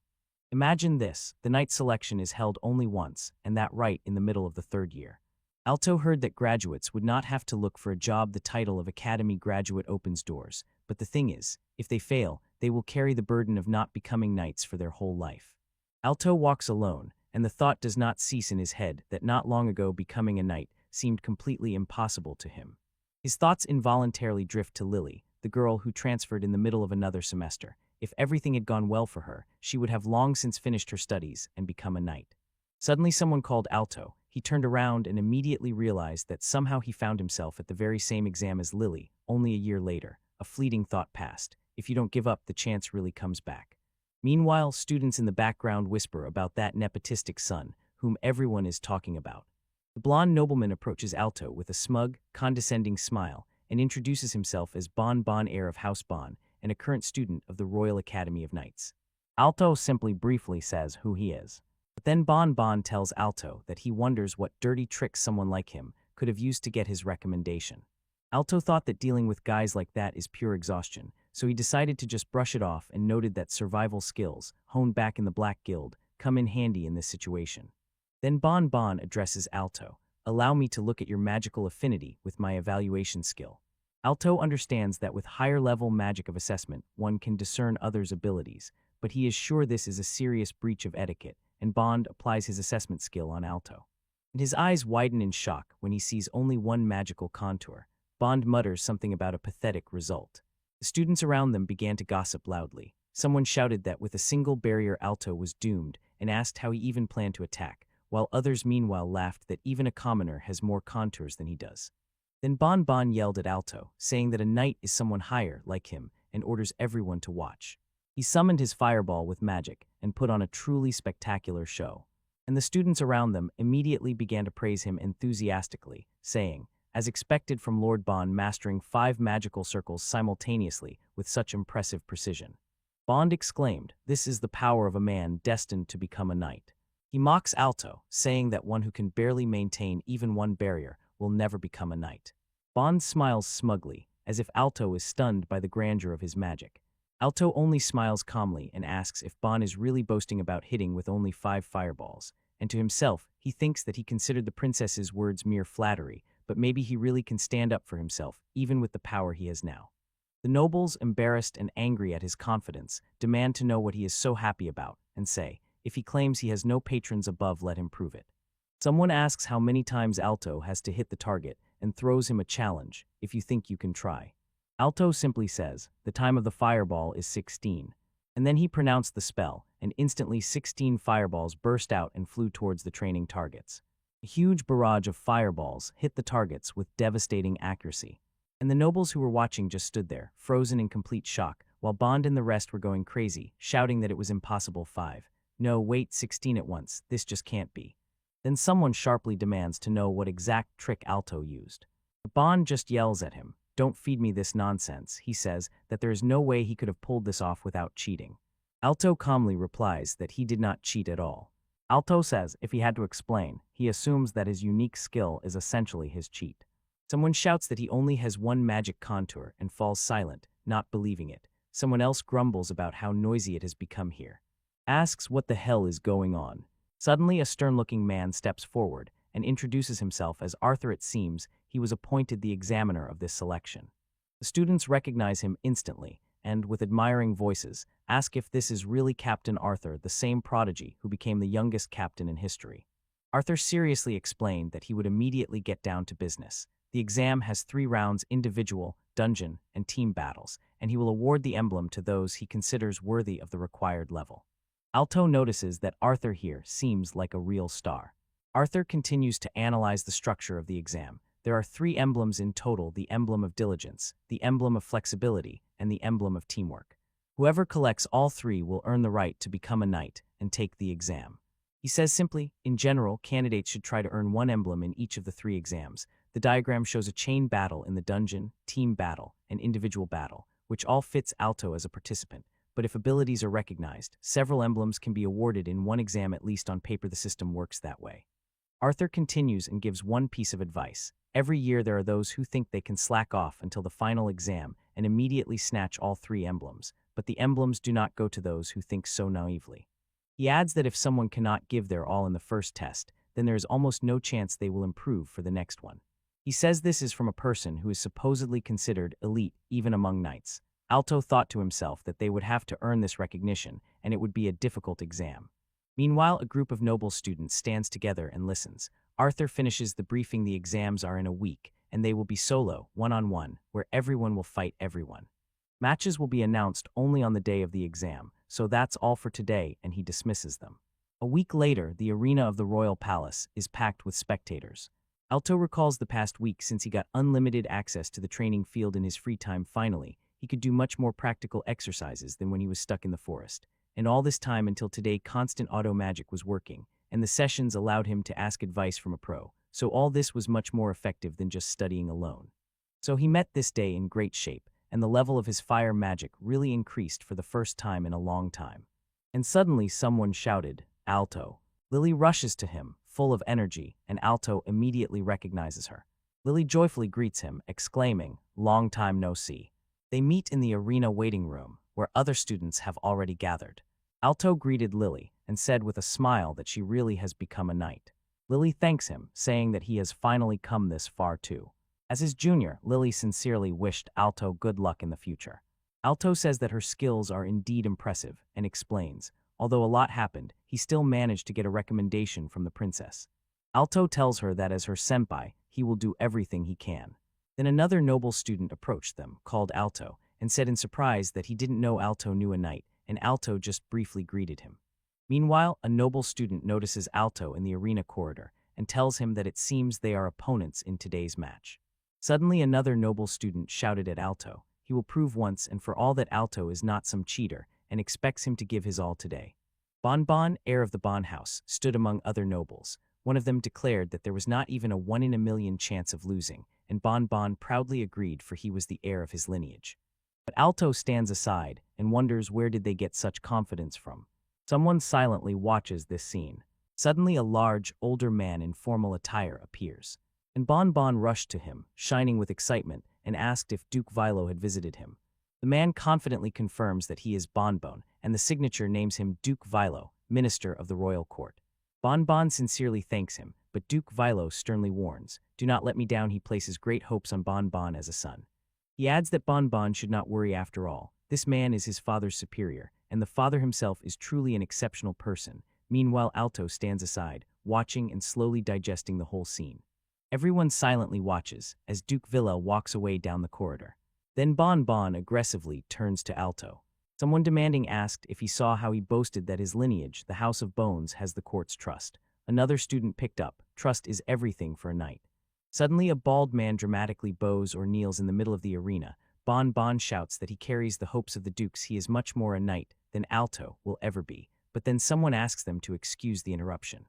Imagine this, the night selection is held only once, and that right in the middle of the third year. Alto heard that graduates would not have to look for a job. The title of academy graduate opens doors, but the thing is, if they fail, they will carry the burden of not becoming knights for their whole life. Alto walks alone, and the thought does not cease in his head that not long ago becoming a knight seemed completely impossible to him. His thoughts involuntarily drift to Lily, the girl who transferred in the middle of another semester. If everything had gone well for her, she would have long since finished her studies and become a knight. Suddenly someone called Alto. He turned around and immediately realized that somehow he found himself at the very same exam as Lily, only a year later. A fleeting thought passed. If you don't give up, the chance really comes back. Meanwhile, students in the background whisper about that nepotistic son, whom everyone is talking about. The blonde nobleman approaches Alto with a smug, condescending smile and introduces himself as Bon Bon, heir of House Bon, and a current student of the Royal Academy of Knights. Alto simply briefly says who he is. But then Bon Bon tells Alto that he wonders what dirty tricks someone like him could have used to get his recommendation. Alto thought that dealing with guys like that is pure exhaustion, so he decided to just brush it off and noted that survival skills, honed back in the Black Guild, come in handy in this situation. Then Bon Bon addresses Alto. Allow me to look at your magical affinity with my evaluation skill. Alto understands that with higher-level magic of assessment, one can discern others' abilities, but he is sure this is a serious breach of etiquette, and Bond applies his assessment skill on Alto. And his eyes widen in shock when he sees only one magical contour. Bond mutters something about a pathetic result. The students around them began to gossip loudly. Someone shouted that with a single barrier Alto was doomed and asked how he even planned to attack, while others meanwhile laughed that even a commoner has more contours than he does. Then Bon Bon yelled at Alto, saying that a knight is someone higher, like him, and orders everyone to watch. He summoned his fireball with magic and put on a truly spectacular show. And the students around them immediately began to praise him enthusiastically, saying, as expected from Lord Bon mastering 5 magical circles simultaneously with such impressive precision. Bond exclaimed, "This is the power of a man destined to become a knight." He mocks Alto, saying that one who can barely maintain even one barrier will never become a knight. Bond smiles smugly, as if Alto is stunned by the grandeur of his magic. Alto only smiles calmly and asks if Bond is really boasting about hitting with only 5 fireballs, and to himself, he thinks that he considered the princess's words mere flattery, but maybe he really can stand up for himself, even with the power he has now. The nobles, embarrassed and angry at his confidence, demand to know what he is so happy about, and say, if he claims he has no patrons above, let him prove it. Someone asks how many times Alto has to hit the target, and throws him a challenge, if you think you can try. Alto simply says, the time of the fireball is 16. And then he pronounced the spell, and instantly 16 fireballs burst out and flew towards the training targets. A huge barrage of fireballs hit the targets with devastating accuracy. And the nobles who were watching just stood there, frozen in complete shock, while Bond and the rest were going crazy, shouting that it was impossible. 5. No, wait, 16 at once, this just can't be. Then someone sharply demands to know what exact trick Alto used. But Bond just yells at him, don't feed me this nonsense. He says that there is no way he could have pulled this off without cheating. Alto calmly replies that he did not cheat at all. Alto says if he had to explain, he assumes that his unique skill is essentially his cheat. Someone shouts that he only has one magic contour and falls silent, not believing it. Someone else grumbles about how noisy it has become here. Asks what the hell is going on. Suddenly, a stern-looking man steps forward and introduces himself as Arthur. It seems he was appointed the examiner of this selection. The students recognize him instantly and, with admiring voices, ask if this is really Captain Arthur, the same prodigy who became the youngest captain in history. Arthur seriously explained that he would immediately get down to business. The exam has 3 rounds: individual, dungeon, and team battles, and he will award the emblem to those he considers worthy of the required level. Alto notices that Arthur here seems like a real star. Arthur continues to analyze the structure of the exam. There are 3 emblems in total: the emblem of diligence, the emblem of flexibility, and the emblem of teamwork. Whoever collects all 3 will earn the right to become a knight and take the exam. He says simply, in general, candidates should try to earn 1 emblem in each of the 3 exams. The diagram shows a chain battle in the dungeon, team battle, and individual battle, which all fits Alto as a participant. But if abilities are recognized, several emblems can be awarded in 1 exam. At least on paper, the system works that way. Arthur continues and gives one piece of advice. Every year there are those who think they can slack off until the final exam and immediately snatch all 3 emblems, but the emblems do not go to those who think so naively. He adds that if someone cannot give their all in the first test, then there is almost no chance they will improve for the next one. He says this is from a person who is supposedly considered elite even among knights. Alto thought to himself that they would have to earn this recognition, and it would be a difficult exam. Meanwhile, a group of noble students stands together and listens. Arthur finishes the briefing. The exams are in a week, and they will be solo, one-on-one, where everyone will fight everyone. Matches will be announced only on the day of the exam, so that's all for today, and he dismisses them. A week later, the arena of the royal palace is packed with spectators. Alto recalls the past week since he got unlimited access to the training field in his free time. Finally, he could do much more practical exercises than when he was stuck in the forest. And all this time until today, constant auto magic was working, and the sessions allowed him to ask advice from a pro, so all this was much more effective than just studying alone. So he met this day in great shape, and the level of his fire magic really increased for the first time in a long time. And suddenly someone shouted, "Alto." Lily rushes to him, full of energy, and Alto immediately recognizes her. Lily joyfully greets him, exclaiming, "Long time no see." They meet in the arena waiting room, where other students have already gathered. Alto greeted Lily and said with a smile that she really has become a knight. Lily thanks him, saying that he has finally come this far too. As his junior, Lily sincerely wished Alto good luck in the future. Alto says that her skills are indeed impressive and explains, although a lot happened, he still managed to get a recommendation from the princess. Alto tells her that as her senpai, he will do everything he can. Then another noble student approached them, called Alto, and said in surprise that he didn't know Alto knew a knight, and Alto just briefly greeted him. Meanwhile, a noble student notices Alto in the arena corridor and tells him that it seems they are opponents in today's match. Suddenly another noble student shouted at Alto. He will prove once and for all that Alto is not some cheater and expects him to give his all today. Bonbon, heir of the Bon house, stood among other nobles. One of them declared that there was not even a 1 in a million chance of losing, and Bonbon proudly agreed for he was the heir of his lineage. But Alto stands aside and wonders where did they get such confidence from. Someone silently watches this scene. Suddenly a large, older man in formal attire appears, and Bonbon rushed to him, shining with excitement, and asked if Duke Vilo had visited him. The man confidently confirms that he is Bonbon, and the signature names him Duke Vilo, minister of the royal court. Bonbon sincerely thanks him, but Duke Vilo sternly warns, "Do not let me down." He places great hopes on Bonbon as a son. He adds that Bonbon should not worry after all. This man is his father's superior, and the father himself is truly an exceptional person. Meanwhile, Alto stands aside, watching and slowly digesting the whole scene. Everyone silently watches as Duke Villa walks away down the corridor. Then Bonbon aggressively turns to Alto. Someone demanding asked if he saw how he boasted that his lineage, the House of Bones, has the court's trust. Another student picked up, "Trust is everything for a knight." Suddenly a bald man dramatically bows or kneels in the middle of the arena. Bonbon shouts that he carries the hopes of the dukes. He is much more a knight than Alto will ever be, but then someone asks them to excuse the interruption.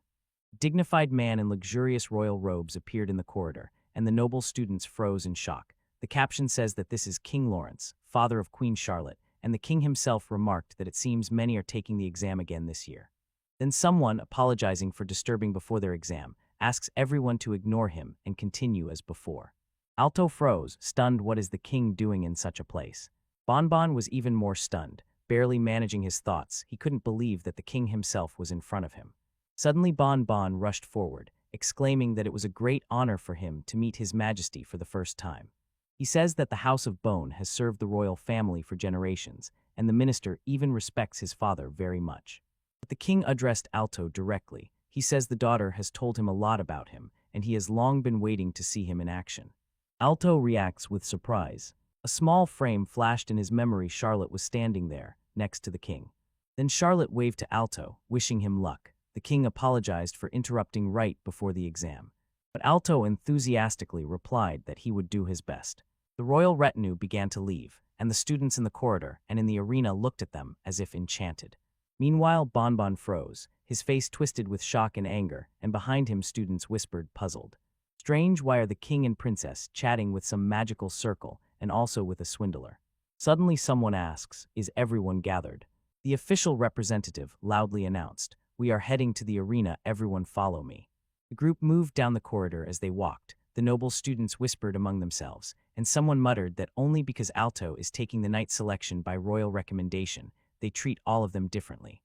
A dignified man in luxurious royal robes appeared in the corridor, and the noble students froze in shock. The caption says that this is King Lawrence, father of Queen Charlotte, and the king himself remarked that it seems many are taking the exam again this year. Then someone, apologizing for disturbing before their exam, asks everyone to ignore him and continue as before. Alto froze, stunned. What is the king doing in such a place? Bonbon was even more stunned, barely managing his thoughts. He couldn't believe that the king himself was in front of him. Suddenly Bonbon rushed forward, exclaiming that it was a great honor for him to meet His Majesty for the first time. He says that the House of Bone has served the royal family for generations, and the minister even respects his father very much. But the king addressed Alto directly. He says the daughter has told him a lot about him, and he has long been waiting to see him in action. Alto reacts with surprise. A small frame flashed in his memory. Charlotte was standing there, next to the king. Then Charlotte waved to Alto, wishing him luck. The king apologized for interrupting right before the exam, but Alto enthusiastically replied that he would do his best. The royal retinue began to leave, and the students in the corridor and in the arena looked at them as if enchanted. Meanwhile, Bonbon froze, his face twisted with shock and anger, and behind him students whispered, puzzled. Strange, why are the king and princess chatting with some magical circle and also with a swindler? Suddenly someone asks, is everyone gathered? The official representative loudly announced, we are heading to the arena, everyone follow me. The group moved down the corridor. As they walked, the noble students whispered among themselves, and someone muttered that only because Alto is taking the knight selection by royal recommendation, they treat all of them differently.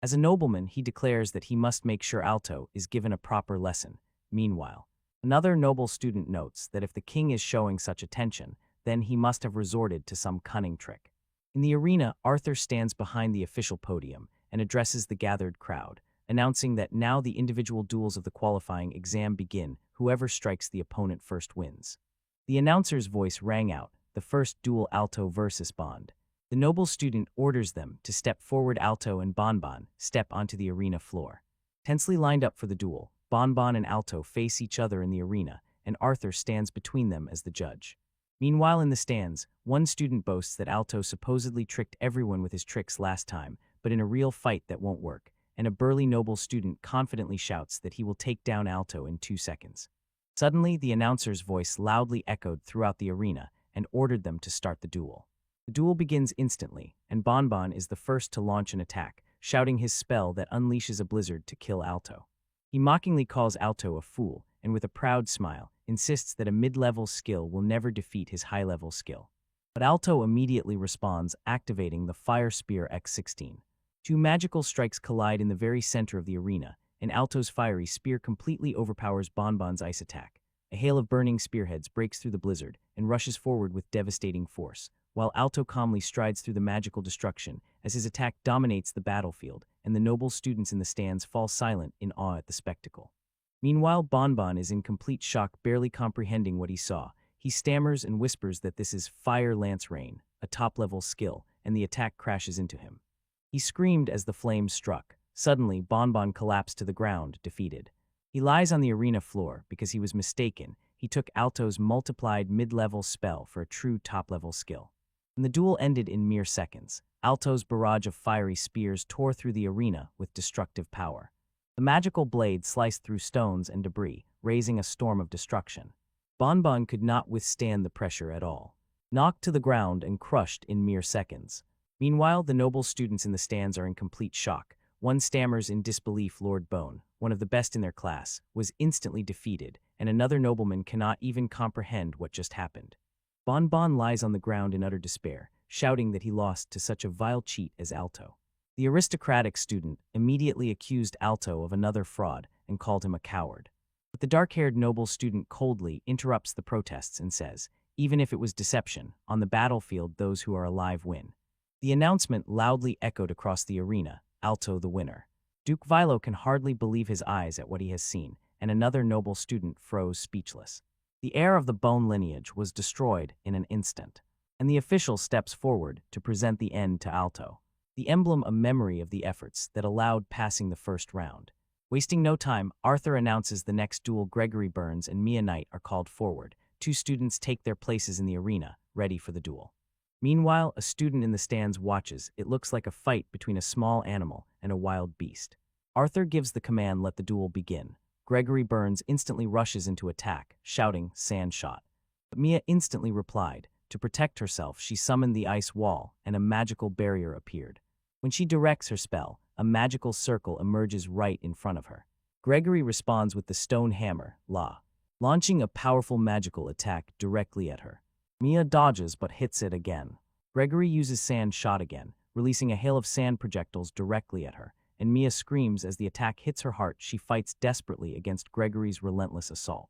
As a nobleman, he declares that he must make sure Alto is given a proper lesson. Meanwhile, another noble student notes that if the king is showing such attention, then he must have resorted to some cunning trick. In the arena, Arthur stands behind the official podium and addresses the gathered crowd, announcing that now the individual duels of the qualifying exam begin. Whoever strikes the opponent first wins. The announcer's voice rang out, the first duel Alto versus Bond. The noble student orders them to step forward. Alto and Bonbon step onto the arena floor. Tensely lined up for the duel, Bonbon and Alto face each other in the arena, and Arthur stands between them as the judge. Meanwhile in the stands, one student boasts that Alto supposedly tricked everyone with his tricks last time, but in a real fight that won't work, and a burly noble student confidently shouts that he will take down Alto in 2 seconds. Suddenly, the announcer's voice loudly echoed throughout the arena and ordered them to start the duel. The duel begins instantly, and Bonbon is the first to launch an attack, shouting his spell that unleashes a blizzard to kill Alto. He mockingly calls Alto a fool, and with a proud smile, insists that a mid-level skill will never defeat his high-level skill. But Alto immediately responds, activating the Fire Spear X16. 2 magical strikes collide in the very center of the arena, and Alto's fiery spear completely overpowers Bonbon's ice attack. A hail of burning spearheads breaks through the blizzard and rushes forward with devastating force, while Alto calmly strides through the magical destruction as his attack dominates the battlefield, and the noble students in the stands fall silent in awe at the spectacle. Meanwhile, Bonbon is in complete shock, barely comprehending what he saw. He stammers and whispers that this is Fire Lance Rain, a top-level skill, and the attack crashes into him. He screamed as the flames struck. Suddenly, Bonbon collapsed to the ground, defeated. He lies on the arena floor because he was mistaken. He took Alto's multiplied mid-level spell for a true top-level skill. And the duel ended in mere seconds. Alto's barrage of fiery spears tore through the arena with destructive power. The magical blade sliced through stones and debris, raising a storm of destruction. Bonbon could not withstand the pressure at all. Knocked to the ground and crushed in mere seconds. Meanwhile, the noble students in the stands are in complete shock. One stammers in disbelief. Lord Bone, one of the best in their class, was instantly defeated, and another nobleman cannot even comprehend what just happened. Bonbon lies on the ground in utter despair, shouting that he lost to such a vile cheat as Alto. The aristocratic student immediately accused Alto of another fraud and called him a coward. But the dark-haired noble student coldly interrupts the protests and says, even if it was deception, on the battlefield those who are alive win. The announcement loudly echoed across the arena, Alto the winner. Duke Vilo can hardly believe his eyes at what he has seen, and another noble student froze speechless. The heir of the Bone lineage was destroyed in an instant, and the official steps forward to present the end to Alto, the emblem a memory of the efforts that allowed passing the first round. Wasting no time, Arthur announces the next duel. Gregory Burns and Mia Knight are called forward. 2 students take their places in the arena, ready for the duel. Meanwhile, a student in the stands watches. It looks like a fight between a small animal and a wild beast. Arthur gives the command, let the duel begin. Gregory Burns instantly rushes into attack, shouting, sand shot. But Mia instantly replied. To protect herself, she summoned the ice wall, and a magical barrier appeared. When she directs her spell, a magical circle emerges right in front of her. Gregory responds with the stone hammer, La, launching a powerful magical attack directly at her. Mia dodges but hits it again. Gregory uses sand shot again, releasing a hail of sand projectiles directly at her, and Mia screams as the attack hits her heart. She fights desperately against Gregory's relentless assault.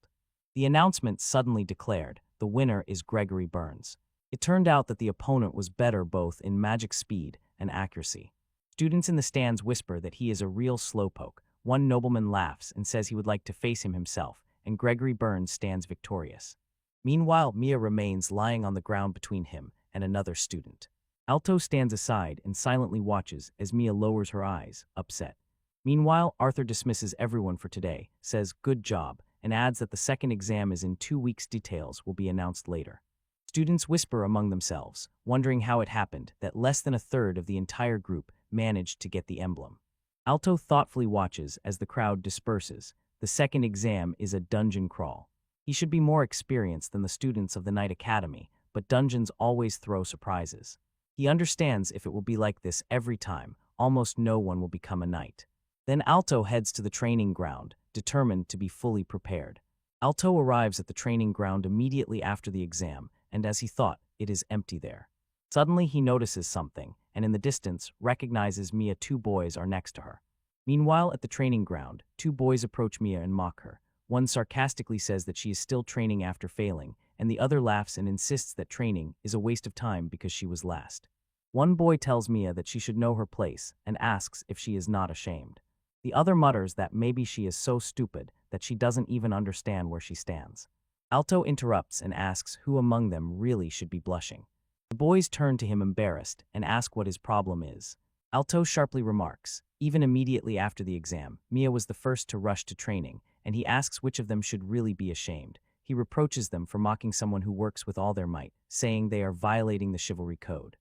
The announcement suddenly declared, the winner is Gregory Burns. It turned out that the opponent was better both in magic speed and accuracy. Students in the stands whisper that he is a real slowpoke. One nobleman laughs and says he would like to face him himself, and Gregory Burns stands victorious. Meanwhile, Mia remains lying on the ground between him and another student. Alto stands aside and silently watches as Mia lowers her eyes, upset. Meanwhile, Arthur dismisses everyone for today, says good job, and adds that the second exam is in 2 weeks. Details will be announced later. Students whisper among themselves, wondering how it happened that less than a third of the entire group managed to get the emblem. Alto thoughtfully watches as the crowd disperses. The second exam is a dungeon crawl. He should be more experienced than the students of the Knight Academy, but dungeons always throw surprises. He understands if it will be like this every time, almost no one will become a knight. Then Alto heads to the training ground, determined to be fully prepared. Alto arrives at the training ground immediately after the exam, and as he thought, it is empty there. Suddenly he notices something, and in the distance recognizes Mia. Two boys are next to her. Meanwhile, at the training ground, two boys approach Mia and mock her. One sarcastically says that she is still training after failing, and the other laughs and insists that training is a waste of time because she was last. One boy tells Mia that she should know her place and asks if she is not ashamed. The other mutters that maybe she is so stupid that she doesn't even understand where she stands. Alto interrupts and asks who among them really should be blushing. The boys turn to him embarrassed and ask what his problem is. Alto sharply remarks, even immediately after the exam, Mia was the first to rush to training, and he asks which of them should really be ashamed. He reproaches them for mocking someone who works with all their might, saying they are violating the chivalry code.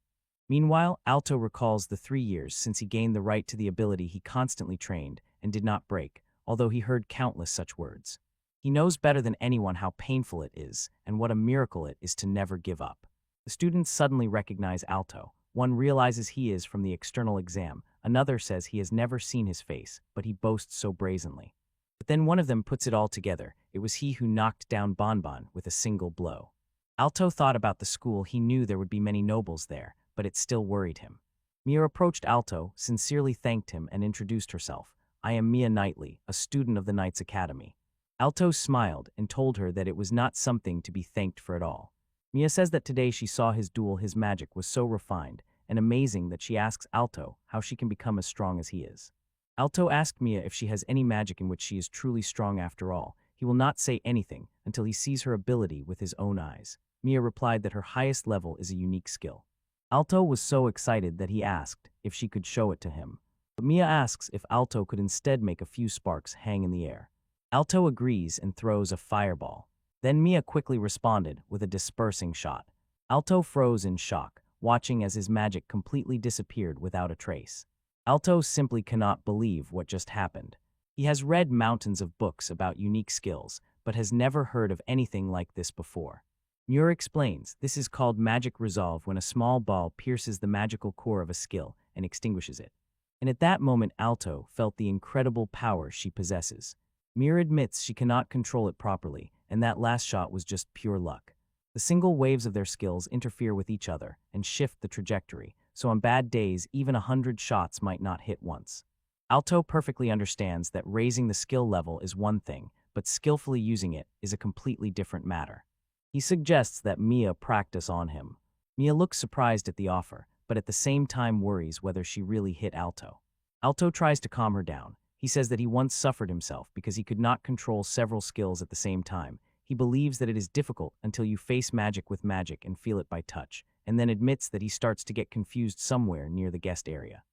Meanwhile, Alto recalls the 3 years since he gained the right to the ability he constantly trained and did not break, although he heard countless such words. He knows better than anyone how painful it is and what a miracle it is to never give up. The students suddenly recognize Alto. One realizes he is from the external exam, another says he has never seen his face, but he boasts so brazenly. But then one of them puts it all together. It was he who knocked down Bonbon with a single blow. Alto thought about the school. He knew there would be many nobles there, but it still worried him. Mia approached Alto, sincerely thanked him, and introduced herself. I am Mia Knightley, a student of the Knights Academy. Alto smiled and told her that it was not something to be thanked for at all. Mia says that today she saw his duel. His magic was so refined and amazing that she asks Alto how she can become as strong as he is. Alto asked Mia if she has any magic in which she is truly strong after all. He will not say anything until he sees her ability with his own eyes. Mia replied that her highest level is a unique skill. Alto was so excited that he asked if she could show it to him. But Mia asks if Alto could instead make a few sparks hang in the air. Alto agrees and throws a fireball. Then Mia quickly responded with a dispersing shot. Alto froze in shock, watching as his magic completely disappeared without a trace. Alto simply cannot believe what just happened. He has read mountains of books about unique skills, but has never heard of anything like this before. Muir explains, this is called magic resolve when a small ball pierces the magical core of a skill and extinguishes it. And at that moment Alto felt the incredible power she possesses. Muir admits she cannot control it properly, and that last shot was just pure luck. The single waves of their skills interfere with each other and shift the trajectory, so on bad days even 100 shots might not hit once. Alto perfectly understands that raising the skill level is one thing, but skillfully using it is a completely different matter. He suggests that Mia practice on him. Mia looks surprised at the offer, but at the same time worries whether she really hit Alto. Alto tries to calm her down. He says that he once suffered himself because he could not control several skills at the same time. He believes that it is difficult until you face magic with magic and feel it by touch, and then admits that he starts to get confused somewhere near the guest area.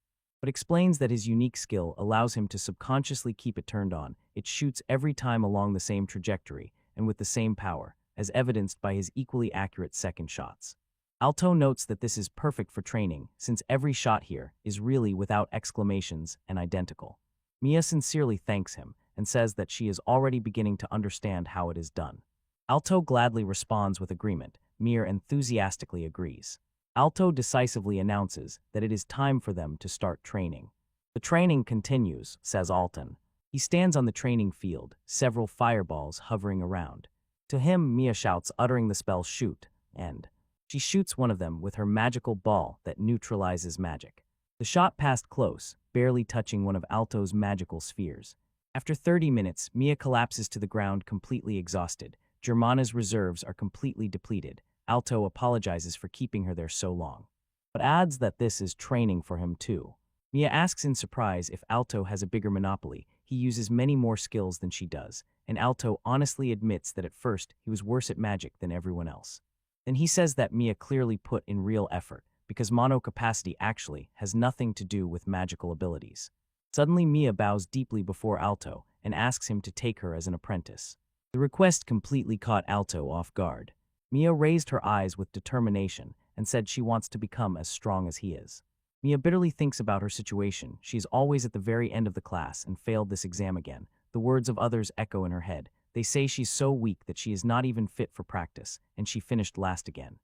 But explains that his unique skill allows him to subconsciously keep it turned on. It shoots every time along the same trajectory and with the same power, as evidenced by his equally accurate second shots. Alto notes that this is perfect for training, since every shot here is really without exclamations and identical. Mia sincerely thanks him and says that she is already beginning to understand how it is done. Alto gladly responds with agreement. Mia enthusiastically agrees. Alto decisively announces that it is time for them to start training. The training continues, says Alton. He stands on the training field, several fireballs hovering around. To him, Mia shouts, uttering the spell shoot, and she shoots one of them with her magical ball that neutralizes magic. The shot passed close, barely touching one of Alto's magical spheres. After 30 minutes, Mia collapses to the ground completely exhausted. Germana's reserves are completely depleted. Alto apologizes for keeping her there so long, but adds that this is training for him too. Mia asks in surprise if Alto has a bigger monopoly. He uses many more skills than she does, and Alto honestly admits that at first he was worse at magic than everyone else. Then he says that Mia clearly put in real effort, because mono capacity actually has nothing to do with magical abilities. Suddenly Mia bows deeply before Alto and asks him to take her as an apprentice. The request completely caught Alto off guard. Mia raised her eyes with determination and said she wants to become as strong as he is. Mia bitterly thinks about her situation. She is always at the very end of the class and failed this exam again. The words of others echo in her head. They say she's so weak that she is not even fit for practice, and she finished last again.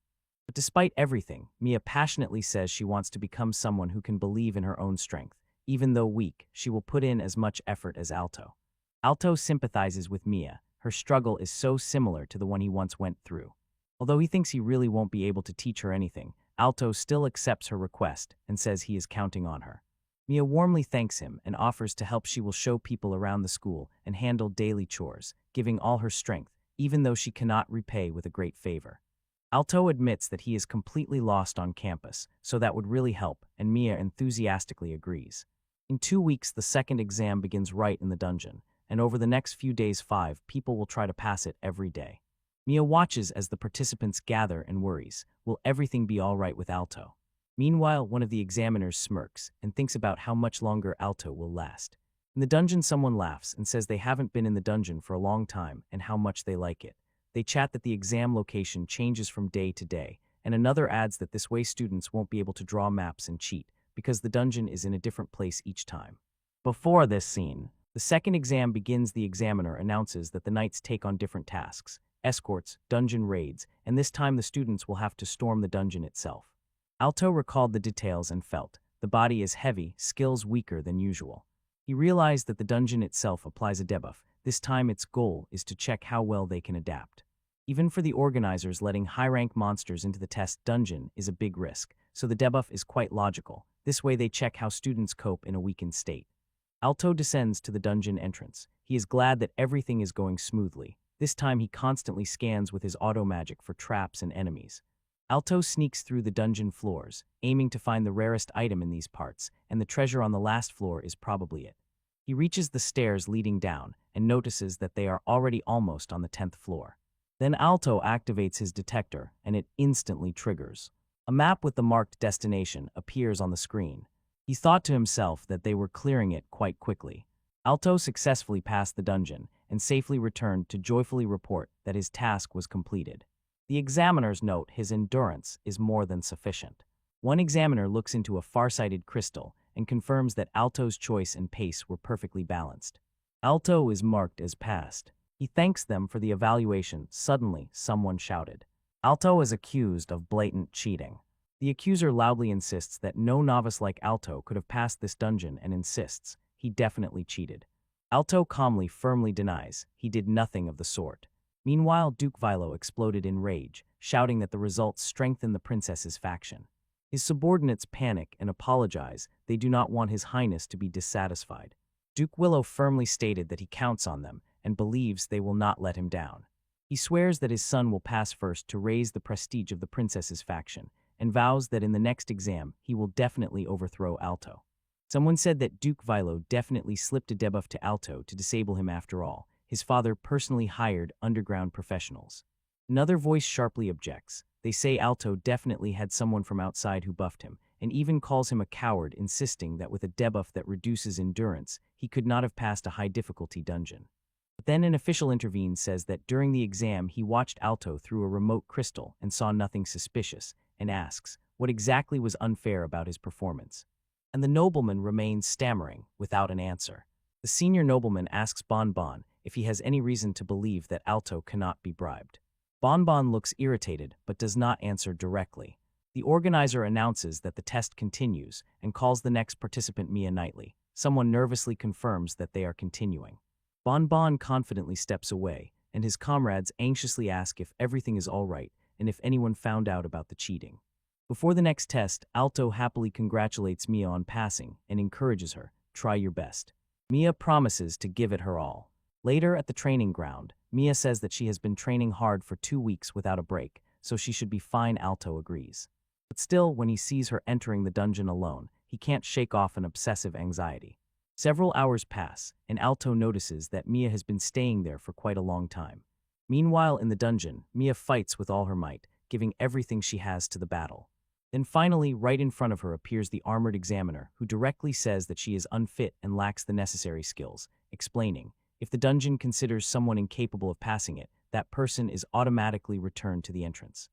But despite everything, Mia passionately says she wants to become someone who can believe in her own strength. Even though weak, she will put in as much effort as Alto. Alto sympathizes with Mia. Her struggle is so similar to the one he once went through. Although he thinks he really won't be able to teach her anything, Alto still accepts her request and says he is counting on her. Mia warmly thanks him and offers to help. She will show people around the school and handle daily chores, giving all her strength, even though she cannot repay with a great favor. Alto admits that he is completely lost on campus, so that would really help, and Mia enthusiastically agrees. In 2 weeks, the second exam begins right in the dungeon, and over the next few days 5 people will try to pass it every day. Mia watches as the participants gather and worries, will everything be all right with Alto? Meanwhile, one of the examiners smirks and thinks about how much longer Alto will last. In the dungeon, someone laughs and says they haven't been in the dungeon for a long time and how much they like it. They chat that the exam location changes from day to day, and another adds that this way students won't be able to draw maps and cheat, because the dungeon is in a different place each time. Before this scene, the second exam begins. The examiner announces that the knights take on different tasks, escorts, dungeon raids, and this time the students will have to storm the dungeon itself. Alto recalled the details and felt, the body is heavy, skills weaker than usual. He realized that the dungeon itself applies a debuff. This time its goal is to check how well they can adapt. Even for the organizers, letting high-rank monsters into the test dungeon is a big risk, so the debuff is quite logical. This way they check how students cope in a weakened state. Alto descends to the dungeon entrance. He is glad that everything is going smoothly. This time he constantly scans with his auto magic for traps and enemies. Alto sneaks through the dungeon floors, aiming to find the rarest item in these parts, and the treasure on the last floor is probably it. He reaches the stairs leading down and notices that they are already almost on the 10th floor. Then Alto activates his detector, and it instantly triggers. A map with the marked destination appears on the screen. He thought to himself that they were clearing it quite quickly. Alto successfully passed the dungeon and safely returned to joyfully report that his task was completed. The examiners note his endurance is more than sufficient. One examiner looks into a far-sighted crystal and confirms that Alto's choice and pace were perfectly balanced. Alto is marked as passed. He thanks them for the evaluation. Suddenly, someone shouted. Alto is accused of blatant cheating. The accuser loudly insists that no novice like Alto could have passed this dungeon and insists he definitely cheated. Alto calmly, firmly denies he did nothing of the sort. Meanwhile, Duke Vilo exploded in rage, shouting that the results strengthen the princess's faction. His subordinates panic and apologize. They do not want His Highness to be dissatisfied. Duke Willow firmly stated that he counts on them and believes they will not let him down. He swears that his son will pass first to raise the prestige of the princess's faction, and vows that in the next exam he will definitely overthrow Alto. Someone said that Duke Vilo definitely slipped a debuff to Alto to disable him after all. His father personally hired underground professionals. Another voice sharply objects. They say Alto definitely had someone from outside who buffed him, and even calls him a coward, insisting that with a debuff that reduces endurance, he could not have passed a high-difficulty dungeon. But then an official intervenes, says that during the exam he watched Alto through a remote crystal and saw nothing suspicious, and asks what exactly was unfair about his performance. And the nobleman remains stammering, without an answer. The senior nobleman asks Bon Bon if he has any reason to believe that Alto cannot be bribed. Bon Bon looks irritated but does not answer directly. The organizer announces that the test continues and calls the next participant Mia Knightley. Someone nervously confirms that they are continuing. Bon Bon confidently steps away, and his comrades anxiously ask if everything is all right and if anyone found out about the cheating. Before the next test, Alto happily congratulates Mia on passing and encourages her, "Try your best." Mia promises to give it her all. Later at the training ground, Mia says that she has been training hard for 2 weeks without a break, so she should be fine. Alto agrees. But still, when he sees her entering the dungeon alone, he can't shake off an obsessive anxiety. Several hours pass, and Alto notices that Mia has been staying there for quite a long time. Meanwhile, in the dungeon, Mia fights with all her might, giving everything she has to the battle. Then finally, right in front of her appears the armored examiner, who directly says that she is unfit and lacks the necessary skills, explaining, if the dungeon considers someone incapable of passing it, that person is automatically returned to the entrance.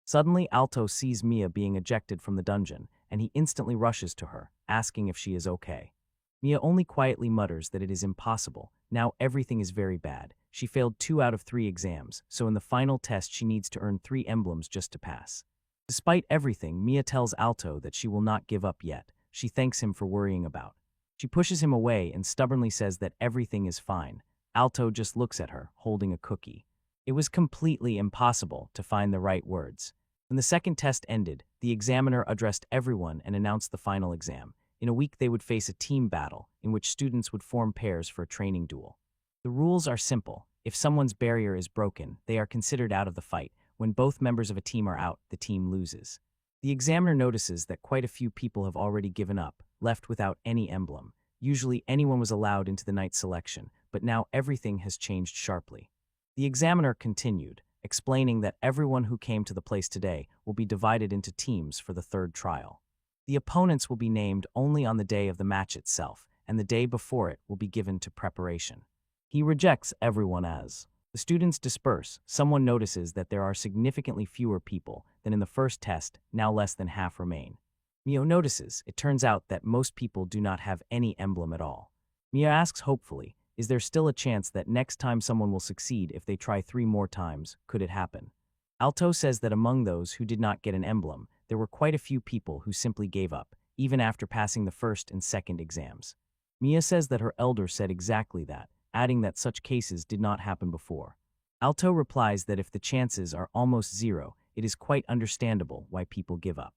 Suddenly, Alto sees Mia being ejected from the dungeon, and he instantly rushes to her, asking if she is okay. Mia only quietly mutters that it is impossible. Now everything is very bad. She failed 2 out of 3 exams, so in the final test she needs to earn 3 emblems just to pass. Despite everything, Mia tells Alto that she will not give up yet. She thanks him for worrying about. She pushes him away and stubbornly says that everything is fine. Alto just looks at her, holding a cookie. It was completely impossible to find the right words. When the second test ended, the examiner addressed everyone and announced the final exam. In a week, they would face a team battle in which students would form pairs for a training duel. The rules are simple. If someone's barrier is broken, they are considered out of the fight. When both members of a team are out, the team loses. The examiner notices that quite a few people have already given up, left without any emblem. Usually anyone was allowed into the night selection, but now everything has changed sharply. The examiner continued, explaining that everyone who came to the place today will be divided into teams for the third trial. The opponents will be named only on the day of the match itself, and the day before it will be given to preparation. He rejects everyone as. The students disperse. Someone notices that there are significantly fewer people than in the first test, now less than half remain. Mio notices, it turns out that most people do not have any emblem at all. Mia asks hopefully, is there still a chance that next time someone will succeed if they try 3 more times? Could it happen? Alto says that among those who did not get an emblem, there were quite a few people who simply gave up, even after passing the first and second exams. Mia says that her elder said exactly that, adding that such cases did not happen before. Alto replies that if the chances are almost zero, it is quite understandable why people give up.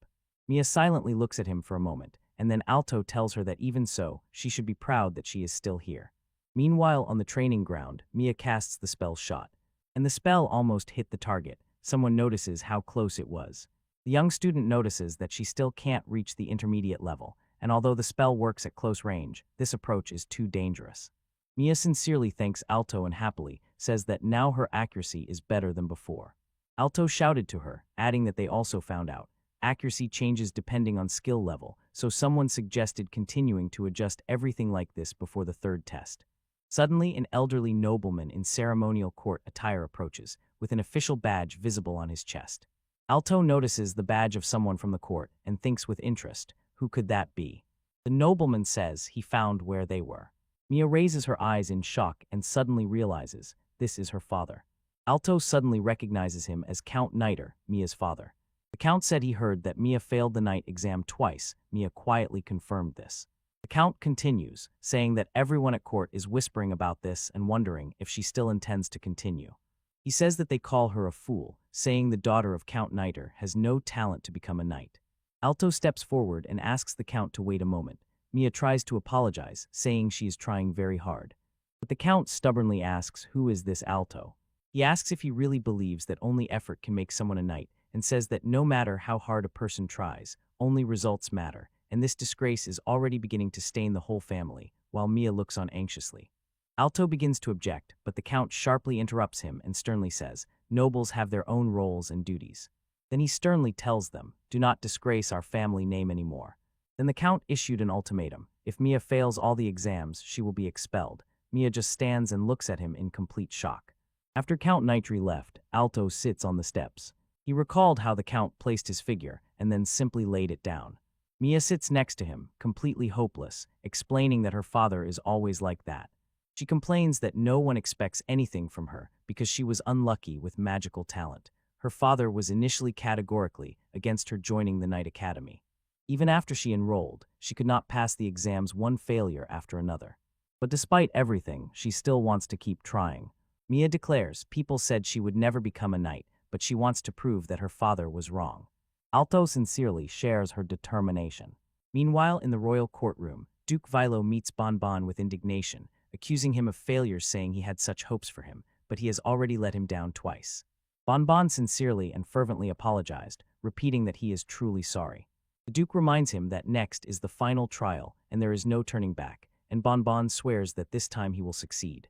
Mia silently looks at him for a moment, and then Alto tells her that even so, she should be proud that she is still here. Meanwhile, on the training ground, Mia casts the spell shot, and the spell almost hit the target. Someone notices how close it was. The young student notices that she still can't reach the intermediate level, and although the spell works at close range, this approach is too dangerous. Mia sincerely thanks Alto and happily says that now her accuracy is better than before. Alto shouted to her, adding that they also found out. Accuracy changes depending on skill level, so someone suggested continuing to adjust everything like this before the third test. Suddenly, an elderly nobleman in ceremonial court attire approaches, with an official badge visible on his chest. Alto notices the badge of someone from the court and thinks with interest, who could that be? The nobleman says he found where they were. Mia raises her eyes in shock and suddenly realizes this is her father. Alto suddenly recognizes him as Count Niter, Mia's father. The Count said he heard that Mia failed the night exam twice. Mia quietly confirmed this. The Count continues, saying that everyone at court is whispering about this and wondering if she still intends to continue. He says that they call her a fool, saying the daughter of Count Niter has no talent to become a knight. Alto steps forward and asks the Count to wait a moment. Mia tries to apologize, saying she is trying very hard. But the Count stubbornly asks, who is this Alto? He asks if he really believes that only effort can make someone a knight, and says that no matter how hard a person tries, only results matter, and this disgrace is already beginning to stain the whole family, while Mia looks on anxiously. Alto begins to object, but the Count sharply interrupts him and sternly says, nobles have their own roles and duties. Then he sternly tells them, do not disgrace our family name anymore. Then the Count issued an ultimatum. If Mia fails all the exams, she will be expelled. Mia just stands and looks at him in complete shock. After Count Nitri left, Alto sits on the steps. He recalled how the Count placed his figure and then simply laid it down. Mia sits next to him, completely hopeless, explaining that her father is always like that. She complains that no one expects anything from her because she was unlucky with magical talent. Her father was initially categorically against her joining the Knight Academy. Even after she enrolled, she could not pass the exams, one failure after another. But despite everything, she still wants to keep trying. Mia declares people said she would never become a knight, but she wants to prove that her father was wrong. Alto sincerely shares her determination. Meanwhile, in the royal courtroom, Duke Vilo meets Bonbon with indignation, accusing him of failures, saying he had such hopes for him, but he has already let him down twice. Bonbon sincerely and fervently apologized, repeating that he is truly sorry. The Duke reminds him that next is the final trial and there is no turning back, and Bonbon swears that this time he will succeed.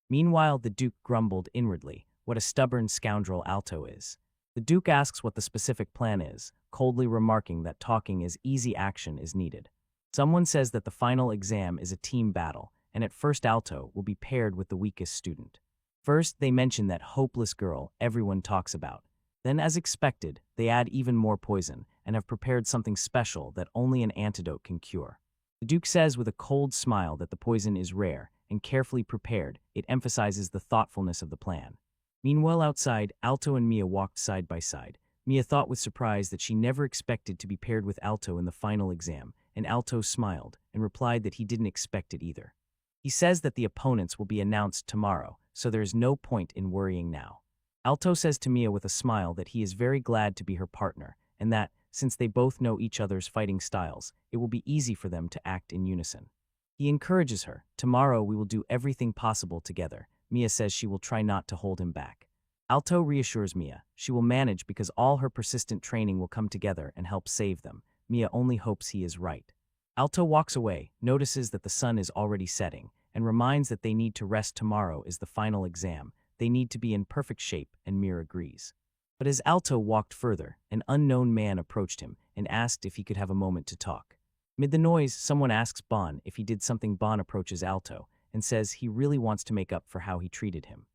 Meanwhile, the Duke grumbled inwardly, what a stubborn scoundrel Alto is. The Duke asks what the specific plan is, coldly remarking that talking is easy, action is needed. Someone says that the final exam is a team battle, and at first Alto will be paired with the weakest student. First, they mention that hopeless girl everyone talks about. Then, as expected, they add even more poison and have prepared something special that only an antidote can cure. The Duke says with a cold smile that the poison is rare and carefully prepared. It emphasizes the thoughtfulness of the plan. Meanwhile, outside, Alto and Mia walked side by side. Mia thought with surprise that she never expected to be paired with Alto in the final exam, and Alto smiled and replied that he didn't expect it either. He says that the opponents will be announced tomorrow, so there is no point in worrying now. Alto says to Mia with a smile that he is very glad to be her partner, and that, since they both know each other's fighting styles, it will be easy for them to act in unison. He encourages her. Tomorrow we will do everything possible together. Mia says she will try not to hold him back. Alto reassures Mia. She will manage because all her persistent training will come together and help save them. Mia only hopes he is right. Alto walks away, notices that the sun is already setting, and reminds that they need to rest. Tomorrow is the final exam. They need to be in perfect shape, and Mia agrees. But as Alto walked further, an unknown man approached him and asked if he could have a moment to talk. Mid the noise, someone asks Bon if he did something. Bon approaches Alto and says he really wants to make up for how he treated him.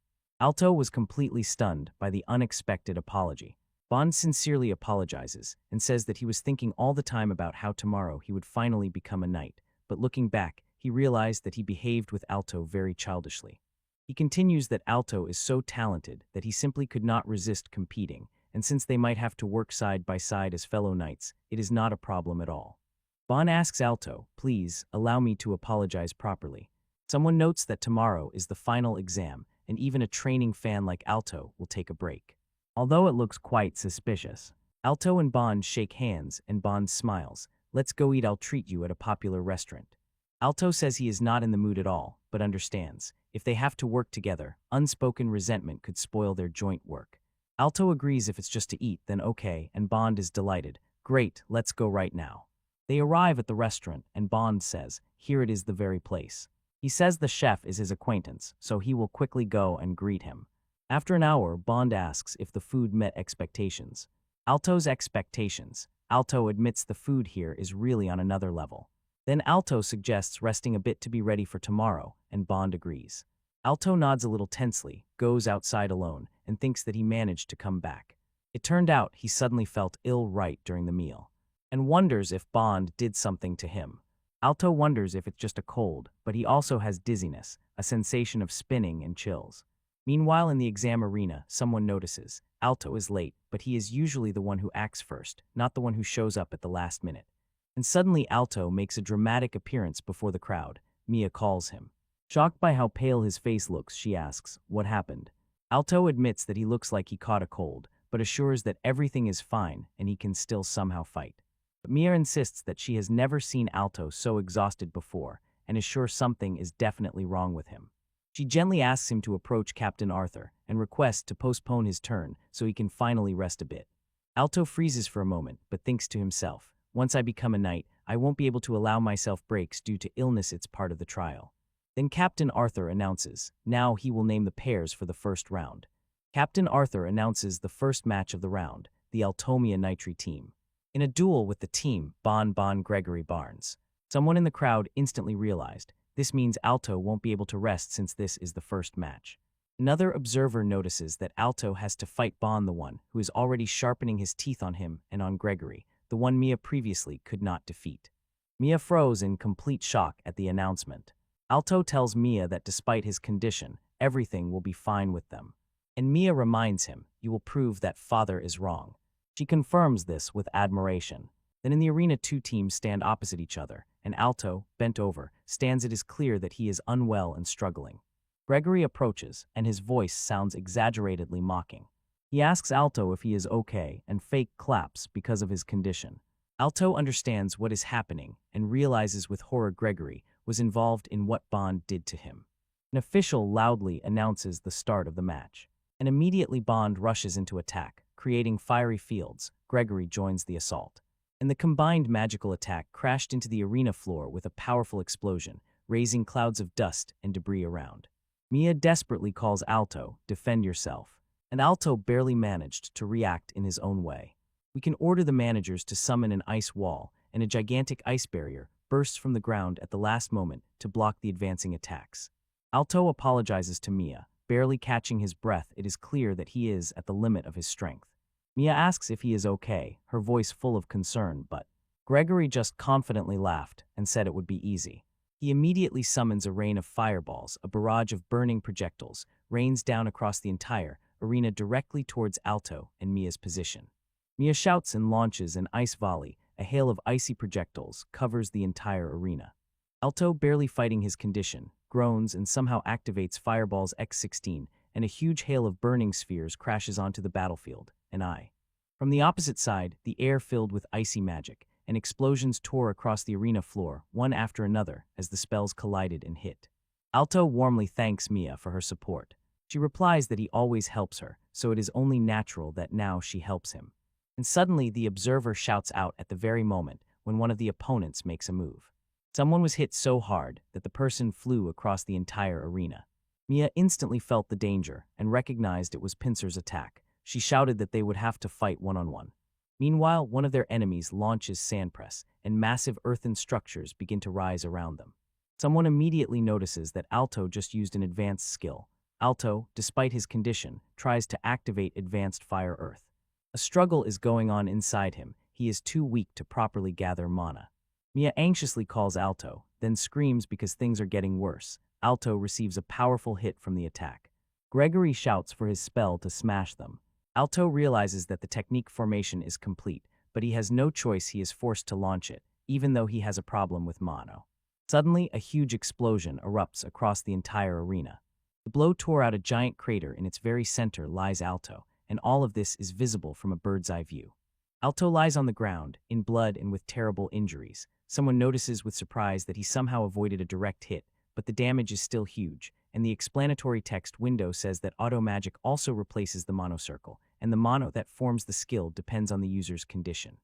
Alto was completely stunned by the unexpected apology. Bon sincerely apologizes and says that he was thinking all the time about how tomorrow he would finally become a knight, but looking back, he realized that he behaved with Alto very childishly. He continues that Alto is so talented that he simply could not resist competing, and since they might have to work side by side as fellow knights, it is not a problem at all. Bon asks Alto, "Please, allow me to apologize properly." Someone notes that tomorrow is the final exam, and even a training fan like Alto will take a break. Although it looks quite suspicious, Alto and Bon shake hands and Bon smiles. "Let's go eat. I'll treat you at a popular restaurant." Alto says he is not in the mood at all, but understands. If they have to work together, unspoken resentment could spoil their joint work. Alto agrees if it's just to eat, then okay, and Bond is delighted. "Great, let's go right now." They arrive at the restaurant, and Bond says, "Here it is, the very place." He says the chef is his acquaintance, so he will quickly go and greet him. After an hour, Bond asks if the food met expectations. Alto's expectations. Alto admits the food here is really on another level. Then Alto suggests resting a bit to be ready for tomorrow, and Bond agrees. Alto nods a little tensely, goes outside alone, and thinks that he managed to come back. It turned out he suddenly felt ill right during the meal, and wonders if Bond did something to him. Alto wonders if it's just a cold, but he also has dizziness, a sensation of spinning and chills. Meanwhile, in the exam arena, someone notices. Alto is late, but he is usually the one who acts first, not the one who shows up at the last minute. And suddenly Alto makes a dramatic appearance before the crowd. Mia calls him. Shocked by how pale his face looks, she asks, "What happened?" Alto admits that he looks like he caught a cold, but assures that everything is fine and he can still somehow fight. But Mia insists that she has never seen Alto so exhausted before and is sure something is definitely wrong with him. She gently asks him to approach Captain Arthur and requests to postpone his turn so he can finally rest a bit. Alto freezes for a moment, but thinks to himself, "Once I become a knight, I won't be able to allow myself breaks due to illness. It's part of the trial." Then Captain Arthur announces, now he will name the pairs for the first round. Captain Arthur announces the first match of the round, the Altomia Nitri team. In a duel with the team, Bon Gregory Barnes. Someone in the crowd instantly realized, this means Alto won't be able to rest since this is the first match. Another observer notices that Alto has to fight Bon, the one who is already sharpening his teeth on him and on Gregory, the one Mia previously could not defeat. Mia froze in complete shock at the announcement. Alto tells Mia that despite his condition, everything will be fine with them. And Mia reminds him, "You will prove that father is wrong." She confirms this with admiration. Then in the arena, two teams stand opposite each other, and Alto, bent over, stands. It is clear that he is unwell and struggling. Gregory approaches, and his voice sounds exaggeratedly mocking. He asks Alto if he is okay and fake claps because of his condition. Alto understands what is happening and realizes with horror Gregory was involved in what Bond did to him. An official loudly announces the start of the match, and immediately Bond rushes into attack, creating fiery fields. Gregory joins the assault, and the combined magical attack crashed into the arena floor with a powerful explosion, raising clouds of dust and debris around. Mia desperately calls Alto, "Defend yourself," and Alto barely managed to react in his own way. We can order the managers to summon an ice wall, and a gigantic ice barrier bursts from the ground at the last moment to block the advancing attacks. Alto apologizes to Mia, barely catching his breath. It is clear that he is at the limit of his strength. Mia asks if he is okay, her voice full of concern, but Gregory just confidently laughed and said it would be easy. He immediately summons a rain of fireballs. A barrage of burning projectiles rains down across the entire arena directly towards Alto and Mia's position. Mia shouts and launches an ice volley. A hail of icy projectiles covers the entire arena. Alto, barely fighting his condition, groans and somehow activates Fireballs X16, and a huge hail of burning spheres crashes onto the battlefield, and From the opposite side, the air filled with icy magic, and explosions tore across the arena floor, one after another, as the spells collided and hit. Alto warmly thanks Mia for her support. She replies that he always helps her, so it is only natural that now she helps him. And suddenly the observer shouts out at the very moment when one of the opponents makes a move. Someone was hit so hard that the person flew across the entire arena. Mia instantly felt the danger and recognized it was Pincer's attack. She shouted that they would have to fight one-on-one. Meanwhile, one of their enemies launches sandpress, and massive earthen structures begin to rise around them. Someone immediately notices that Alto just used an advanced skill. Alto, despite his condition, tries to activate advanced fire earth. A struggle is going on inside him. He is too weak to properly gather mana. Mia anxiously calls Alto, then screams because things are getting worse. Alto receives a powerful hit from the attack. Gregory shouts for his spell to smash them. Alto realizes that the technique formation is complete, but he has no choice. He is forced to launch it, even though he has a problem with mono. Suddenly, a huge explosion erupts across the entire arena. The blow tore out a giant crater. In its very center lies Alto, and all of this is visible from a bird's-eye view. Alto lies on the ground, in blood and with terrible injuries. Someone notices with surprise that he somehow avoided a direct hit, but the damage is still huge, and the explanatory text window says that auto magic also replaces the mono circle, and the mono that forms the skill depends on the user's condition.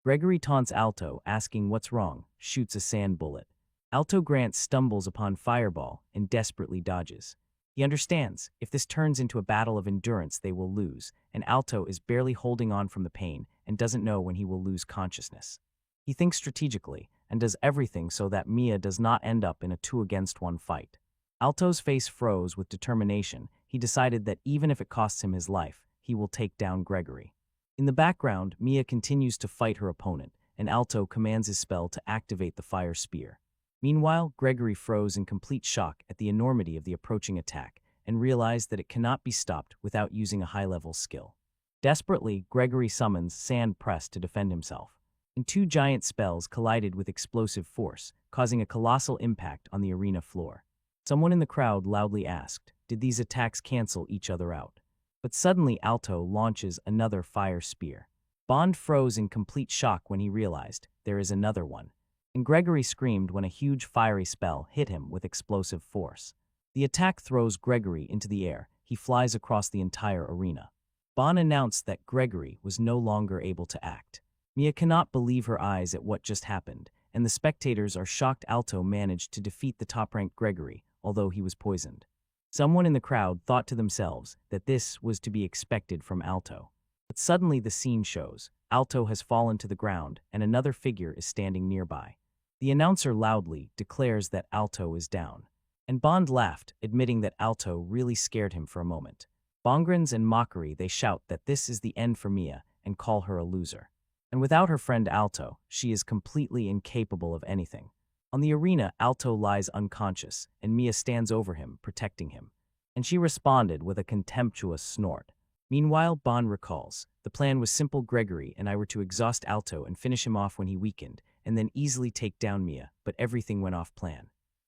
Gregory taunts Alto, asking what's wrong, shoots a sand bullet. Alto Grant stumbles upon Fireball and desperately dodges. He understands, if this turns into a battle of endurance they will lose, and Alto is barely holding on from the pain and doesn't know when he will lose consciousness. He thinks strategically, and does everything so that Mia does not end up in a 2-against-1 fight. Alto's face froze with determination. He decided that even if it costs him his life, he will take down Gregory. In the background, Mia continues to fight her opponent, and Alto commands his spell to activate the fire spear. Meanwhile, Gregory froze in complete shock at the enormity of the approaching attack and realized that it cannot be stopped without using a high-level skill. Desperately, Gregory summons Sand Press to defend himself, and 2 giant spells collided with explosive force, causing a colossal impact on the arena floor. Someone in the crowd loudly asked, did these attacks cancel each other out? But suddenly Alto launches another fire spear. Bond froze in complete shock when he realized there is another one, and Gregory screamed when a huge fiery spell hit him with explosive force. The attack throws Gregory into the air. He flies across the entire arena. Bond announced that Gregory was no longer able to act. Mia cannot believe her eyes at what just happened, and the spectators are shocked Alto managed to defeat the top-ranked Gregory, although he was poisoned. Someone in the crowd thought to themselves that this was to be expected from Alto. But suddenly the scene shows. Alto has fallen to the ground, and another figure is standing nearby. The announcer loudly declares that Alto is down. And Bond laughed, admitting that Alto really scared him for a moment. Bongrins and mockery, they shout that this is the end for Mia and call her a loser. And without her friend Alto, she is completely incapable of anything. On the arena, Alto lies unconscious, and Mia stands over him, protecting him. And she responded with a contemptuous snort. Meanwhile, Bond recalls, the plan was simple. Gregory and I were to exhaust Alto and finish him off when he weakened, and then easily take down Mia, but everything went off plan.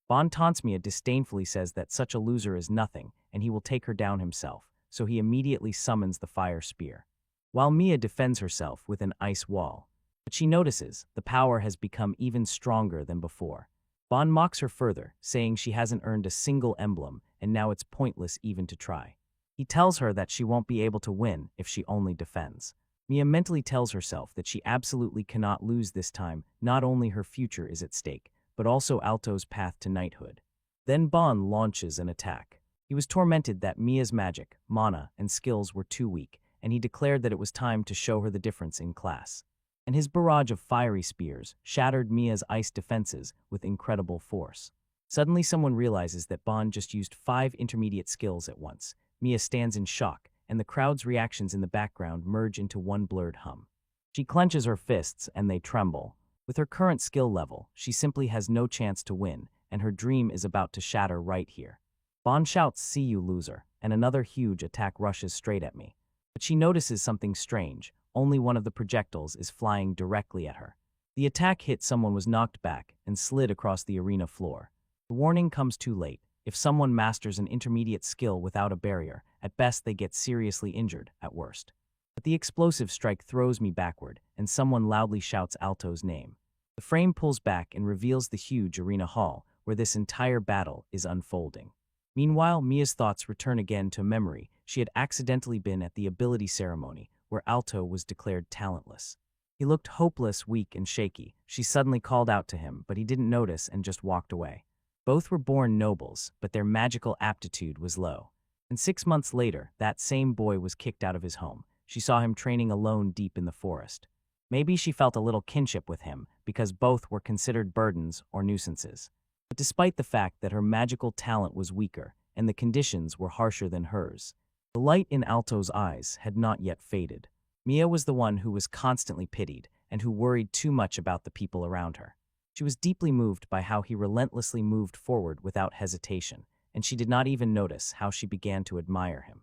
Bond taunts Mia, disdainfully says that such a loser is nothing, and he will take her down himself, so he immediately summons the fire spear. While Mia defends herself with an ice wall, but she notices the power has become even stronger than before. Bond mocks her further, saying she hasn't earned a single emblem, and now it's pointless even to try. He tells her that she won't be able to win if she only defends. Mia mentally tells herself that she absolutely cannot lose this time. Not only her future is at stake, but also Alto's path to knighthood. Then Bond launches an attack. He was tormented that Mia's magic, mana, and skills were too weak, and he declared that it was time to show her the difference in class. And his barrage of fiery spears shattered Mia's ice defenses with incredible force. Suddenly someone realizes that Bond just used 5 intermediate skills at once. Mia stands in shock, and the crowd's reactions in the background merge into one blurred hum. She clenches her fists and they tremble. With her current skill level, she simply has no chance to win, and her dream is about to shatter right here. Bond shouts, "See you, loser," and another huge attack rushes straight at me. But she notices something strange. Only one of the projectiles is flying directly at her. The attack hit someone, was knocked back, and slid across the arena floor. The warning comes too late. If someone masters an intermediate skill without a barrier, at best they get seriously injured, at worst. But the explosive strike throws me backward, and someone loudly shouts Alto's name. The frame pulls back and reveals the huge arena hall, where this entire battle is unfolding. Meanwhile, Mia's thoughts return again to memory. She had accidentally been at the ability ceremony, where Alto was declared talentless. He looked hopeless, weak, and shaky. She suddenly called out to him, but he didn't notice and just walked away. Both were born nobles, but their magical aptitude was low. And 6 months later, that same boy was kicked out of his home. She saw him training alone deep in the forest. Maybe she felt a little kinship with him, because both were considered burdens or nuisances. But despite the fact that her magical talent was weaker, and the conditions were harsher than hers, the light in Alto's eyes had not yet faded. Mia was the one who was constantly pitied, and who worried too much about the people around her. She was deeply moved by how he relentlessly moved forward without hesitation, and she did not even notice how she began to admire him.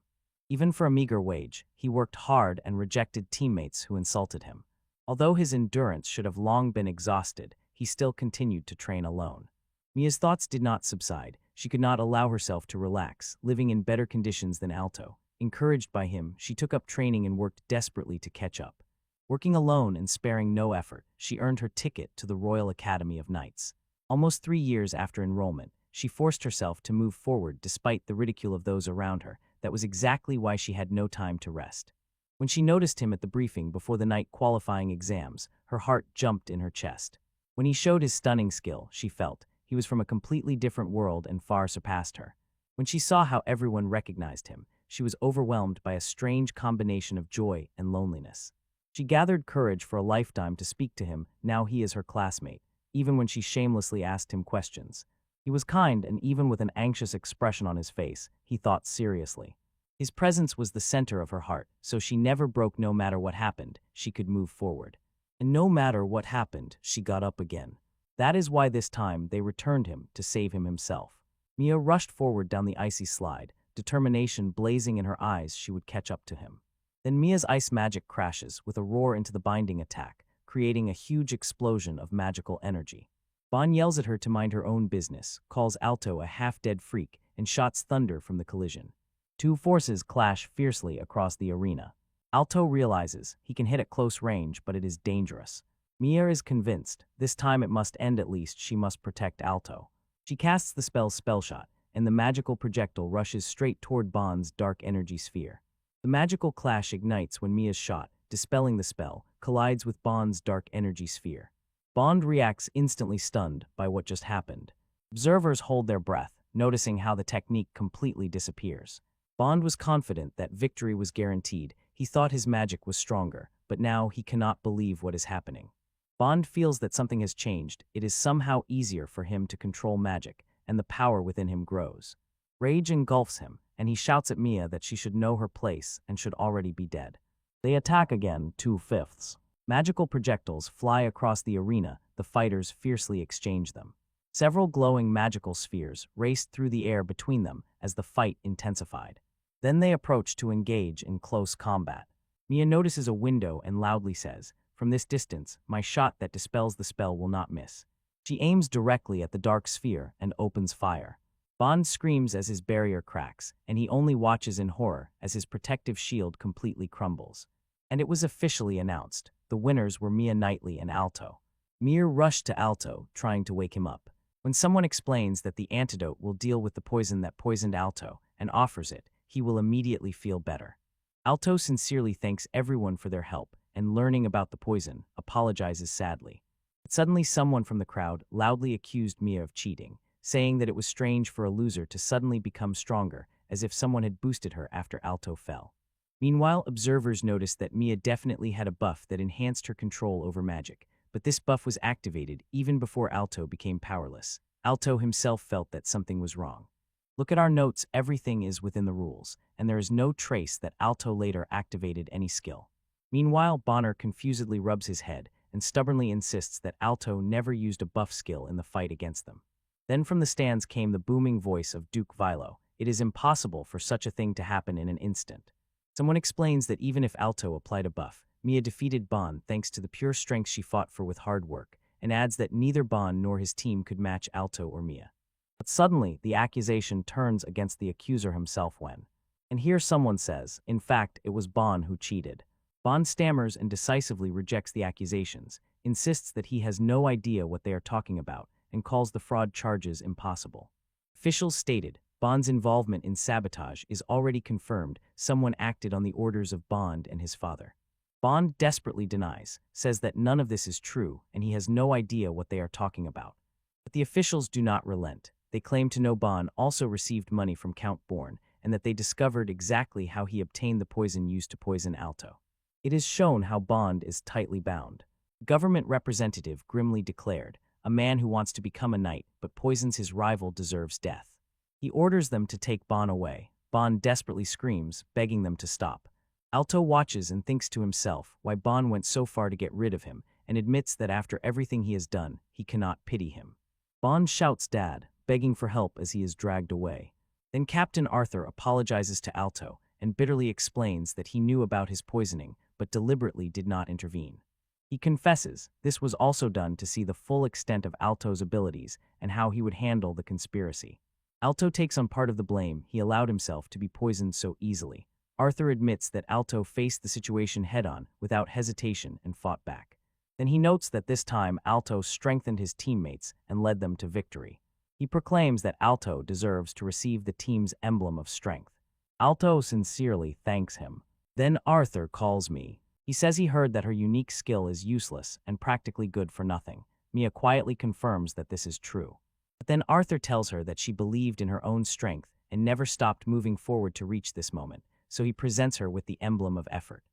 Even for a meager wage, he worked hard and rejected teammates who insulted him. Although his endurance should have long been exhausted, he still continued to train alone. Mia's thoughts did not subside. She could not allow herself to relax, living in better conditions than Alto. Encouraged by him, she took up training and worked desperately to catch up. Working alone and sparing no effort, she earned her ticket to the Royal Academy of Knights. Almost 3 years after enrollment, she forced herself to move forward despite the ridicule of those around her. That was exactly why she had no time to rest. When she noticed him at the briefing before the night qualifying exams, her heart jumped in her chest. When he showed his stunning skill, she felt he was from a completely different world and far surpassed her. When she saw how everyone recognized him, she was overwhelmed by a strange combination of joy and loneliness. She gathered courage for a lifetime to speak to him. Now he is her classmate, even when she shamelessly asked him questions. He was kind, and even with an anxious expression on his face, he thought seriously. His presence was the center of her heart, so she never broke. No matter what happened, she could move forward. And no matter what happened, she got up again. That is why this time they returned him to save him himself. Mia rushed forward down the icy slide, determination blazing in her eyes. She would catch up to him. Then Mia's ice magic crashes with a roar into the binding attack, creating a huge explosion of magical energy. Bon yells at her to mind her own business, calls Alto a half-dead freak, and shots thunder from the collision. Two forces clash fiercely across the arena. Alto realizes he can hit at close range, but it is dangerous. Mia is convinced, this time it must end. At least she must protect Alto. She casts the spell's spell shot, and the magical projectile rushes straight toward Bon's dark energy sphere. The magical clash ignites when Mia's shot, dispelling the spell, collides with Bon's dark energy sphere. Bond reacts instantly, stunned by what just happened. Observers hold their breath, noticing how the technique completely disappears. Bond was confident that victory was guaranteed. He thought his magic was stronger, but now he cannot believe what is happening. Bond feels that something has changed. It is somehow easier for him to control magic, and the power within him grows. Rage engulfs him, and he shouts at Mia that she should know her place and should already be dead. They attack again, 2/5. Magical projectiles fly across the arena. The fighters fiercely exchange them. Several glowing magical spheres raced through the air between them as the fight intensified. Then they approach to engage in close combat. Mia notices a window and loudly says, "From this distance, my shot that dispels the spell will not miss." She aims directly at the dark sphere and opens fire. Bond screams as his barrier cracks, and he only watches in horror as his protective shield completely crumbles. And it was officially announced. The winners were Mia Knightley and Alto. Mia rushed to Alto, trying to wake him up. When someone explains that the antidote will deal with the poison that poisoned Alto and offers it, he will immediately feel better. Alto sincerely thanks everyone for their help, and learning about the poison, apologizes sadly. But suddenly someone from the crowd loudly accused Mia of cheating, saying that it was strange for a loser to suddenly become stronger, as if someone had boosted her after Alto fell. Meanwhile, observers noticed that Mia definitely had a buff that enhanced her control over magic, but this buff was activated even before Alto became powerless. Alto himself felt that something was wrong. Look at our notes, everything is within the rules, and there is no trace that Alto later activated any skill. Meanwhile, Bonner confusedly rubs his head and stubbornly insists that Alto never used a buff skill in the fight against them. Then from the stands came the booming voice of Duke Vilo. It is impossible for such a thing to happen in an instant. Someone explains that even if Alto applied a buff, Mia defeated Bon thanks to the pure strength she fought for with hard work, and adds that neither Bon nor his team could match Alto or Mia. But suddenly, the accusation turns against the accuser himself when. And here someone says, in fact, it was Bon who cheated. Bond stammers and decisively rejects the accusations, insists that he has no idea what they are talking about, and calls the fraud charges impossible. Officials stated, Bond's involvement in sabotage is already confirmed. Someone acted on the orders of Bond and his father. Bond desperately denies, says that none of this is true, and he has no idea what they are talking about. But the officials do not relent. They claim to know Bond also received money from Count Bourne, and that they discovered exactly how he obtained the poison used to poison Alto. It is shown how Bond is tightly bound. Government representative grimly declared, a man who wants to become a knight but poisons his rival deserves death. He orders them to take Bond away. Bond desperately screams, begging them to stop. Alto watches and thinks to himself why Bond went so far to get rid of him, and admits that after everything he has done, he cannot pity him. Bond shouts Dad, begging for help as he is dragged away. Then Captain Arthur apologizes to Alto and bitterly explains that he knew about his poisoning, but deliberately did not intervene. He confesses this was also done to see the full extent of Alto's abilities and how he would handle the conspiracy. Alto takes on part of the blame. He allowed himself to be poisoned so easily. Arthur admits that Alto faced the situation head-on without hesitation and fought back. Then he notes that this time Alto strengthened his teammates and led them to victory. He proclaims that Alto deserves to receive the team's emblem of strength. Alto sincerely thanks him. Then Arthur calls me. He says he heard that her unique skill is useless and practically good for nothing. Mia quietly confirms that this is true. But then Arthur tells her that she believed in her own strength and never stopped moving forward to reach this moment, so he presents her with the emblem of effort.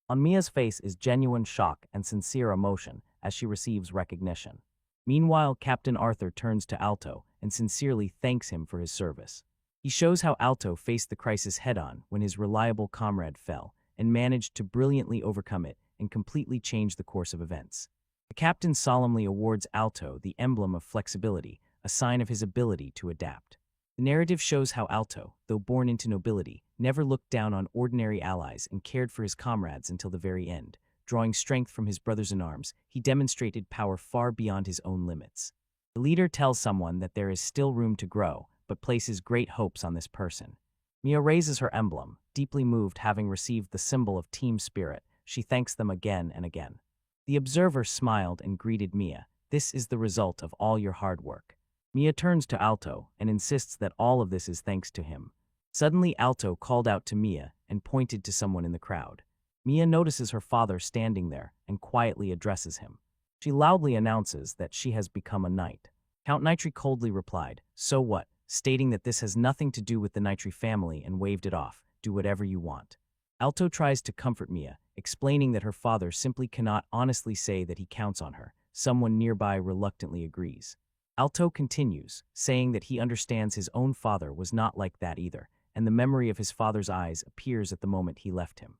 On Mia's face is genuine shock and sincere emotion as she receives recognition. Meanwhile, Captain Arthur turns to Alto and sincerely thanks him for his service. He shows how Alto faced the crisis head-on when his reliable comrade fell, and managed to brilliantly overcome it and completely change the course of events. The captain solemnly awards Alto the emblem of flexibility, a sign of his ability to adapt. The narrative shows how Alto, though born into nobility, never looked down on ordinary allies and cared for his comrades until the very end. Drawing strength from his brothers-in-arms, he demonstrated power far beyond his own limits. The leader tells someone that there is still room to grow, but places great hopes on this person. Mia raises her emblem, deeply moved having received the symbol of team spirit. She thanks them again and again. The observer smiled and greeted Mia. This is the result of all your hard work. Mia turns to Alto and insists that all of this is thanks to him. Suddenly Alto called out to Mia and pointed to someone in the crowd. Mia notices her father standing there and quietly addresses him. She loudly announces that she has become a knight. Count Nitri coldly replied, "So what?" stating that this has nothing to do with the Nitri family and waved it off. Do whatever you want. Alto tries to comfort Mia, explaining that her father simply cannot honestly say that he counts on her. Someone nearby reluctantly agrees. Alto continues, saying that he understands his own father was not like that either, and the memory of his father's eyes appears at the moment he left him.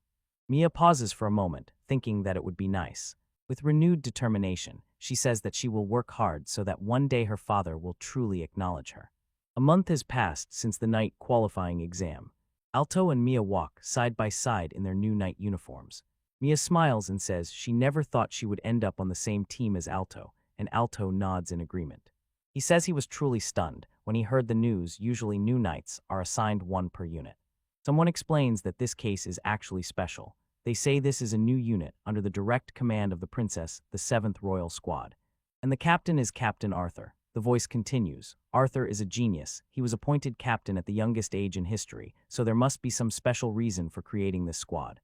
Mia pauses for a moment, thinking that it would be nice. With renewed determination, she says that she will work hard so that one day her father will truly acknowledge her. A month has passed since the night qualifying exam. Alto and Mia walk side by side in their new night uniforms. Mia smiles and says she never thought she would end up on the same team as Alto, and Alto nods in agreement. He says he was truly stunned when he heard the news. Usually new knights are assigned one per unit. Someone explains that this case is actually special. They say this is a new unit under the direct command of the princess, the 7th Royal Squad. And the captain is Captain Arthur. The voice continues. Arthur is a genius. He was appointed captain at the youngest age in history, so there must be some special reason for creating this squad.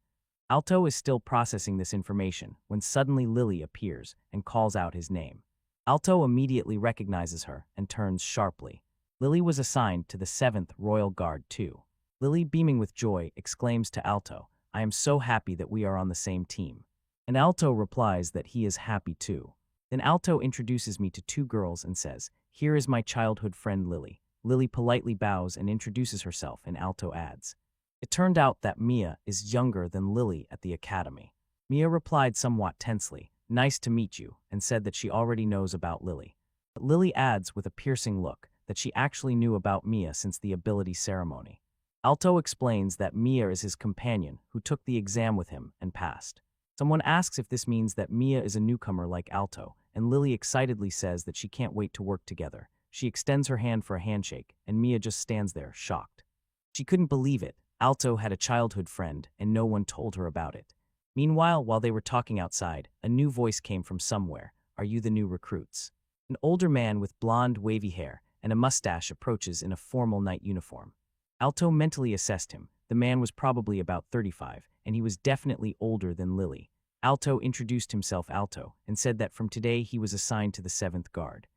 Alto is still processing this information when suddenly Lily appears and calls out his name. Alto immediately recognizes her and turns sharply. Lily was assigned to the 7th Royal Guard too. Lily, beaming with joy, exclaims to Alto, "I am so happy that we are on the same team." And Alto replies that he is happy too. Then Alto introduces me to two girls and says, "Here is my childhood friend Lily." Lily politely bows and introduces herself, and Alto adds, "It turned out that Mia is younger than Lily at the academy." Mia replied somewhat tensely, "Nice to meet you," and said that she already knows about Lily. But Lily adds with a piercing look that she actually knew about Mia since the ability ceremony. Alto explains that Mia is his companion who took the exam with him and passed. Someone asks if this means that Mia is a newcomer like Alto, and Lily excitedly says that she can't wait to work together. She extends her hand for a handshake, and Mia just stands there, shocked. She couldn't believe it. Alto had a childhood friend, and no one told her about it. Meanwhile, while they were talking outside, a new voice came from somewhere. Are you the new recruits? An older man with blonde, wavy hair and a mustache approaches in a formal night uniform. Alto mentally assessed him. The man was probably about 35, and he was definitely older than Lily. Alto introduced himself Alto and said that from today he was assigned to the 7th Guard.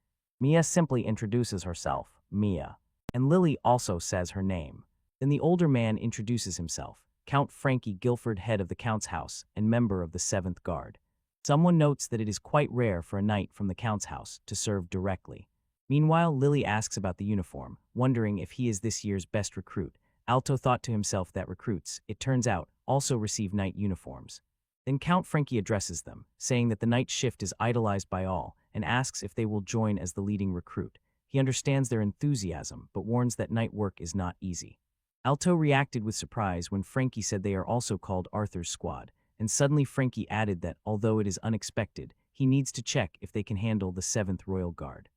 Mia simply introduces herself, Mia, and Lily also says her name. Then the older man introduces himself, Count Frankie Guilford, head of the Count's house and member of the 7th Guard. Someone notes that it is quite rare for a knight from the Count's house to serve directly. Meanwhile, Lily asks about the uniform, wondering if he is this year's best recruit. Alto thought to himself that recruits, it turns out, also receive knight uniforms. Then Count Frankie addresses them, saying that the night shift is idolized by all, and asks if they will join as the leading recruit. He understands their enthusiasm, but warns that night work is not easy. Alto reacted with surprise when Frankie said they are also called Arthur's Squad, and suddenly Frankie added that, although it is unexpected, he needs to check if they can handle the 7th Royal Guard.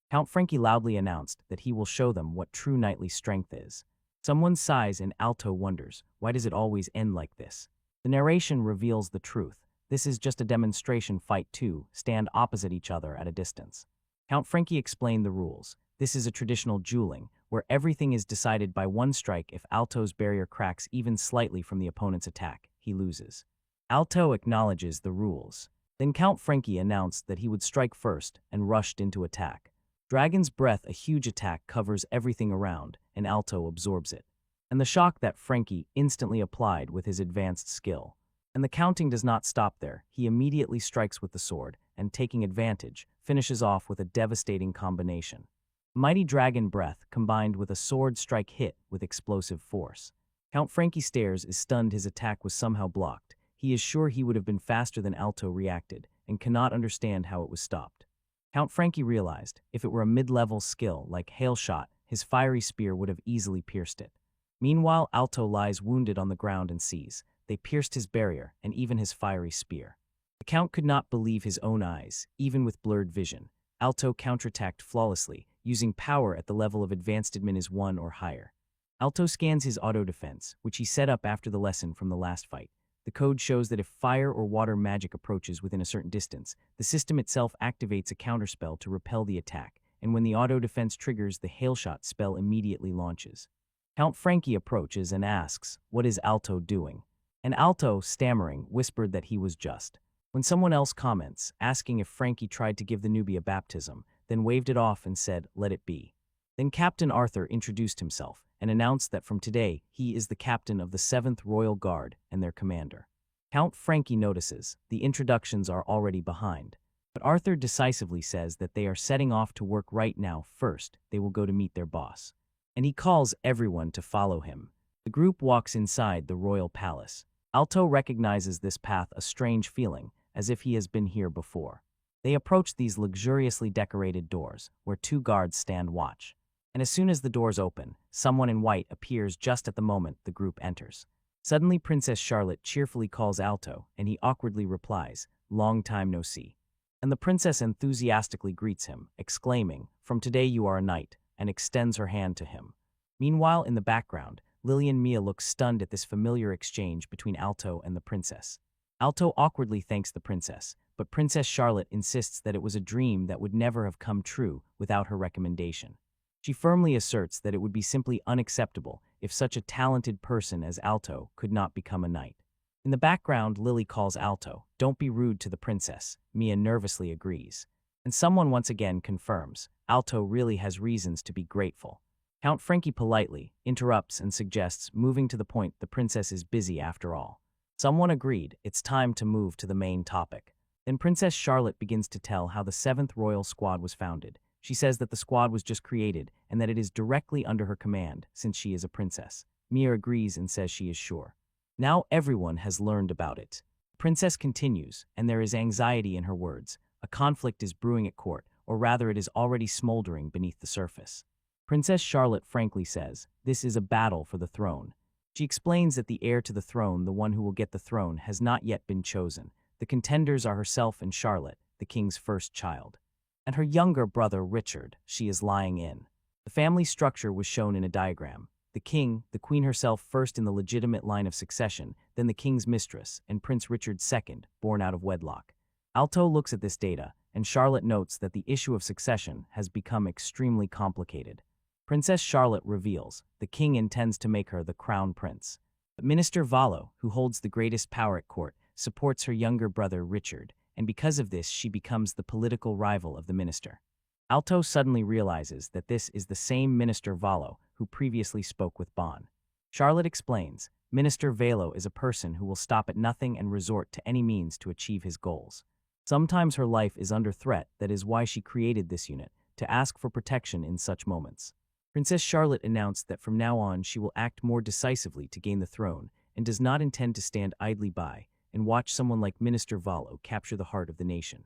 Count Frankie loudly announced that he will show them what true knightly strength is. Someone sighs and Alto wonders, why does it always end like this? The narration reveals the truth. This is just a demonstration fight. Two stand opposite each other at a distance. Count Frankie explained the rules. This is a traditional dueling, where everything is decided by one strike. If Alto's barrier cracks even slightly from the opponent's attack, he loses. Alto acknowledges the rules. Then Count Frankie announced that he would strike first and rushed into attack. Dragon's Breath, a huge attack, covers everything around, and Alto absorbs it. And the shock that Frankie instantly applied with his advanced skill. And the counting does not stop there. He immediately strikes with the sword, and taking advantage, finishes off with a devastating combination. Mighty Dragon Breath combined with a sword strike hit with explosive force. Count Frankie stares, is stunned. His attack was somehow blocked. He is sure he would have been faster than Alto reacted, and cannot understand how it was stopped. Count Frankie realized, if it were a mid-level skill like Hail Shot, his fiery spear would have easily pierced it. Meanwhile, Alto lies wounded on the ground and sees. They pierced his barrier and even his fiery spear. The Count could not believe his own eyes, even with blurred vision. Alto counterattacked flawlessly, using power at the level of advanced admin is 1 or higher. Alto scans his auto-defense, which he set up after the lesson from the last fight. The code shows that if fire or water magic approaches within a certain distance, the system itself activates a counterspell to repel the attack, and when the auto-defense triggers, the Hail Shot spell immediately launches. Count Frankie approaches and asks, what is Alto doing? And Alto, stammering, whispered that he was just. When someone else comments, asking if Frankie tried to give the newbie a baptism, then waved it off and said, let it be. Then Captain Arthur introduced himself and announced that from today he is the captain of the 7th Royal Guard and their commander. Count Frankie notices the introductions are already behind, but Arthur decisively says that they are setting off to work right now. First, they will go to meet their boss, and he calls everyone to follow him. The group walks inside the royal palace. Alto recognizes this path, a strange feeling, as if he has been here before. They approach these luxuriously decorated doors, where 2 guards stand watch. And as soon as the doors open, someone in white appears just at the moment the group enters. Suddenly, Princess Charlotte cheerfully calls Alto, and he awkwardly replies, long time no see. And the princess enthusiastically greets him, exclaiming, from today you are a knight, and extends her hand to him. Meanwhile, in the background, Lily and Mia look stunned at this familiar exchange between Alto and the princess. Alto awkwardly thanks the princess, but Princess Charlotte insists that it was a dream that would never have come true without her recommendation. She firmly asserts that it would be simply unacceptable if such a talented person as Alto could not become a knight. In the background, Lily calls Alto, don't be rude to the princess. Mia nervously agrees. And someone once again confirms, Alto really has reasons to be grateful. Count Frankie politely interrupts and suggests, moving to the point, the princess is busy after all. Someone agreed, it's time to move to the main topic. Then Princess Charlotte begins to tell how the 7th Royal Squad was founded. She says that the squad was just created and that it is directly under her command since she is a princess. Mia agrees and says she is sure. Now everyone has learned about it. The princess continues, and there is anxiety in her words. A conflict is brewing at court, or rather it is already smoldering beneath the surface. Princess Charlotte frankly says, this is a battle for the throne. She explains that the heir to the throne, the one who will get the throne, has not yet been chosen. The contenders are herself and Charlotte, the king's first child. And her younger brother Richard, she is lying in. The family structure was shown in a diagram. the king, the queen herself first in the legitimate line of succession, then the king's mistress, and Prince Richard II, born out of wedlock. Alto looks at this data, and Charlotte notes that the issue of succession has become extremely complicated. Princess Charlotte reveals the king intends to make her the crown prince. But Minister Valo, who holds the greatest power at court, supports her younger brother Richard, and because of this she becomes the political rival of the minister. Alto suddenly realizes that this is the same Minister Valo who previously spoke with Bon. Charlotte explains, Minister Valo is a person who will stop at nothing and resort to any means to achieve his goals. Sometimes her life is under threat, that is why she created this unit, to ask for protection in such moments. Princess Charlotte announced that from now on she will act more decisively to gain the throne and does not intend to stand idly by and watch someone like Minister Valo capture the heart of the nation.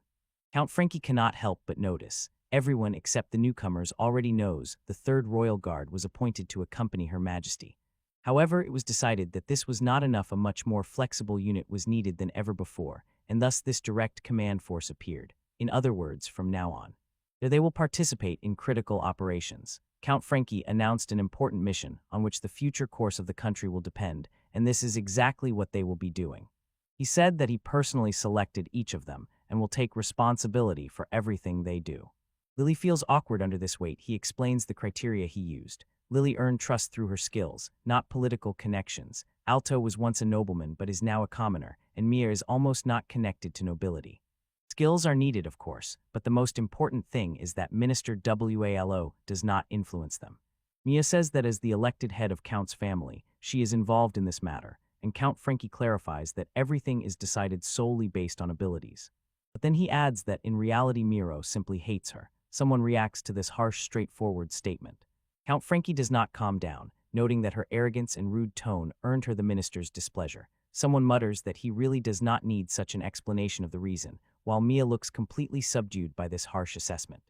Count Frankie cannot help but notice. Everyone except the newcomers already knows the Third Royal Guard was appointed to accompany Her Majesty. However, it was decided that this was not enough. A much more flexible unit was needed than ever before, and thus this direct command force appeared. In other words, from now on, they will participate in critical operations. Count Frankie announced an important mission on which the future course of the country will depend, and this is exactly what they will be doing. He said that he personally selected each of them and will take responsibility for everything they do. Lily feels awkward under this weight. He explains the criteria he used. Lily earned trust through her skills, not political connections. Alto was once a nobleman but is now a commoner, and Mia is almost not connected to nobility. Skills are needed, of course, but the most important thing is that Minister Walo does not influence them. Mia says that as the elected head of Count's family, she is involved in this matter, and Count Frankie clarifies that everything is decided solely based on abilities. But then he adds that in reality Miro simply hates her. Someone reacts to this harsh, straightforward statement. Count Frankie does not calm down, noting that her arrogance and rude tone earned her the minister's displeasure. Someone mutters that he really does not need such an explanation of the reason, while Mia looks completely subdued by this harsh assessment.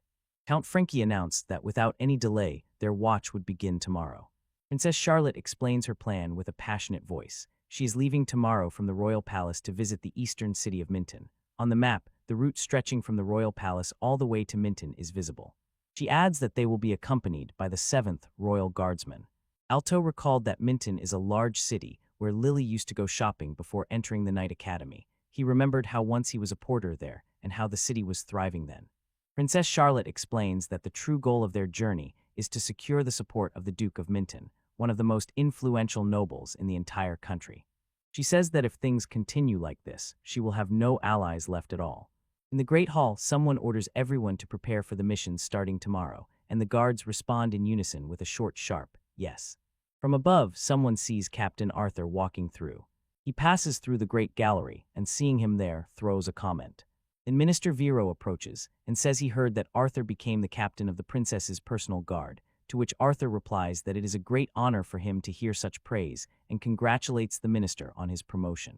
Count Frankie announced that without any delay, their watch would begin tomorrow. Princess Charlotte explains her plan with a passionate voice. She is leaving tomorrow from the royal palace to visit the eastern city of Minton. On the map, the route stretching from the royal palace all the way to Minton is visible. She adds that they will be accompanied by the 7th Royal Guardsman. Alto recalled that Minton is a large city where Lily used to go shopping before entering the Night Academy. He remembered how once he was a porter there and how the city was thriving then. Princess Charlotte explains that the true goal of their journey is to secure the support of the Duke of Minton, one of the most influential nobles in the entire country. She says that if things continue like this, she will have no allies left at all. In the Great Hall, someone orders everyone to prepare for the mission starting tomorrow, and the guards respond in unison with a short, sharp yes. From above, someone sees Captain Arthur walking through. He passes through the great gallery, and seeing him there, throws a comment. Then Minister Vero approaches and says he heard that Arthur became the captain of the princess's personal guard, to which Arthur replies that it is a great honor for him to hear such praise and congratulates the minister on his promotion.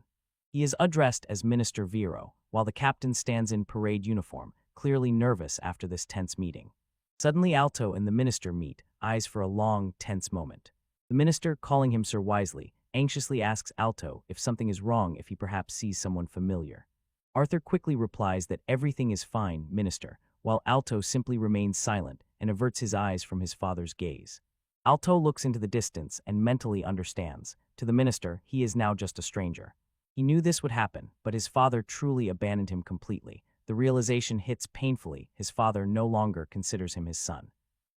He is addressed as Minister Vero, while the captain stands in parade uniform, clearly nervous after this tense meeting. Suddenly Alto and the minister meet, eyes for a long, tense moment. The minister, calling him Sir Wisely, anxiously asks Alto if something is wrong, if he perhaps sees someone familiar. Arthur quickly replies that everything is fine, minister, while Alto simply remains silent and averts his eyes from his father's gaze. Alto looks into the distance and mentally understands. To the minister, he is now just a stranger. He knew this would happen, but his father truly abandoned him completely. The realization hits painfully. His father no longer considers him his son.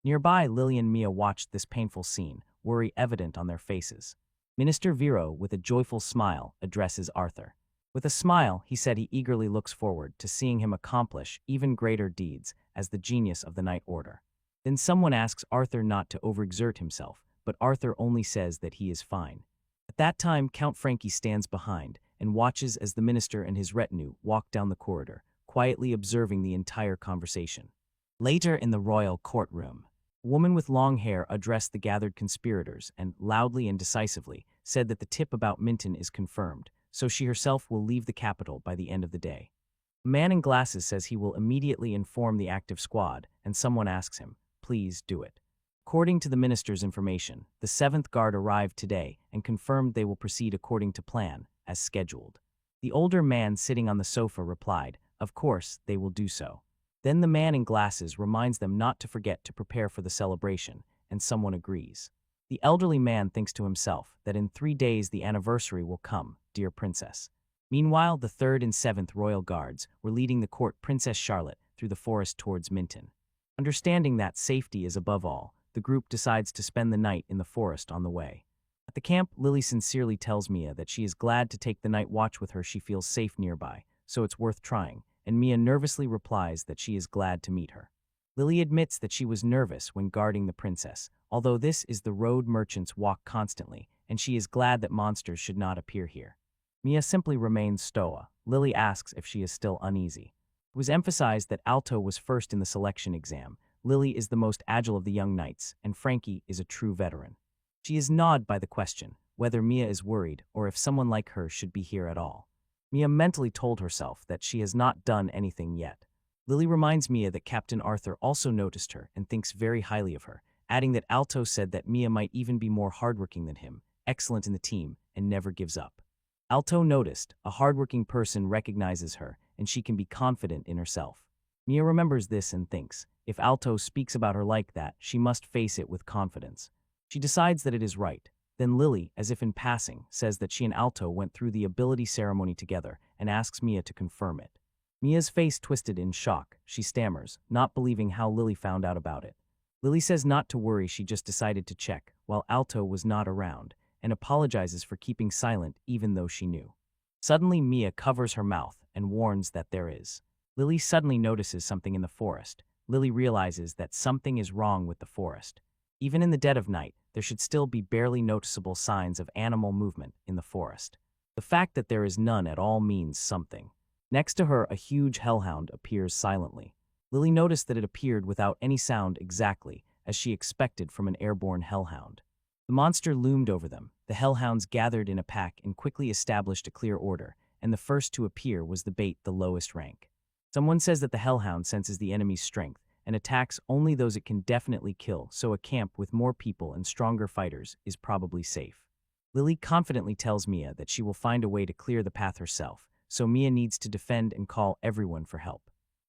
Nearby, Lily and Mia watched this painful scene, worry evident on their faces. Minister Vero, with a joyful smile, addresses Arthur. With a smile, he said he eagerly looks forward to seeing him accomplish even greater deeds as the genius of the Night Order. Then someone asks Arthur not to overexert himself, but Arthur only says that he is fine. At that time, Count Frankie stands behind and watches as the minister and his retinue walk down the corridor, quietly observing the entire conversation. Later in the royal courtroom, a woman with long hair addressed the gathered conspirators and, loudly and decisively, said that the tip about Minton is confirmed, so she herself will leave the capital by the end of the day. A man in glasses says he will immediately inform the active squad, and someone asks him, "Please do it." According to the minister's information, the 7th Guard arrived today and confirmed they will proceed according to plan, as scheduled. The older man sitting on the sofa replied, "Of course, they will do so." Then the man in glasses reminds them not to forget to prepare for the celebration, and someone agrees. The elderly man thinks to himself that in 3 days the anniversary will come, dear princess. Meanwhile, the 3rd and 7th royal guards were leading the court Princess Charlotte through the forest towards Minton. Understanding that safety is above all, the group decides to spend the night in the forest on the way. At the camp, Lily sincerely tells Mia that she is glad to take the night watch with her. She feels safe nearby, so it's worth trying, and Mia nervously replies that she is glad to meet her. Lily admits that she was nervous when guarding the princess, although this is the road merchants walk constantly, and she is glad that monsters should not appear here. Mia simply remains stoa. Lily asks if she is still uneasy. It was emphasized that Alto was first in the selection exam. Lily is the most agile of the young knights, and Frankie is a true veteran. She is gnawed by the question whether Mia is worried or if someone like her should be here at all. Mia mentally told herself that she has not done anything yet. Lily reminds Mia that Captain Arthur also noticed her and thinks very highly of her, adding that Alto said that Mia might even be more hardworking than him, excellent in the team, and never gives up. Alto noticed a hardworking person recognizes her, and she can be confident in herself. Mia remembers this and thinks, if Alto speaks about her like that, she must face it with confidence. She decides that it is right. Then Lily, as if in passing, says that she and Alto went through the ability ceremony together and asks Mia to confirm it. Mia's face twisted in shock. She stammers, not believing how Lily found out about it. Lily says not to worry, she just decided to check, while Alto was not around, and apologizes for keeping silent even though she knew. Suddenly, Mia covers her mouth and warns that there is. Lily suddenly notices something in the forest. Lily realizes that something is wrong with the forest. Even in the dead of night, there should still be barely noticeable signs of animal movement in the forest. The fact that there is none at all means something. Next to her, a huge hellhound appears silently. Lily noticed that it appeared without any sound, exactly as she expected from an airborne hellhound. The monster loomed over them. The hellhounds gathered in a pack and quickly established a clear order, and the first to appear was the bait, the lowest rank. Someone says that the hellhound senses the enemy's strength and attacks only those it can definitely kill, so a camp with more people and stronger fighters is probably safe. Lily confidently tells Mia that she will find a way to clear the path herself, so Mia needs to defend and call everyone for help.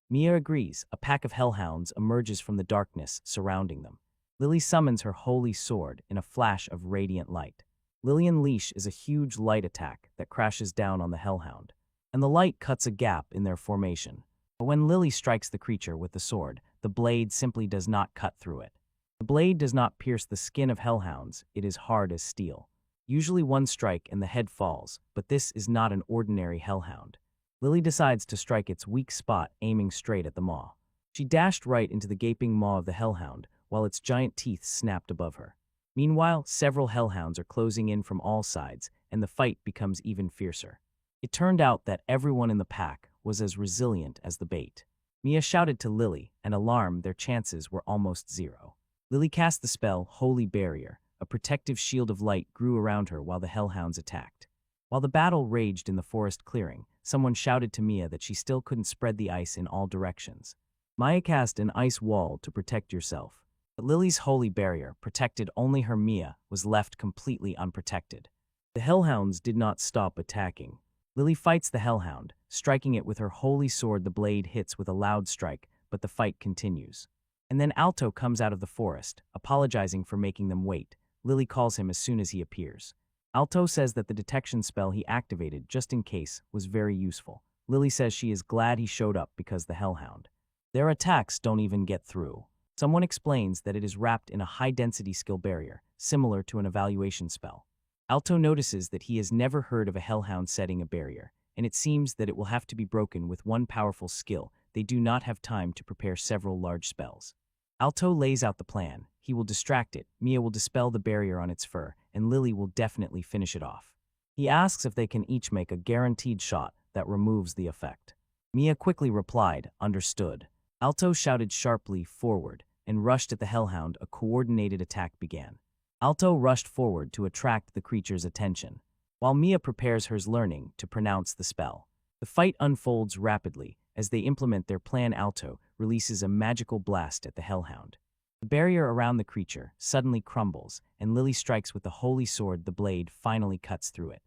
Mia agrees. A pack of hellhounds emerges from the darkness surrounding them. Lily summons her holy sword in a flash of radiant light. Lily Unleash is a huge light attack that crashes down on the hellhound, and the light cuts a gap in their formation. But when Lily strikes the creature with the sword, the blade simply does not cut through it. The blade does not pierce the skin of hellhounds, it is hard as steel. Usually one strike and the head falls, but this is not an ordinary hellhound. Lily decides to strike its weak spot, aiming straight at the maw. She dashed right into the gaping maw of the hellhound, while its giant teeth snapped above her. Meanwhile, several hellhounds are closing in from all sides, and the fight becomes even fiercer. It turned out that everyone in the pack was as resilient as the bait. Mia shouted to Lily, and alarmed, their chances were almost zero. Lily cast the spell Holy Barrier. A protective shield of light grew around her while the hellhounds attacked. While the battle raged in the forest clearing, someone shouted to Mia that she still couldn't spread the ice in all directions. Maya cast an ice wall to protect yourself. But Lily's holy barrier protected only her. Mia was left completely unprotected. The hellhounds did not stop attacking. Lily fights the hellhound, striking it with her holy sword. The blade hits with a loud strike, but the fight continues. And then Alto comes out of the forest, apologizing for making them wait. Lily calls him as soon as he appears. Alto says that the detection spell he activated just in case was very useful. Lily says she is glad he showed up because the hellhound. Their attacks don't even get through. Someone explains that it is wrapped in a high-density skill barrier, similar to an evaluation spell. Alto notices that he has never heard of a hellhound setting a barrier, and it seems that it will have to be broken with one powerful skill. They do not have time to prepare several large spells. Alto lays out the plan. He will distract it, Mia will dispel the barrier on its fur, and Lily will definitely finish it off. He asks if they can each make a guaranteed shot that removes the effect. Mia quickly replied, understood. Alto shouted sharply, forward, and rushed at the hellhound. A coordinated attack began. Alto rushed forward to attract the creature's attention, while Mia prepares hers learning to pronounce the spell. The fight unfolds rapidly. As they implement their plan, Alto releases a magical blast at the hellhound. The barrier around the creature suddenly crumbles, and Lily strikes with the holy sword. The blade finally cuts through it.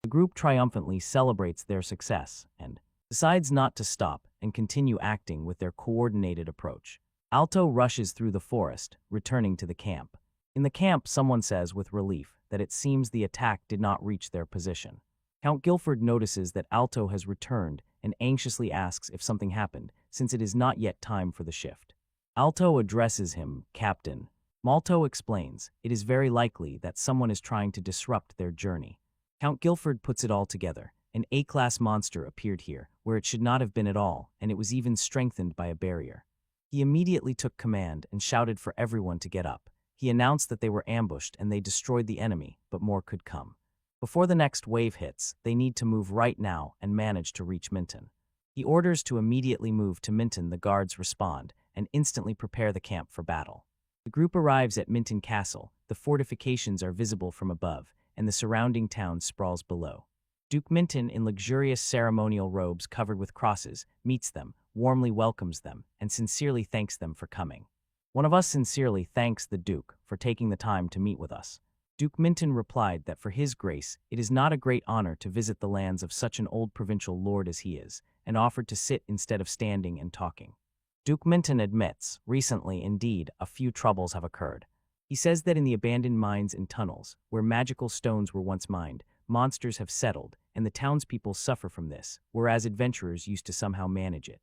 The group triumphantly celebrates their success and decides not to stop and continue acting with their coordinated approach. Alto rushes through the forest, returning to the camp. In the camp, someone says with relief that it seems the attack did not reach their position. Count Guilford notices that Alto has returned and anxiously asks if something happened, since it is not yet time for the shift. Alto addresses him, Captain. Malto explains, it is very likely that someone is trying to disrupt their journey. Count Guilford puts it all together. An A-class monster appeared here, where it should not have been at all, and it was even strengthened by a barrier. He immediately took command and shouted for everyone to get up. He announced that they were ambushed and they destroyed the enemy, but more could come. Before the next wave hits, they need to move right now and manage to reach Minton. He orders to immediately move to Minton. The guards respond and instantly prepare the camp for battle. The group arrives at Minton Castle. The fortifications are visible from above, and the surrounding town sprawls below. Duke Minton, in luxurious ceremonial robes covered with crosses, meets them, warmly welcomes them, and sincerely thanks them for coming. One of us sincerely thanks the Duke for taking the time to meet with us. Duke Minton replied that for his grace, it is not a great honor to visit the lands of such an old provincial lord as he is, and offered to sit instead of standing and talking. Duke Minton admits, recently, indeed, a few troubles have occurred. He says that in the abandoned mines and tunnels, where magical stones were once mined, monsters have settled, and the townspeople suffer from this, whereas adventurers used to somehow manage it.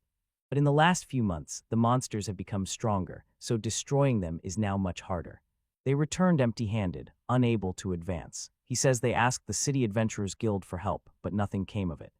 But in the last few months, the monsters have become stronger, so destroying them is now much harder. They returned empty-handed, unable to advance. He says they asked the City Adventurers Guild for help, but nothing came of it.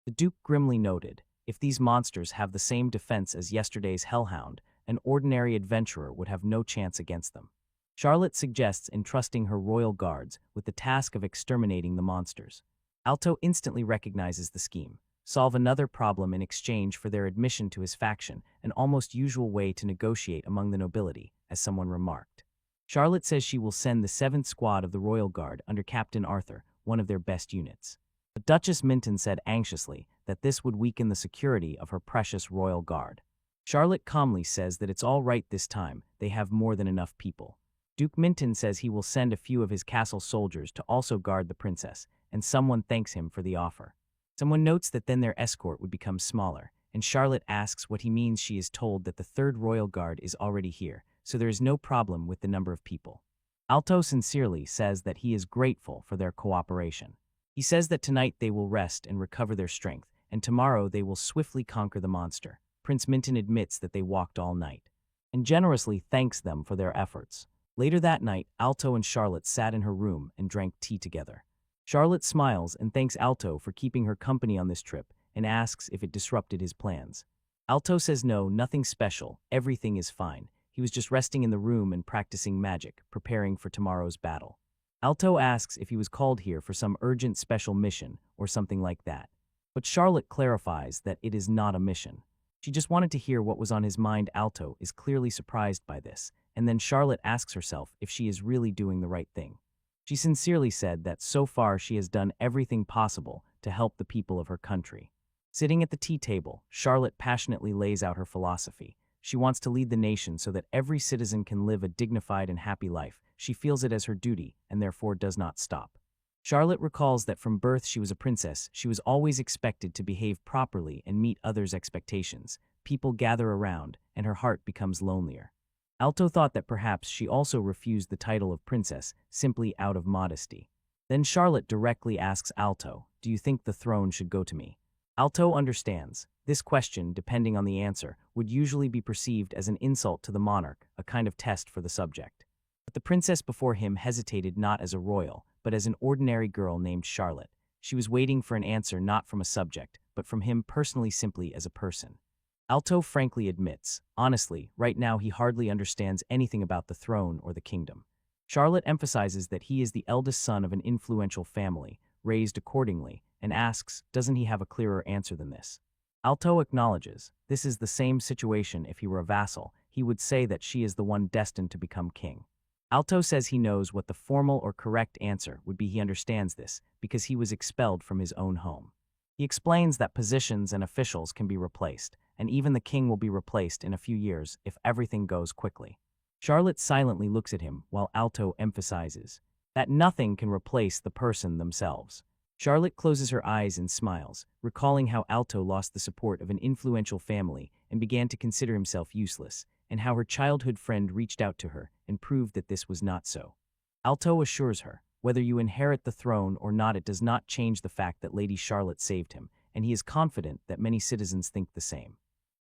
The Duke grimly noted, if these monsters have the same defense as yesterday's hellhound, an ordinary adventurer would have no chance against them. Charlotte suggests entrusting her royal guards with the task of exterminating the monsters. Alto instantly recognizes the scheme. Solve another problem in exchange for their admission to his faction, an almost usual way to negotiate among the nobility, as someone remarked. Charlotte says she will send the 7th Squad of the Royal Guard under Captain Arthur, one of their best units. But Duchess Minton said anxiously that this would weaken the security of her precious Royal Guard. Charlotte calmly says that it's all right this time, they have more than enough people. Duke Minton says he will send a few of his castle soldiers to also guard the princess, and someone thanks him for the offer. Someone notes that then their escort would become smaller, and Charlotte asks what he means. She is told that the 3rd Royal Guard is already here, so there is no problem with the number of people. Alto sincerely says that he is grateful for their cooperation. He says that tonight they will rest and recover their strength, and tomorrow they will swiftly conquer the monster. Prince Minton admits that they walked all night, and generously thanks them for their efforts. Later that night, Alto and Charlotte sat in her room and drank tea together. Charlotte smiles and thanks Alto for keeping her company on this trip and asks if it disrupted his plans. Alto says no, nothing special, everything is fine. He was just resting in the room and practicing magic, preparing for tomorrow's battle. Alto asks if he was called here for some urgent special mission or something like that. But Charlotte clarifies that it is not a mission. She just wanted to hear what was on his mind. Alto is clearly surprised by this, and then Charlotte asks herself if she is really doing the right thing. She sincerely said that so far she has done everything possible to help the people of her country. Sitting at the tea table, Charlotte passionately lays out her philosophy. She wants to lead the nation so that every citizen can live a dignified and happy life. She feels it as her duty and therefore does not stop. Charlotte recalls that from birth she was a princess. She was always expected to behave properly and meet others' expectations. People gather around, and her heart becomes lonelier. Alto thought that perhaps she also refused the title of princess simply out of modesty. Then Charlotte directly asks Alto, "Do you think the throne should go to me?" Alto understands. This question, depending on the answer, would usually be perceived as an insult to the monarch, a kind of test for the subject. But the princess before him hesitated not as a royal, but as an ordinary girl named Charlotte. She was waiting for an answer not from a subject, but from him personally, simply as a person. Alto frankly admits, honestly, right now he hardly understands anything about the throne or the kingdom. Charlotte emphasizes that he is the eldest son of an influential family, raised accordingly, and asks, doesn't he have a clearer answer than this? Alto acknowledges, this is the same situation if he were a vassal. He would say that she is the one destined to become king. Alto says he knows what the formal or correct answer would be. He understands this because he was expelled from his own home. He explains that positions and officials can be replaced, and even the king will be replaced in a few years if everything goes quickly. Charlotte silently looks at him while Alto emphasizes that nothing can replace the person themselves. Charlotte closes her eyes and smiles, recalling how Alto lost the support of an influential family and began to consider himself useless, and how her childhood friend reached out to her and proved that this was not so. Alto assures her, whether you inherit the throne or not, it does not change the fact that Lady Charlotte saved him, and he is confident that many citizens think the same.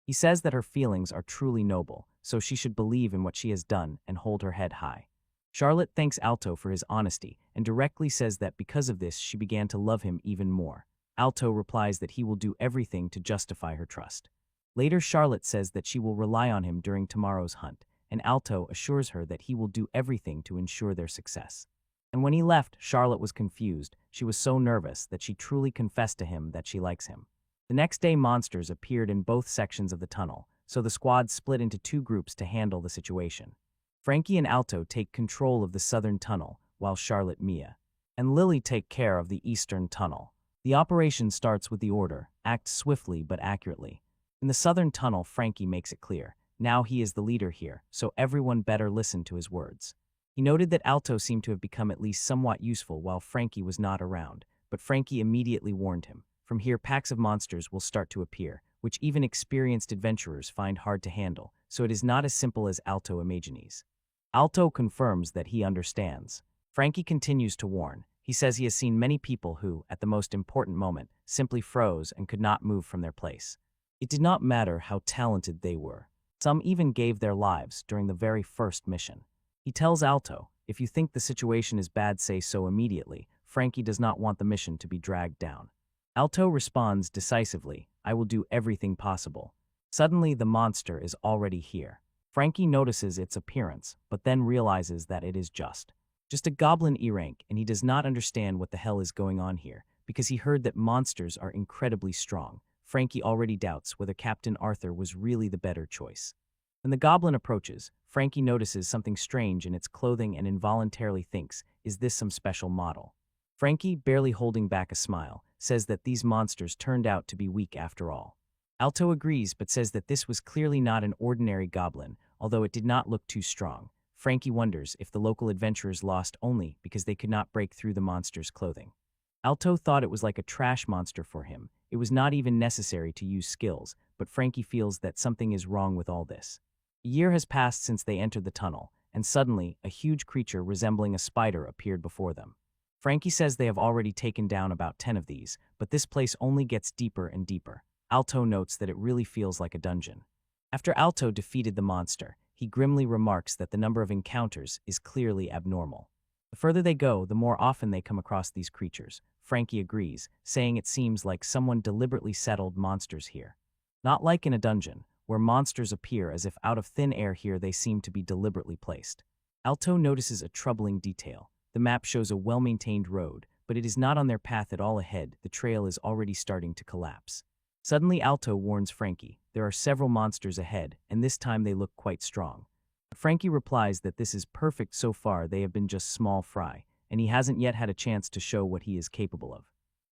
He says that her feelings are truly noble, so she should believe in what she has done and hold her head high. Charlotte thanks Alto for his honesty and directly says that because of this she began to love him even more. Alto replies that he will do everything to justify her trust. Later, Charlotte says that she will rely on him during tomorrow's hunt, and Alto assures her that he will do everything to ensure their success. And when he left, Charlotte was confused. She was so nervous that she truly confessed to him that she likes him. The next day, monsters appeared in both sections of the tunnel, so the squad split into two groups to handle the situation. Frankie and Alto take control of the southern tunnel, while Charlotte, Mia, and Lily take care of the eastern tunnel. The operation starts with the order, act swiftly but accurately. In the southern tunnel, Frankie makes it clear. Now he is the leader here, so everyone better listen to his words. He noted that Alto seemed to have become at least somewhat useful while Frankie was not around, but Frankie immediately warned him. From here, packs of monsters will start to appear, which even experienced adventurers find hard to handle, so it is not as simple as Alto imagines. Alto confirms that he understands. Frankie continues to warn. He says he has seen many people who, at the most important moment, simply froze and could not move from their place. It did not matter how talented they were. Some even gave their lives during the very first mission. He tells Alto, if you think the situation is bad, say so immediately. Frankie does not want the mission to be dragged down. Alto responds decisively, I will do everything possible. Suddenly, the monster is already here. Frankie notices its appearance, but then realizes that it is just a goblin E-rank, and he does not understand what the hell is going on here, because he heard that monsters are incredibly strong. Frankie already doubts whether Captain Arthur was really the better choice. When the goblin approaches, Frankie notices something strange in its clothing and involuntarily thinks, is this some special model? Frankie, barely holding back a smile, says that these monsters turned out to be weak after all. Alto agrees but says that this was clearly not an ordinary goblin, although it did not look too strong. Frankie wonders if the local adventurers lost only because they could not break through the monster's clothing. Alto thought it was like a trash monster for him. It was not even necessary to use skills, but Frankie feels that something is wrong with all this. A year has passed since they entered the tunnel, and suddenly, a huge creature resembling a spider appeared before them. Frankie says they have already taken down about 10 of these, but this place only gets deeper and deeper. Alto notes that it really feels like a dungeon. After Alto defeated the monster, he grimly remarks that the number of encounters is clearly abnormal. The further they go, the more often they come across these creatures. Frankie agrees, saying it seems like someone deliberately settled monsters here. Not like in a dungeon, where monsters appear as if out of thin air. Here they seem to be deliberately placed. Alto notices a troubling detail. The map shows a well-maintained road, but it is not on their path at all ahead. The trail is already starting to collapse. Suddenly, Alto warns Frankie. There are several monsters ahead, and this time they look quite strong. But Frankie replies that this is perfect so far. They have been just small fry, and he hasn't yet had a chance to show what he is capable of.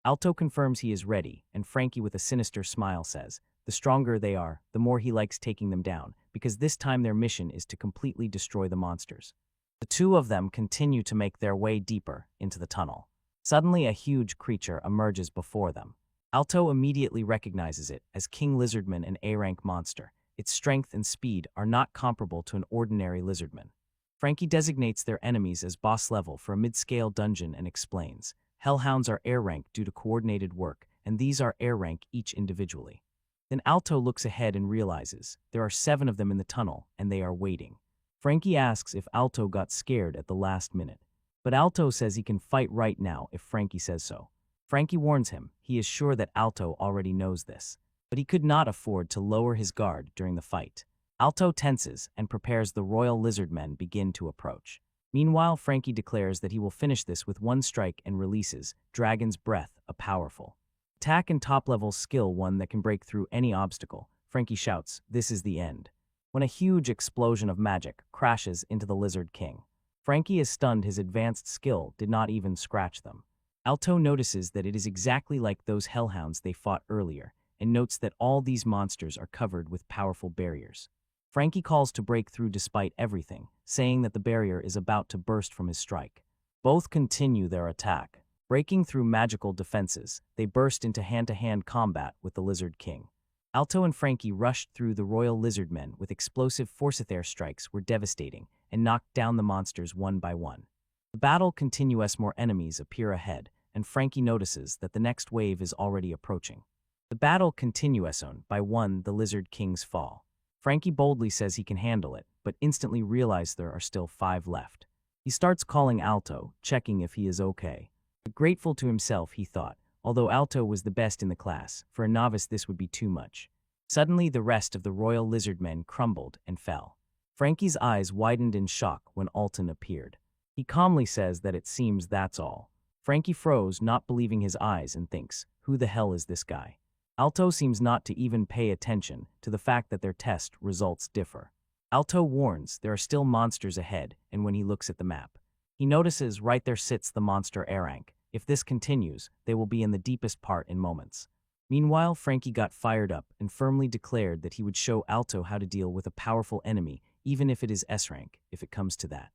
Alto confirms he is ready, and Frankie with a sinister smile says, the stronger they are, the more he likes taking them down, because this time their mission is to completely destroy the monsters. The two of them continue to make their way deeper into the tunnel. Suddenly, a huge creature emerges before them. Alto immediately recognizes it as King Lizardman, an A-rank monster. Its strength and speed are not comparable to an ordinary lizardman. Frankie designates their enemies as boss level for a mid-scale dungeon and explains, Hellhounds are air rank due to coordinated work, and these are air rank each individually. Then Alto looks ahead and realizes there are 7 of them in the tunnel, and they are waiting. Frankie asks if Alto got scared at the last minute, but Alto says he can fight right now if Frankie says so. Frankie warns him he is sure that Alto already knows this, but he could not afford to lower his guard during the fight. Alto tenses and prepares. The royal lizardmen begin to approach. Meanwhile, Frankie declares that he will finish this with one strike and releases Dragon's Breath, a powerful attack and top-level skill, one that can break through any obstacle. Frankie shouts, this is the end, when a huge explosion of magic crashes into the Lizard King. Frankie is stunned. His advanced skill did not even scratch them. Alto notices that it is exactly like those hellhounds they fought earlier, and notes that all these monsters are covered with powerful barriers. Frankie calls to break through despite everything, saying that the barrier is about to burst from his strike. Both continue their attack. Breaking through magical defenses, they burst into hand-to-hand combat with the Lizard King. Alto and Frankie rushed through the royal lizardmen with explosive force-air strikes were devastating and knocked down the monsters one by one. The battle continues, more enemies appear ahead, and Frankie notices that the next wave is already approaching. The battle continues on by one, the Lizard Kings fall. Frankie boldly says he can handle it, but instantly realizes there are still 5 left. He starts calling Alto, checking if he is okay. But grateful to himself, he thought, although Alto was the best in the class, for a novice this would be too much. Suddenly the rest of the royal lizardmen crumbled and fell. Frankie's eyes widened in shock when Alton appeared. He calmly says that it seems that's all. Frankie froze, not believing his eyes, and thinks, who the hell is this guy? Alto seems not to even pay attention to the fact that their test results differ. Alto warns there are still monsters ahead, and when he looks at the map, he notices right there sits the monster Arank. If this continues, they will be in the deepest part in moments. Meanwhile, Frankie got fired up and firmly declared that he would show Alto how to deal with a powerful enemy, even if it is S-rank, if it comes to that.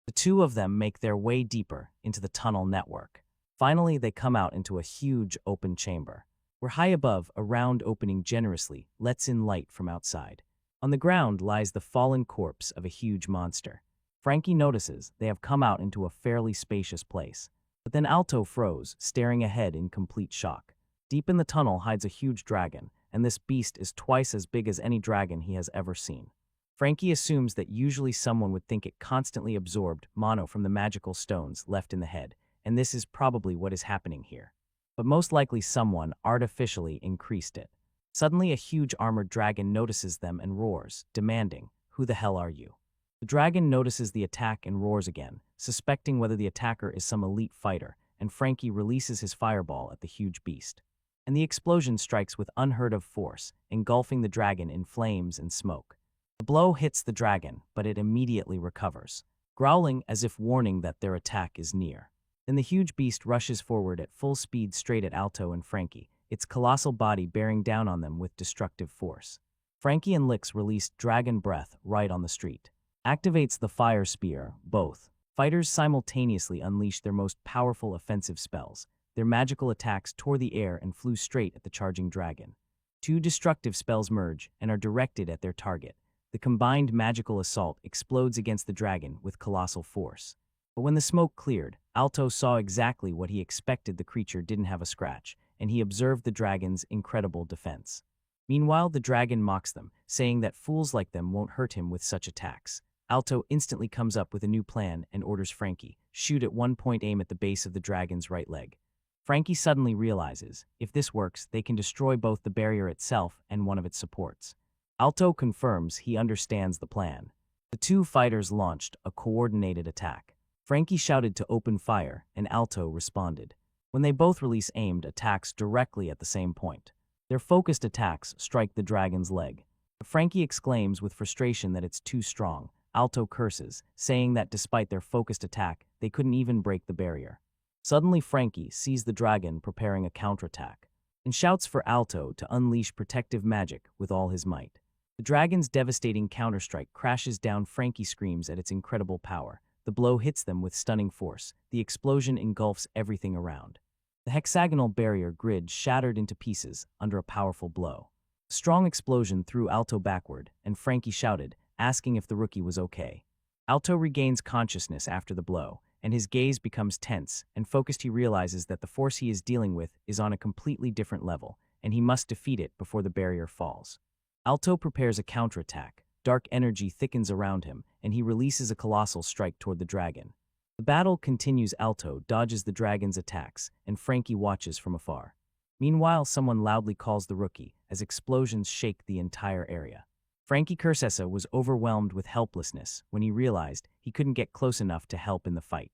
The two of them make their way deeper into the tunnel network. Finally, they come out into a huge open chamber, where high above, a round opening generously lets in light from outside. On the ground lies the fallen corpse of a huge monster. Frankie notices they have come out into a fairly spacious place. But then Alto froze, staring ahead in complete shock. Deep in the tunnel hides a huge dragon, and this beast is twice as big as any dragon he has ever seen. Frankie assumes that usually someone would think it constantly absorbed mono from the magical stones left in the head, and this is probably what is happening here. But most likely someone artificially increased it. Suddenly a huge armored dragon notices them and roars, demanding, "Who the hell are you?" The dragon notices the attack and roars again, suspecting whether the attacker is some elite fighter, and Frankie releases his fireball at the huge beast. And the explosion strikes with unheard of force, engulfing the dragon in flames and smoke. The blow hits the dragon, but it immediately recovers, growling as if warning that their attack is near. Then the huge beast rushes forward at full speed straight at Alto and Frankie, its colossal body bearing down on them with destructive force. Frankie and Lix released dragon breath right on the street. Activates the fire spear, both. Fighters simultaneously unleashed their most powerful offensive spells. Their magical attacks tore the air and flew straight at the charging dragon. 2 destructive spells merge and are directed at their target. The combined magical assault explodes against the dragon with colossal force. But when the smoke cleared, Alto saw exactly what he expected. The creature didn't have a scratch, and he observed the dragon's incredible defense. Meanwhile, the dragon mocks them, saying that fools like them won't hurt him with such attacks. Alto instantly comes up with a new plan and orders Frankie, shoot at one point, aim at the base of the dragon's right leg. Frankie suddenly realizes, if this works, they can destroy both the barrier itself and one of its supports. Alto confirms he understands the plan. The 2 fighters launched a coordinated attack. Frankie shouted to open fire, and Alto responded. When they both release aimed attacks directly at the same point. Their focused attacks strike the dragon's leg. But Frankie exclaims with frustration that it's too strong. Alto curses, saying that despite their focused attack, they couldn't even break the barrier. Suddenly Frankie sees the dragon preparing a counterattack, and shouts for Alto to unleash protective magic with all his might. The dragon's devastating counterstrike crashes down. Frankie screams at its incredible power. The blow hits them with stunning force. The explosion engulfs everything around. The hexagonal barrier grid shattered into pieces under a powerful blow. A strong explosion threw Alto backward, and Frankie shouted, asking if the rookie was okay. Alto regains consciousness after the blow, and his gaze becomes tense and focused. He realizes that the force he is dealing with is on a completely different level, and he must defeat it before the barrier falls. Alto prepares a counterattack. Dark energy thickens around him, and he releases a colossal strike toward the dragon. The battle continues. Alto dodges the dragon's attacks, and Frankie watches from afar. Meanwhile, someone loudly calls the rookie as explosions shake the entire area. Frankie Cursessa was overwhelmed with helplessness when he realized he couldn't get close enough to help in the fight.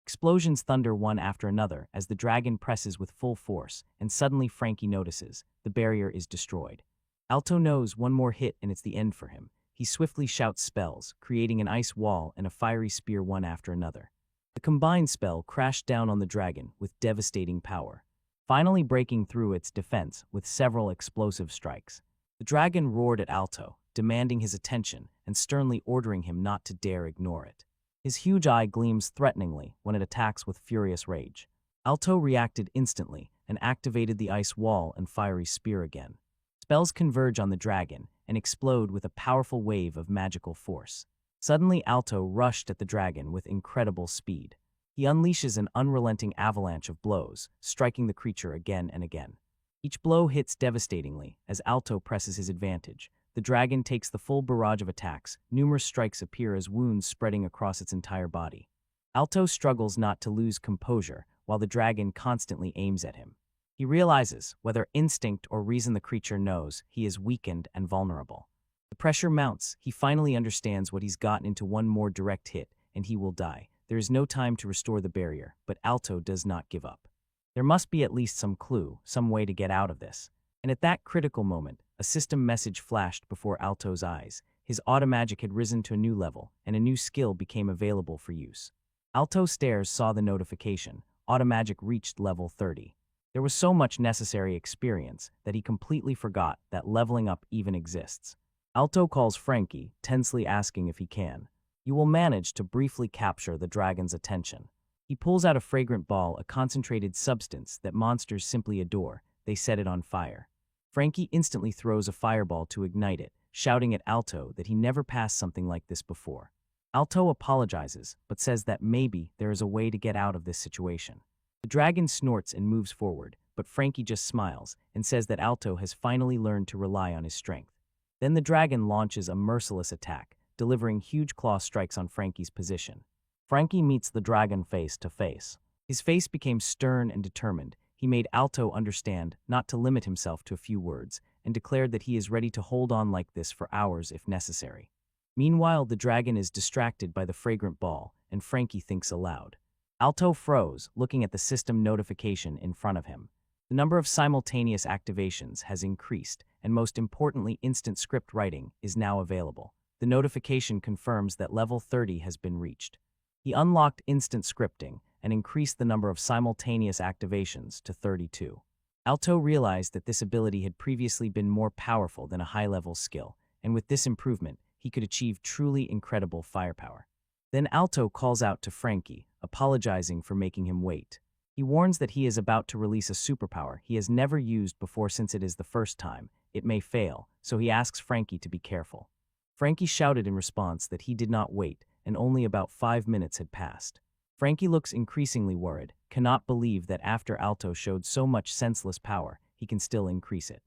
Explosions thunder one after another as the dragon presses with full force, and suddenly Frankie notices the barrier is destroyed. Alto knows one more hit and it's the end for him. He swiftly shouts spells, creating an ice wall and a fiery spear one after another. The combined spell crashed down on the dragon with devastating power, finally breaking through its defense with several explosive strikes. The dragon roared at Alto, demanding his attention and sternly ordering him not to dare ignore it. His huge eye gleams threateningly when it attacks with furious rage. Alto reacted instantly and activated the ice wall and fiery spear again. Spells converge on the dragon and explode with a powerful wave of magical force. Suddenly, Alto rushed at the dragon with incredible speed. He unleashes an unrelenting avalanche of blows, striking the creature again and again. Each blow hits devastatingly as Alto presses his advantage. The dragon takes the full barrage of attacks. Numerous strikes appear as wounds spreading across its entire body. Alto struggles not to lose composure while the dragon constantly aims at him. He realizes, whether instinct or reason the creature knows, he is weakened and vulnerable. The pressure mounts. He finally understands what he's gotten into. One more direct hit, and he will die. There is no time to restore the barrier, but Alto does not give up. There must be at least some clue, some way to get out of this. And at that critical moment, a system message flashed before Alto's eyes. His automagic had risen to a new level, and a new skill became available for use. Alto stares saw the notification. Automagic reached level 30. There was so much necessary experience that he completely forgot that leveling up even exists. Alto calls Frankie, tensely asking if he can. You will manage to briefly capture the dragon's attention. He pulls out a fragrant ball, a concentrated substance that monsters simply adore. They set it on fire. Frankie instantly throws a fireball to ignite it, shouting at Alto that he never passed something like this before. Alto apologizes, but says that maybe there is a way to get out of this situation. The dragon snorts and moves forward, but Frankie just smiles and says that Alto has finally learned to rely on his strength. Then the dragon launches a merciless attack, delivering huge claw strikes on Frankie's position. Frankie meets the dragon face to face. His face became stern and determined. He made Alto understand not to limit himself to a few words, and declared that he is ready to hold on like this for hours if necessary. Meanwhile, the dragon is distracted by the fragrant ball, and Frankie thinks aloud. Alto froze, looking at the system notification in front of him. The number of simultaneous activations has increased, and most importantly, instant script writing is now available. The notification confirms that level 30 has been reached. He unlocked instant scripting and increased the number of simultaneous activations to 32. Alto realized that this ability had previously been more powerful than a high-level skill, and with this improvement, he could achieve truly incredible firepower. Then Alto calls out to Frankie, apologizing for making him wait. He warns that he is about to release a superpower he has never used before. Since it is the first time, it may fail, so he asks Frankie to be careful. Frankie shouted in response that he did not wait, and only about 5 minutes had passed. Frankie looks increasingly worried, cannot believe that after Alto showed so much senseless power, he can still increase it.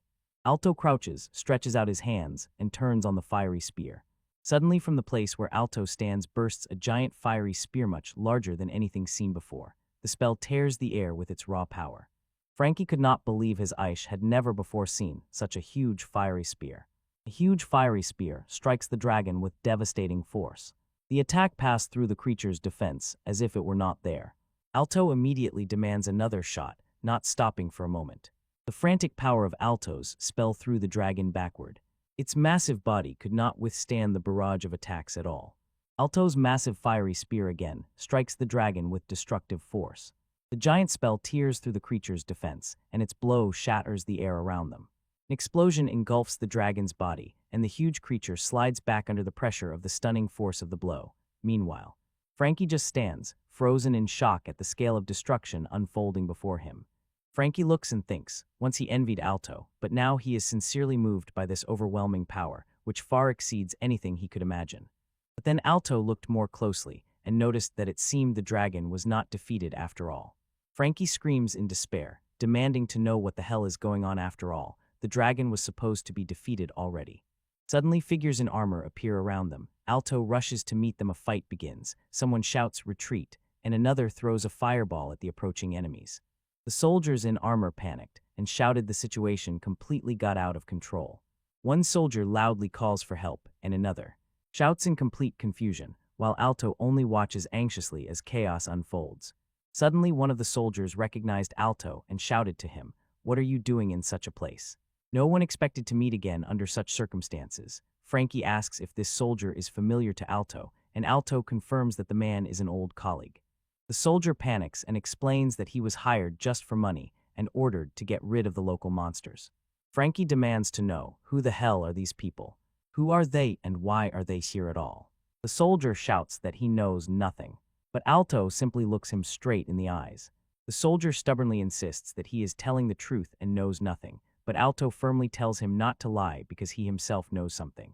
Alto crouches, stretches out his hands, and turns on the fiery spear. Suddenly, from the place where Alto stands bursts a giant fiery spear much larger than anything seen before. The spell tears the air with its raw power. Frankie could not believe his eyes had never before seen such a huge fiery spear. A huge fiery spear strikes the dragon with devastating force. The attack passed through the creature's defense as if it were not there. Alto immediately demands another shot, not stopping for a moment. The frantic power of Alto's spell threw the dragon backward. Its massive body could not withstand the barrage of attacks at all. Alto's massive fiery spear again strikes the dragon with destructive force. The giant spell tears through the creature's defense, and its blow shatters the air around them. An explosion engulfs the dragon's body, and the huge creature slides back under the pressure of the stunning force of the blow. Meanwhile, Frankie just stands, frozen in shock at the scale of destruction unfolding before him. Frankie looks and thinks, once he envied Alto, but now he is sincerely moved by this overwhelming power, which far exceeds anything he could imagine. But then Alto looked more closely and noticed that it seemed the dragon was not defeated after all. Frankie screams in despair, demanding to know what the hell is going on after all. The dragon was supposed to be defeated already. Suddenly, figures in armor appear around them. Alto rushes to meet them. A fight begins. Someone shouts, "Retreat," and another throws a fireball at the approaching enemies. The soldiers in armor panicked and shouted the situation completely got out of control. One soldier loudly calls for help, and another shouts in complete confusion, while Alto only watches anxiously as chaos unfolds. Suddenly, one of the soldiers recognized Alto and shouted to him, "What are you doing in such a place?" No one expected to meet again under such circumstances. Frankie asks if this soldier is familiar to Alto, and Alto confirms that the man is an old colleague. The soldier panics and explains that he was hired just for money and ordered to get rid of the local monsters. Frankie demands to know, who the hell are these people? Who are they and why are they here at all? The soldier shouts that he knows nothing, but Alto simply looks him straight in the eyes. The soldier stubbornly insists that he is telling the truth and knows nothing, but Alto firmly tells him not to lie because he himself knows something.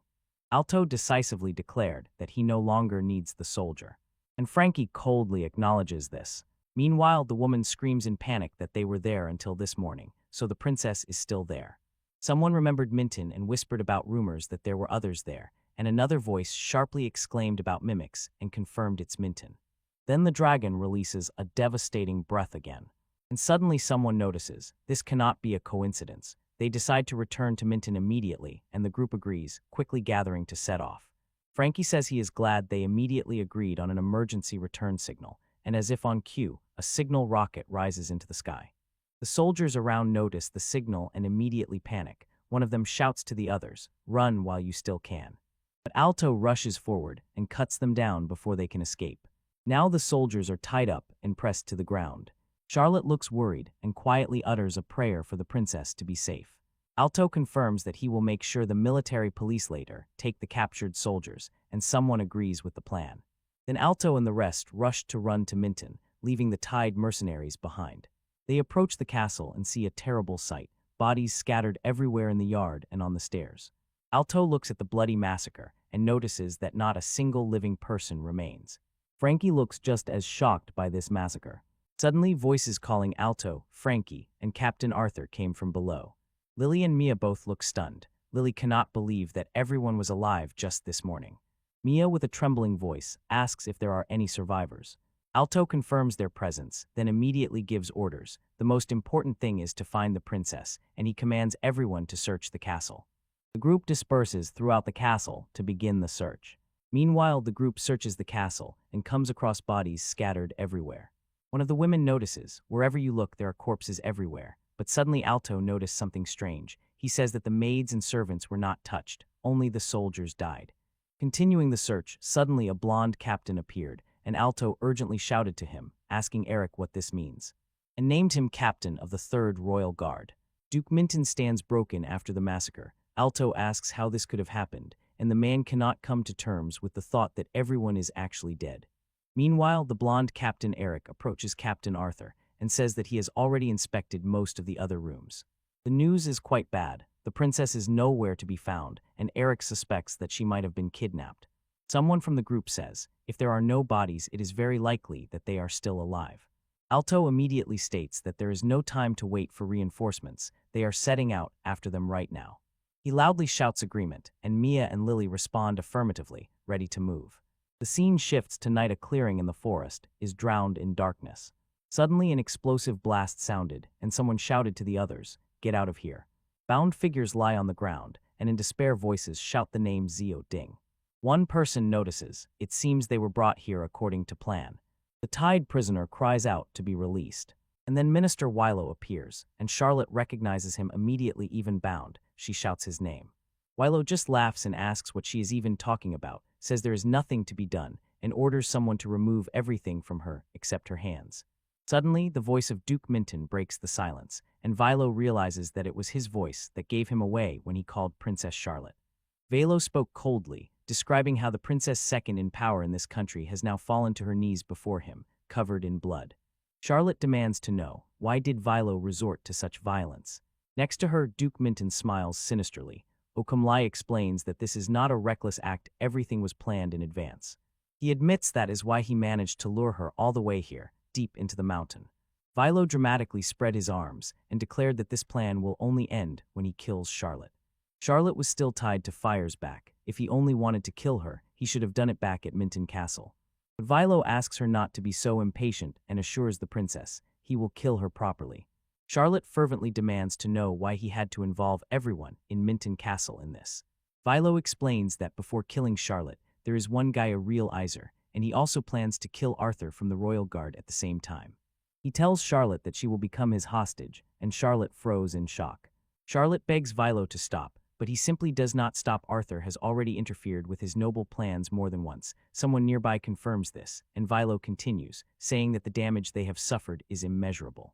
Alto decisively declared that he no longer needs the soldier, and Frankie coldly acknowledges this. Meanwhile, the woman screams in panic that they were there until this morning, so the princess is still there. Someone remembered Minton and whispered about rumors that there were others there, and another voice sharply exclaimed about mimics and confirmed it's Minton. Then the dragon releases a devastating breath again. And suddenly someone notices, this cannot be a coincidence. They decide to return to Minton immediately, and the group agrees, quickly gathering to set off. Frankie says he is glad they immediately agreed on an emergency return signal, and as if on cue, a signal rocket rises into the sky. The soldiers around notice the signal and immediately panic. One of them shouts to the others, "Run while you still can." But Alto rushes forward and cuts them down before they can escape. Now the soldiers are tied up and pressed to the ground. Charlotte looks worried and quietly utters a prayer for the princess to be safe. Alto confirms that he will make sure the military police later take the captured soldiers, and someone agrees with the plan. Then Alto and the rest rush to run to Minton, leaving the tied mercenaries behind. They approach the castle and see a terrible sight, bodies scattered everywhere in the yard and on the stairs. Alto looks at the bloody massacre and notices that not a single living person remains. Frankie looks just as shocked by this massacre. Suddenly, voices calling Alto, Frankie, and Captain Arthur came from below. Lily and Mia both look stunned. Lily cannot believe that everyone was alive just this morning. Mia, with a trembling voice, asks if there are any survivors. Alto confirms their presence, then immediately gives orders. The most important thing is to find the princess, and he commands everyone to search the castle. The group disperses throughout the castle to begin the search. Meanwhile, the group searches the castle and comes across bodies scattered everywhere. One of the women notices, wherever you look there are corpses everywhere, but suddenly Alto noticed something strange. He says that the maids and servants were not touched, only the soldiers died. Continuing the search, suddenly a blonde captain appeared, and Alto urgently shouted to him, asking Eric what this means, and named him captain of the 3rd Royal Guard. Duke Minton stands broken after the massacre. Alto asks how this could have happened, and the man cannot come to terms with the thought that everyone is actually dead. Meanwhile, the blonde Captain Eric approaches Captain Arthur and says that he has already inspected most of the other rooms. The news is quite bad. The princess is nowhere to be found, and Eric suspects that she might have been kidnapped. Someone from the group says, if there are no bodies, it is very likely that they are still alive. Alto immediately states that there is no time to wait for reinforcements. They are setting out after them right now. He loudly shouts agreement, and Mia and Lily respond affirmatively, ready to move. The scene shifts to night. A clearing in the forest is drowned in darkness. Suddenly an explosive blast sounded, and someone shouted to the others, "Get out of here." Bound figures lie on the ground, and in despair voices shout the name Zio Ding. One person notices, it seems they were brought here according to plan. The tied prisoner cries out to be released. And then Minister Wilo appears, and Charlotte recognizes him immediately. Even bound, she shouts his name. Wilo just laughs and asks what she is even talking about, says there is nothing to be done, and orders someone to remove everything from her except her hands. Suddenly, the voice of Duke Minton breaks the silence, and Vilo realizes that it was his voice that gave him away when he called Princess Charlotte. Valo spoke coldly, describing how the princess second in power in this country has now fallen to her knees before him, covered in blood. Charlotte demands to know, why did Vilo resort to such violence? Next to her, Duke Minton smiles sinisterly. Okamlai explains that this is not a reckless act, everything was planned in advance. He admits that is why he managed to lure her all the way here, deep into the mountain. Vilo dramatically spread his arms and declared that this plan will only end when he kills Charlotte. Charlotte was still tied to Fire's back. If he only wanted to kill her, he should have done it back at Minton Castle. But Vilo asks her not to be so impatient and assures the princess he will kill her properly. Charlotte fervently demands to know why he had to involve everyone in Minton Castle in this. Vilo explains that before killing Charlotte, there is one guy, a real Iser, and he also plans to kill Arthur from the Royal Guard at the same time. He tells Charlotte that she will become his hostage, and Charlotte froze in shock. Charlotte begs Vilo to stop, but he simply does not stop. Arthur has already interfered with his noble plans more than once. Someone nearby confirms this, and Vilo continues, saying that the damage they have suffered is immeasurable.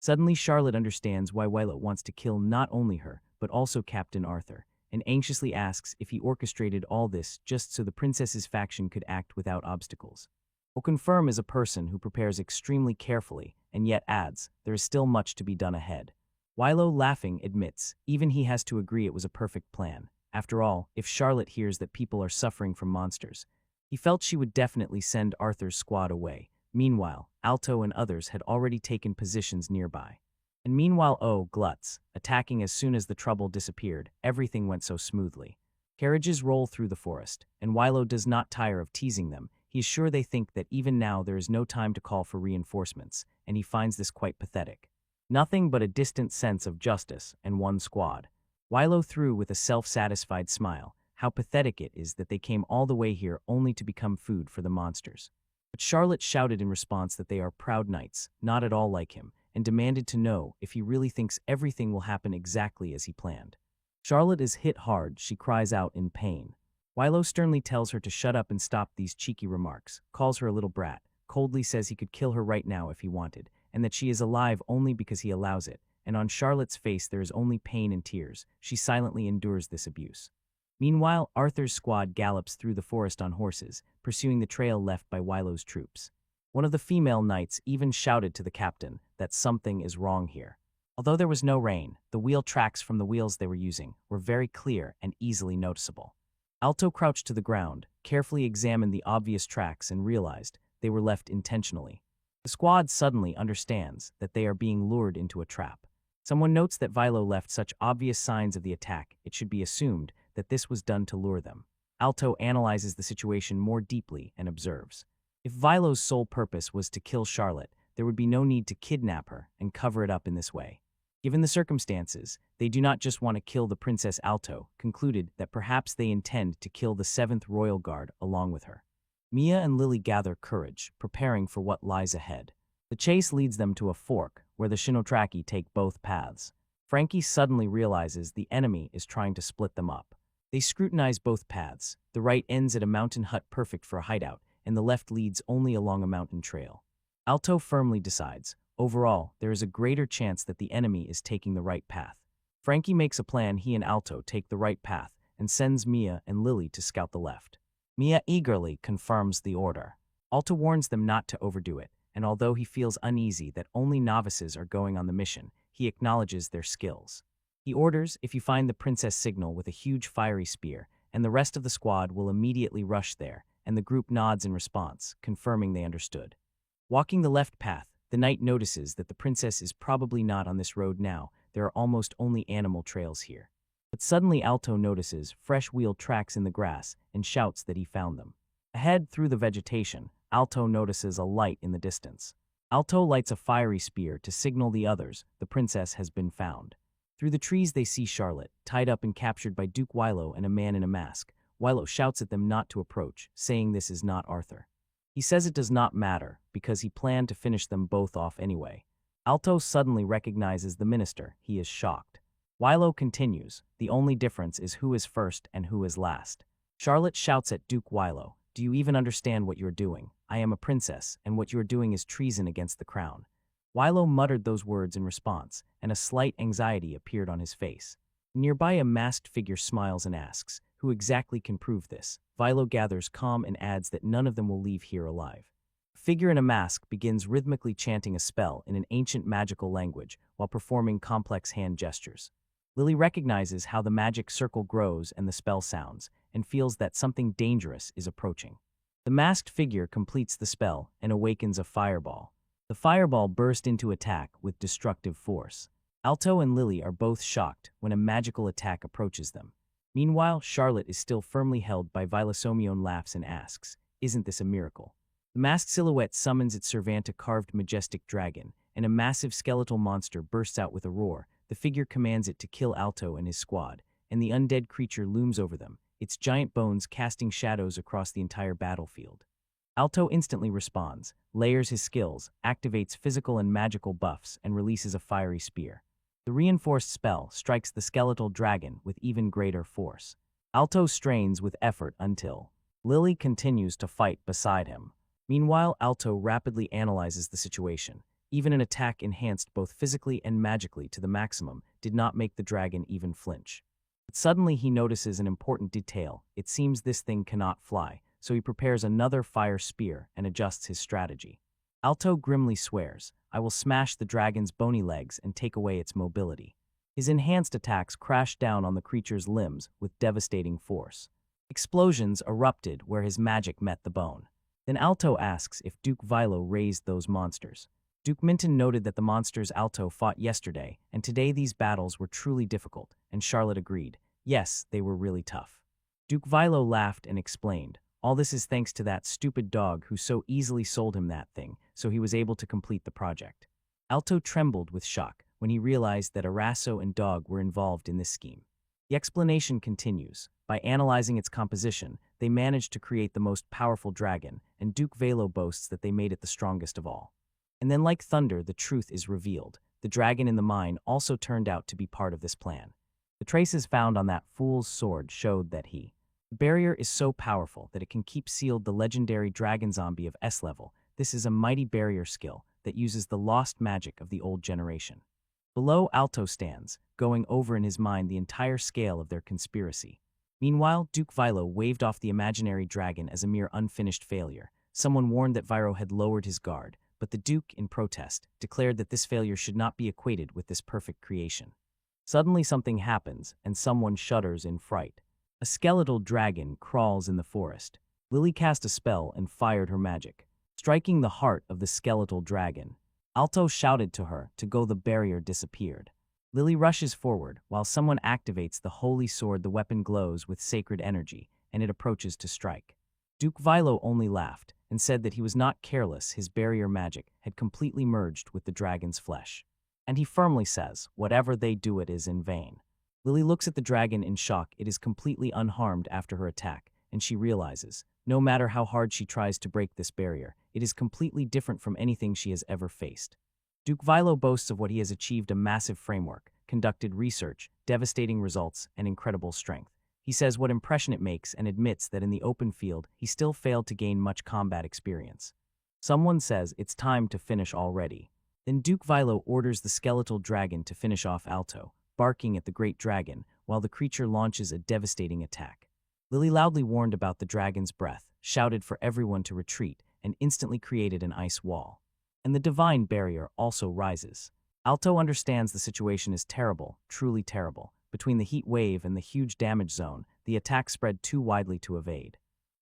Suddenly, Charlotte understands why Vilo wants to kill not only her, but also Captain Arthur, and anxiously asks if he orchestrated all this just so the princess's faction could act without obstacles. Okonfirm is a person who prepares extremely carefully, and yet adds, there is still much to be done ahead. Wilo, laughing, admits even he has to agree it was a perfect plan. After all, if Charlotte hears that people are suffering from monsters, he felt she would definitely send Arthur's squad away. Meanwhile, Alto and others had already taken positions nearby. And meanwhile, Glutz, attacking as soon as the trouble disappeared, everything went so smoothly. Carriages roll through the forest, and Wilo does not tire of teasing them. He is sure they think that even now there is no time to call for reinforcements, and he finds this quite pathetic. Nothing but a distant sense of justice and one squad. Wilo threw with a self-satisfied smile. How pathetic it is that they came all the way here only to become food for the monsters. But Charlotte shouted in response that they are proud knights, not at all like him, and demanded to know if he really thinks everything will happen exactly as he planned. Charlotte is hit hard, she cries out in pain. Wilo sternly tells her to shut up and stop these cheeky remarks, calls her a little brat, coldly says he could kill her right now if he wanted, and that she is alive only because he allows it, and on Charlotte's face there is only pain and tears. She silently endures this abuse. Meanwhile, Arthur's squad gallops through the forest on horses, pursuing the trail left by Wilo's troops. One of the female knights even shouted to the captain that something is wrong here. Although there was no rain, the wheel tracks from the wheels they were using were very clear and easily noticeable. Alto crouched to the ground, carefully examined the obvious tracks and realized they were left intentionally. The squad suddenly understands that they are being lured into a trap. Someone notes that Wilo left such obvious signs of the attack, it should be assumed that this was done to lure them. Alto analyzes the situation more deeply and observes. If Wilo's sole purpose was to kill Charlotte, there would be no need to kidnap her and cover it up in this way. Given the circumstances, they do not just want to kill the Princess. Alto concluded that perhaps they intend to kill the 7th Royal Guard along with her. Mia and Lily gather courage, preparing for what lies ahead. The chase leads them to a fork where the Shinotraki take both paths. Frankie suddenly realizes the enemy is trying to split them up. They scrutinize both paths. The right ends at a mountain hut perfect for a hideout, and the left leads only along a mountain trail. Alto firmly decides, overall, there is a greater chance that the enemy is taking the right path. Frankie makes a plan he and Alto take the right path and sends Mia and Lily to scout the left. Mia eagerly confirms the order. Alto warns them not to overdo it, and although he feels uneasy that only novices are going on the mission, he acknowledges their skills. He orders if you find the princess signal with a huge fiery spear, and the rest of the squad will immediately rush there, and the group nods in response, confirming they understood. Walking the left path, the knight notices that the princess is probably not on this road now. There are almost only animal trails here. But suddenly Alto notices fresh wheel tracks in the grass and shouts that he found them. Ahead through the vegetation, Alto notices a light in the distance. Alto lights a fiery spear to signal the others the princess has been found. Through the trees they see Charlotte, tied up and captured by Duke Wilo and a man in a mask. Wilo shouts at them not to approach, saying this is not Arthur. He says it does not matter, because he planned to finish them both off anyway. Alto suddenly recognizes the minister. He is shocked. Wilo continues, the only difference is who is first and who is last. Charlotte shouts at Duke Wilo, do you even understand what you're doing? I am a princess, and what you're doing is treason against the crown. Wilo muttered those words in response, and a slight anxiety appeared on his face. Nearby a masked figure smiles and asks, who exactly can prove this? Wilo gathers calm and adds that none of them will leave here alive. A figure in a mask begins rhythmically chanting a spell in an ancient magical language while performing complex hand gestures. Lily recognizes how the magic circle grows and the spell sounds, and feels that something dangerous is approaching. The masked figure completes the spell and awakens a fireball. The fireball bursts into attack with destructive force. Alto and Lily are both shocked when a magical attack approaches them. Meanwhile, Charlotte is still firmly held by Vilasomion laughs and asks, isn't this a miracle? The masked silhouette summons its servant, a carved majestic dragon, and a massive skeletal monster bursts out with a roar. The figure commands it to kill Alto and his squad, and the undead creature looms over them, its giant bones casting shadows across the entire battlefield. Alto instantly responds, layers his skills, activates physical and magical buffs, and releases a fiery spear. The reinforced spell strikes the skeletal dragon with even greater force. Alto strains with effort until Lily continues to fight beside him. Meanwhile, Alto rapidly analyzes the situation. Even an attack enhanced both physically and magically to the maximum did not make the dragon even flinch. But suddenly he notices an important detail. It seems this thing cannot fly, so he prepares another fire spear and adjusts his strategy. Alto grimly swears, "I will smash the dragon's bony legs and take away its mobility." His enhanced attacks crash down on the creature's limbs with devastating force. Explosions erupted where his magic met the bone. Then Alto asks if Duke Vilo raised those monsters. Duke Minton noted that the monsters Alto fought yesterday, and today these battles were truly difficult, and Charlotte agreed. Yes, they were really tough. Duke Vilo laughed and explained, "All this is thanks to that stupid dog who so easily sold him that thing, so he was able to complete the project." Alto trembled with shock when he realized that Arasso and Dog were involved in this scheme. The explanation continues. By analyzing its composition, they managed to create the most powerful dragon, and Duke Velo boasts that they made it the strongest of all. And then like thunder, the truth is revealed. The dragon in the mine also turned out to be part of this plan. The traces found on that fool's sword showed that the barrier is so powerful that it can keep sealed the legendary dragon zombie of S level. This is a mighty barrier skill that uses the lost magic of the old generation. Below, Alto stands, going over in his mind the entire scale of their conspiracy. Meanwhile, Duke Vilo waved off the imaginary dragon as a mere unfinished failure. Someone warned that Viro had lowered his guard, but the Duke, in protest, declared that this failure should not be equated with this perfect creation. Suddenly something happens, and someone shudders in fright. A skeletal dragon crawls in the forest. Lily cast a spell and fired her magic, striking the heart of the skeletal dragon. Alto shouted to her to go. The barrier disappeared. Lily rushes forward, while someone activates the holy sword. The weapon glows with sacred energy, and it approaches to strike. Duke Vilo only laughed, and said that he was not careless. His barrier magic had completely merged with the dragon's flesh. And he firmly says, "Whatever they do, it is in vain." Lily looks at the dragon in shock. It is completely unharmed after her attack, and she realizes, no matter how hard she tries to break this barrier, it is completely different from anything she has ever faced. Duke Vilo boasts of what he has achieved: a massive framework, conducted research, devastating results, and incredible strength. He says what impression it makes and admits that in the open field, he still failed to gain much combat experience. Someone says it's time to finish already. Then Duke Vilo orders the skeletal dragon to finish off Alto, barking at the great dragon, while the creature launches a devastating attack. Lily loudly warned about the dragon's breath, shouted for everyone to retreat, and instantly created an ice wall. And the divine barrier also rises. Alto understands the situation is terrible, truly terrible. Between the heat wave and the huge damage zone, the attack spread too widely to evade.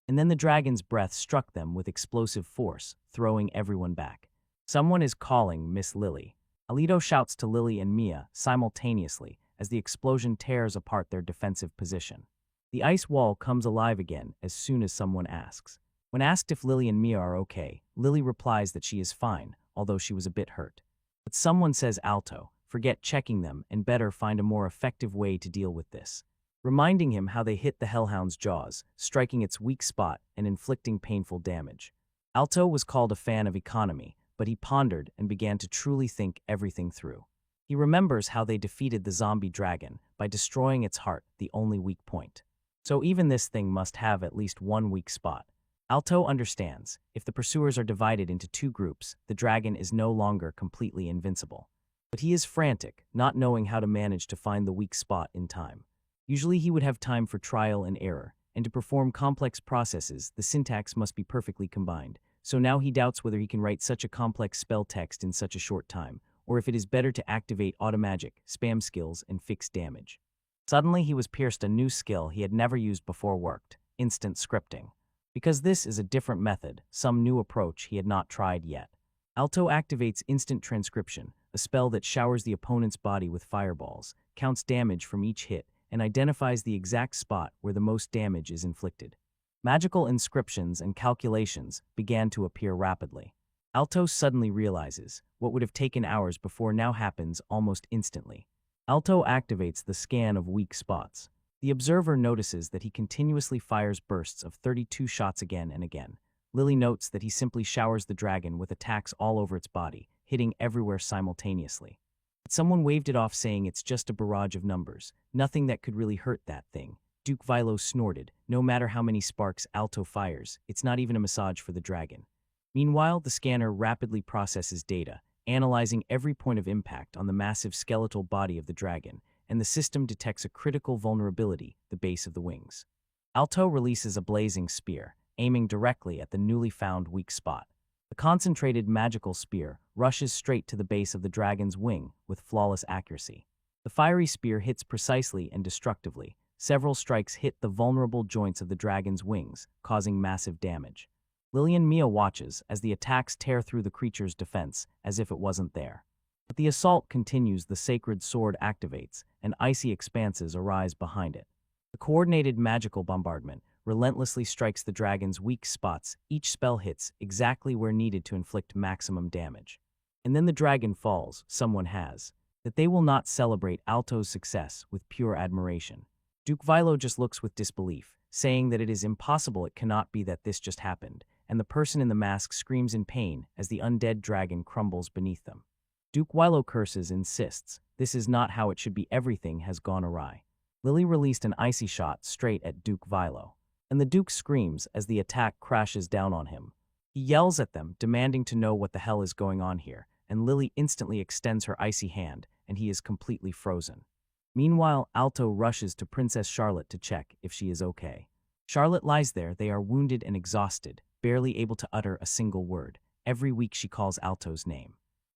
And then the dragon's breath struck them with explosive force, throwing everyone back. Someone is calling Miss Lily. Alito shouts to Lily and Mia simultaneously as the explosion tears apart their defensive position. The ice wall comes alive again as soon as someone asks. When asked if Lily and Mia are okay, Lily replies that she is fine, although she was a bit hurt. But someone says, "Alto, forget checking them and better find a more effective way to deal with this," reminding him how they hit the Hellhound's jaws, striking its weak spot and inflicting painful damage. Alto was called a fan of economy, but he pondered and began to truly think everything through. He remembers how they defeated the zombie dragon by destroying its heart, the only weak point. So even this thing must have at least one weak spot. Alto understands, if the pursuers are divided into two groups, the dragon is no longer completely invincible. But he is frantic, not knowing how to manage to find the weak spot in time. Usually he would have time for trial and error, and to perform complex processes, the syntax must be perfectly combined. So now he doubts whether he can write such a complex spell text in such a short time, or if it is better to activate automagic, spam skills, and fix damage. Suddenly he was pierced a new skill he had never used before: worked, instant scripting. Because this is a different method, some new approach he had not tried yet. Alto activates instant transcription, a spell that showers the opponent's body with fireballs, counts damage from each hit, and identifies the exact spot where the most damage is inflicted. Magical inscriptions and calculations began to appear rapidly. Alto suddenly realizes what would have taken hours before now happens almost instantly. Alto activates the scan of weak spots. The observer notices that he continuously fires bursts of 32 shots again and again. Lily notes that he simply showers the dragon with attacks all over its body, hitting everywhere simultaneously. But someone waved it off, saying it's just a barrage of numbers, nothing that could really hurt that thing. Duke Vilo snorted, no matter how many sparks Alto fires, it's not even a massage for the dragon. Meanwhile, the scanner rapidly processes data, analyzing every point of impact on the massive skeletal body of the dragon, and the system detects a critical vulnerability: the base of the wings. Alto releases a blazing spear, aiming directly at the newly found weak spot. The concentrated magical spear rushes straight to the base of the dragon's wing with flawless accuracy. The fiery spear hits precisely and destructively. Several strikes hit the vulnerable joints of the dragon's wings, causing massive damage. Lillian Mia watches as the attacks tear through the creature's defense as if it wasn't there. But the assault continues. The sacred sword activates, and icy expanses arise behind it. The coordinated magical bombardment relentlessly strikes the dragon's weak spots. Each spell hits exactly where needed to inflict maximum damage. And then the dragon falls. Someone has. That they will not celebrate Alto's success with pure admiration. Duke Vilo just looks with disbelief, saying that it is impossible, it cannot be that this just happened, and the person in the mask screams in pain as the undead dragon crumbles beneath them. Duke Vilo curses, insists, this is not how it should be, everything has gone awry. Lily released an icy shot straight at Duke Vilo, and the Duke screams as the attack crashes down on him. He yells at them, demanding to know what the hell is going on here, and Lily instantly extends her icy hand, and he is completely frozen. Meanwhile, Alto rushes to Princess Charlotte to check if she is okay. Charlotte lies there. They are wounded and exhausted, barely able to utter a single word. Every week she calls Alto's name.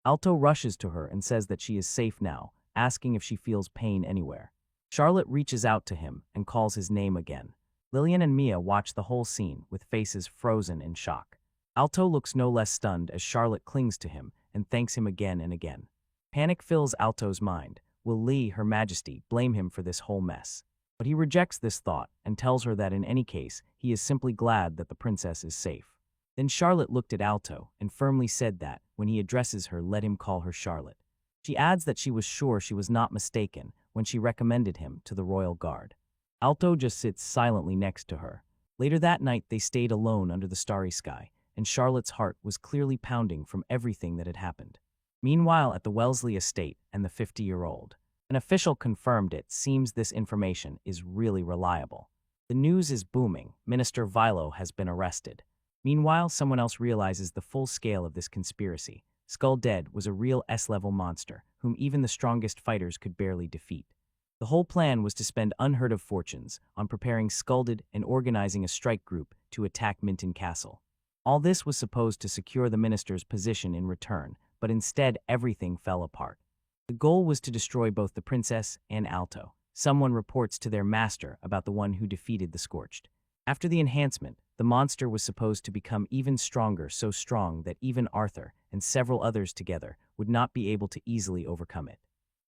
Alto rushes to her and says that she is safe now, asking if she feels pain anywhere. Charlotte reaches out to him and calls his name again. Lillian and Mia watch the whole scene with faces frozen in shock. Alto looks no less stunned as Charlotte clings to him and thanks him again and again. Panic fills Alto's mind. Will Li, Her Majesty, blame him for this whole mess? But he rejects this thought and tells her that in any case, he is simply glad that the princess is safe. Then Charlotte looked at Alto and firmly said that, when he addresses her, let him call her Charlotte. She adds that she was sure she was not mistaken when she recommended him to the royal guard. Alto just sits silently next to her. Later that night, they stayed alone under the starry sky, and Charlotte's heart was clearly pounding from everything that had happened. Meanwhile, at the Wellesley estate and the 50-year-old, an official confirmed it seems this information is really reliable. The news is booming. Minister Vilo has been arrested. Meanwhile, someone else realizes the full scale of this conspiracy. Skull Dead was a real S-level monster, whom even the strongest fighters could barely defeat. The whole plan was to spend unheard-of fortunes on preparing Skulded and organizing a strike group to attack Minton Castle. All this was supposed to secure the minister's position in return, but instead everything fell apart. The goal was to destroy both the princess and Alto. Someone reports to their master about the one who defeated the Scorched. After the enhancement, the monster was supposed to become even stronger, so strong that even Arthur and several others together would not be able to easily overcome it.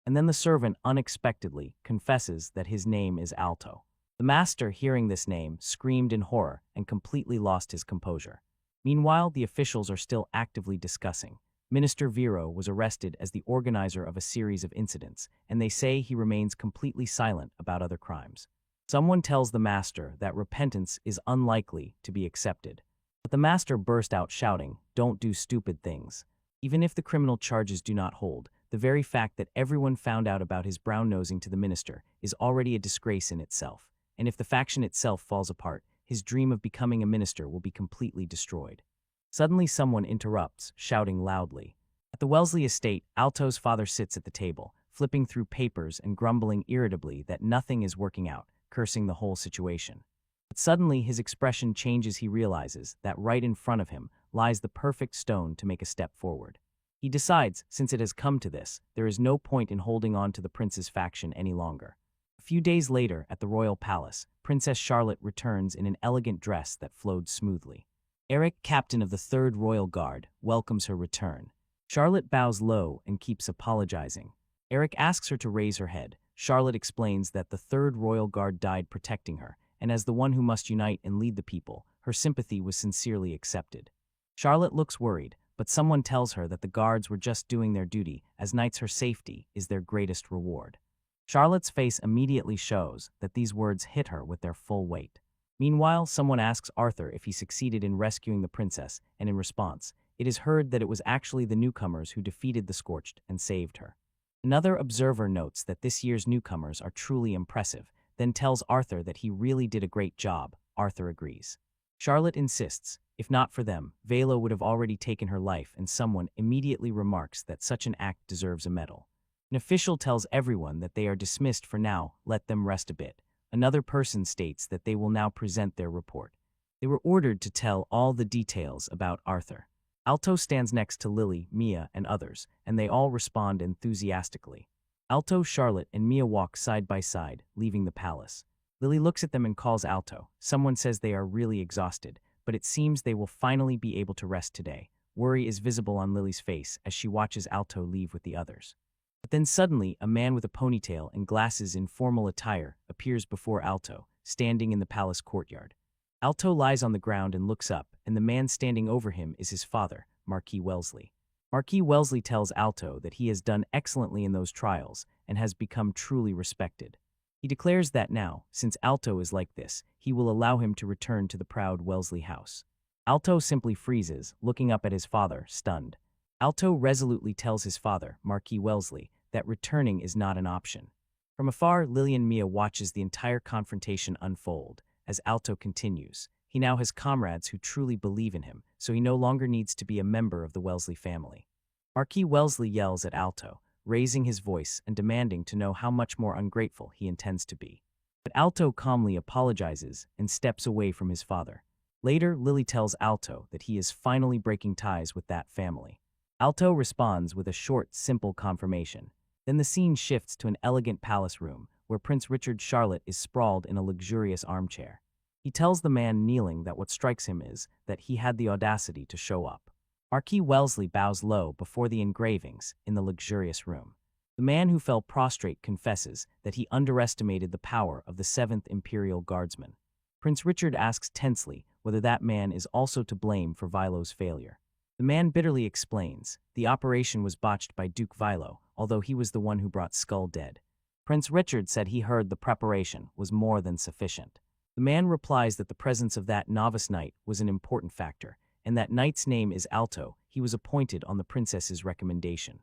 And then the servant unexpectedly confesses that his name is Alto. The master, hearing this name, screamed in horror and completely lost his composure. Meanwhile, the officials are still actively discussing. Minister Viro was arrested as the organizer of a series of incidents, and they say he remains completely silent about other crimes. Someone tells the master that repentance is unlikely to be accepted. But the master burst out shouting, "Don't do stupid things." Even if the criminal charges do not hold, the very fact that everyone found out about his brown-nosing to the minister is already a disgrace in itself. And if the faction itself falls apart, his dream of becoming a minister will be completely destroyed. Suddenly someone interrupts, shouting loudly. At the Wellesley estate, Alto's father sits at the table, flipping through papers and grumbling irritably that nothing is working out, cursing the whole situation. But suddenly his expression changes. He realizes that right in front of him lies the perfect stone to make a step forward. He decides, since it has come to this, there is no point in holding on to the prince's faction any longer. A few days later, at the royal palace, Princess Charlotte returns in an elegant dress that flowed smoothly. Eric, captain of the 3rd Royal Guard, welcomes her return. Charlotte bows low and keeps apologizing. Eric asks her to raise her head. Charlotte explains that the 3rd Royal Guard died protecting her, and as the one who must unite and lead the people, her sympathy was sincerely accepted. Charlotte looks worried, but someone tells her that the guards were just doing their duty, as knights her safety is their greatest reward. Charlotte's face immediately shows that these words hit her with their full weight. Meanwhile, someone asks Arthur if he succeeded in rescuing the princess, and in response, it is heard that it was actually the newcomers who defeated the Scorched and saved her. Another observer notes that this year's newcomers are truly impressive, then tells Arthur that he really did a great job. Arthur agrees. Charlotte insists, if not for them, Velo would have already taken her life, and someone immediately remarks that such an act deserves a medal. An official tells everyone that they are dismissed for now, let them rest a bit. Another person states that they will now present their report. They were ordered to tell all the details about Arthur. Alto stands next to Lily, Mia, and others, and they all respond enthusiastically. Alto, Charlotte, and Mia walk side by side, leaving the palace. Lily looks at them and calls Alto. Someone says they are really exhausted, but it seems they will finally be able to rest today. Worry is visible on Lily's face as she watches Alto leave with the others. But then suddenly, a man with a ponytail and glasses in formal attire appears before Alto, standing in the palace courtyard. Alto lies on the ground and looks up, and the man standing over him is his father, Marquis Wellesley. Marquis Wellesley tells Alto that he has done excellently in those trials and has become truly respected. He declares that now, since Alto is like this, he will allow him to return to the proud Wellesley house. Alto simply freezes, looking up at his father, stunned. Alto resolutely tells his father, Marquis Wellesley, that returning is not an option. From afar, Lillian Mia watches the entire confrontation unfold. As Alto continues, he now has comrades who truly believe in him, so he no longer needs to be a member of the Wellesley family. Marquis Wellesley yells at Alto, raising his voice and demanding to know how much more ungrateful he intends to be. But Alto calmly apologizes and steps away from his father. Later, Lily tells Alto that he is finally breaking ties with that family. Alto responds with a short, simple confirmation. Then the scene shifts to an elegant palace room, where Prince Richard Charlotte is sprawled in a luxurious armchair. He tells the man kneeling that what strikes him is that he had the audacity to show up. Marquis Wellesley bows low before the engravings in the luxurious room. The man who fell prostrate confesses that he underestimated the power of the 7th Imperial Guardsman. Prince Richard asks tensely whether that man is also to blame for Vilo's failure. The man bitterly explains, the operation was botched by Duke Vilo, although he was the one who brought Skull dead. Prince Richard said he heard the preparation was more than sufficient. The man replies that the presence of that novice knight was an important factor, and that knight's name is Alto. He was appointed on the princess's recommendation.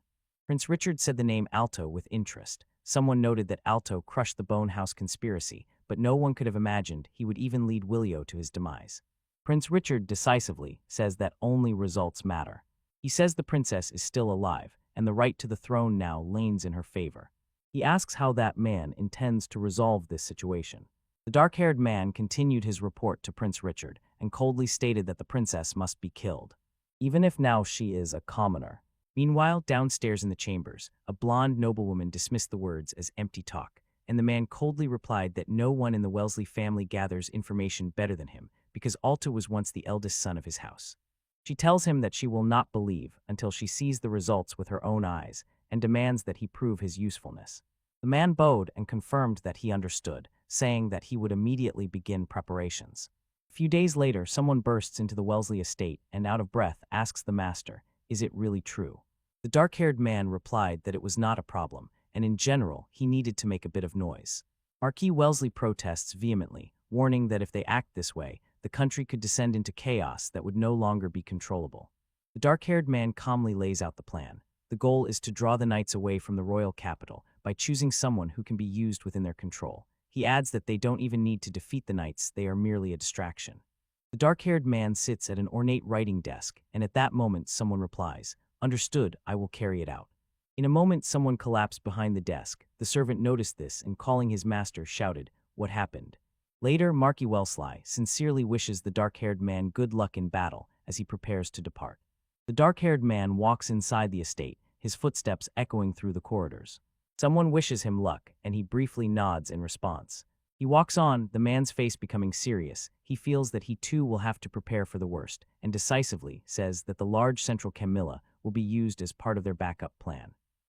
Prince Richard said the name Alto with interest. Someone noted that Alto crushed the Bone House conspiracy, but no one could have imagined he would even lead Willio to his demise. Prince Richard decisively says that only results matter. He says the princess is still alive, and the right to the throne now lanes in her favor. He asks how that man intends to resolve this situation. The dark-haired man continued his report to Prince Richard and coldly stated that the princess must be killed, even if now she is a commoner. Meanwhile, downstairs in the chambers, a blonde noblewoman dismissed the words as empty talk, and the man coldly replied that no one in the Wellesley family gathers information better than him, because Alto was once the eldest son of his house. She tells him that she will not believe until she sees the results with her own eyes, and demands that he prove his usefulness. The man bowed and confirmed that he understood, saying that he would immediately begin preparations. A few days later, someone bursts into the Wellesley estate and, out of breath, asks the master, "Is it really true?" The dark-haired man replied that it was not a problem, and in general, he needed to make a bit of noise. Marquis Wellesley protests vehemently, warning that if they act this way, the country could descend into chaos that would no longer be controllable. The dark-haired man calmly lays out the plan. The goal is to draw the knights away from the royal capital by choosing someone who can be used within their control. He adds that they don't even need to defeat the knights, they are merely a distraction. The dark-haired man sits at an ornate writing desk, and at that moment someone replies, "Understood, I will carry it out." In a moment someone collapsed behind the desk. The servant noticed this and, calling his master, shouted, "What happened?" Later, Marquis Wellesley sincerely wishes the dark-haired man good luck in battle as he prepares to depart. The dark-haired man walks inside the estate, his footsteps echoing through the corridors. Someone wishes him luck, and he briefly nods in response. He walks on, the man's face becoming serious. He feels that he too will have to prepare for the worst, and decisively says that the large central Camilla will be used as part of their backup plan.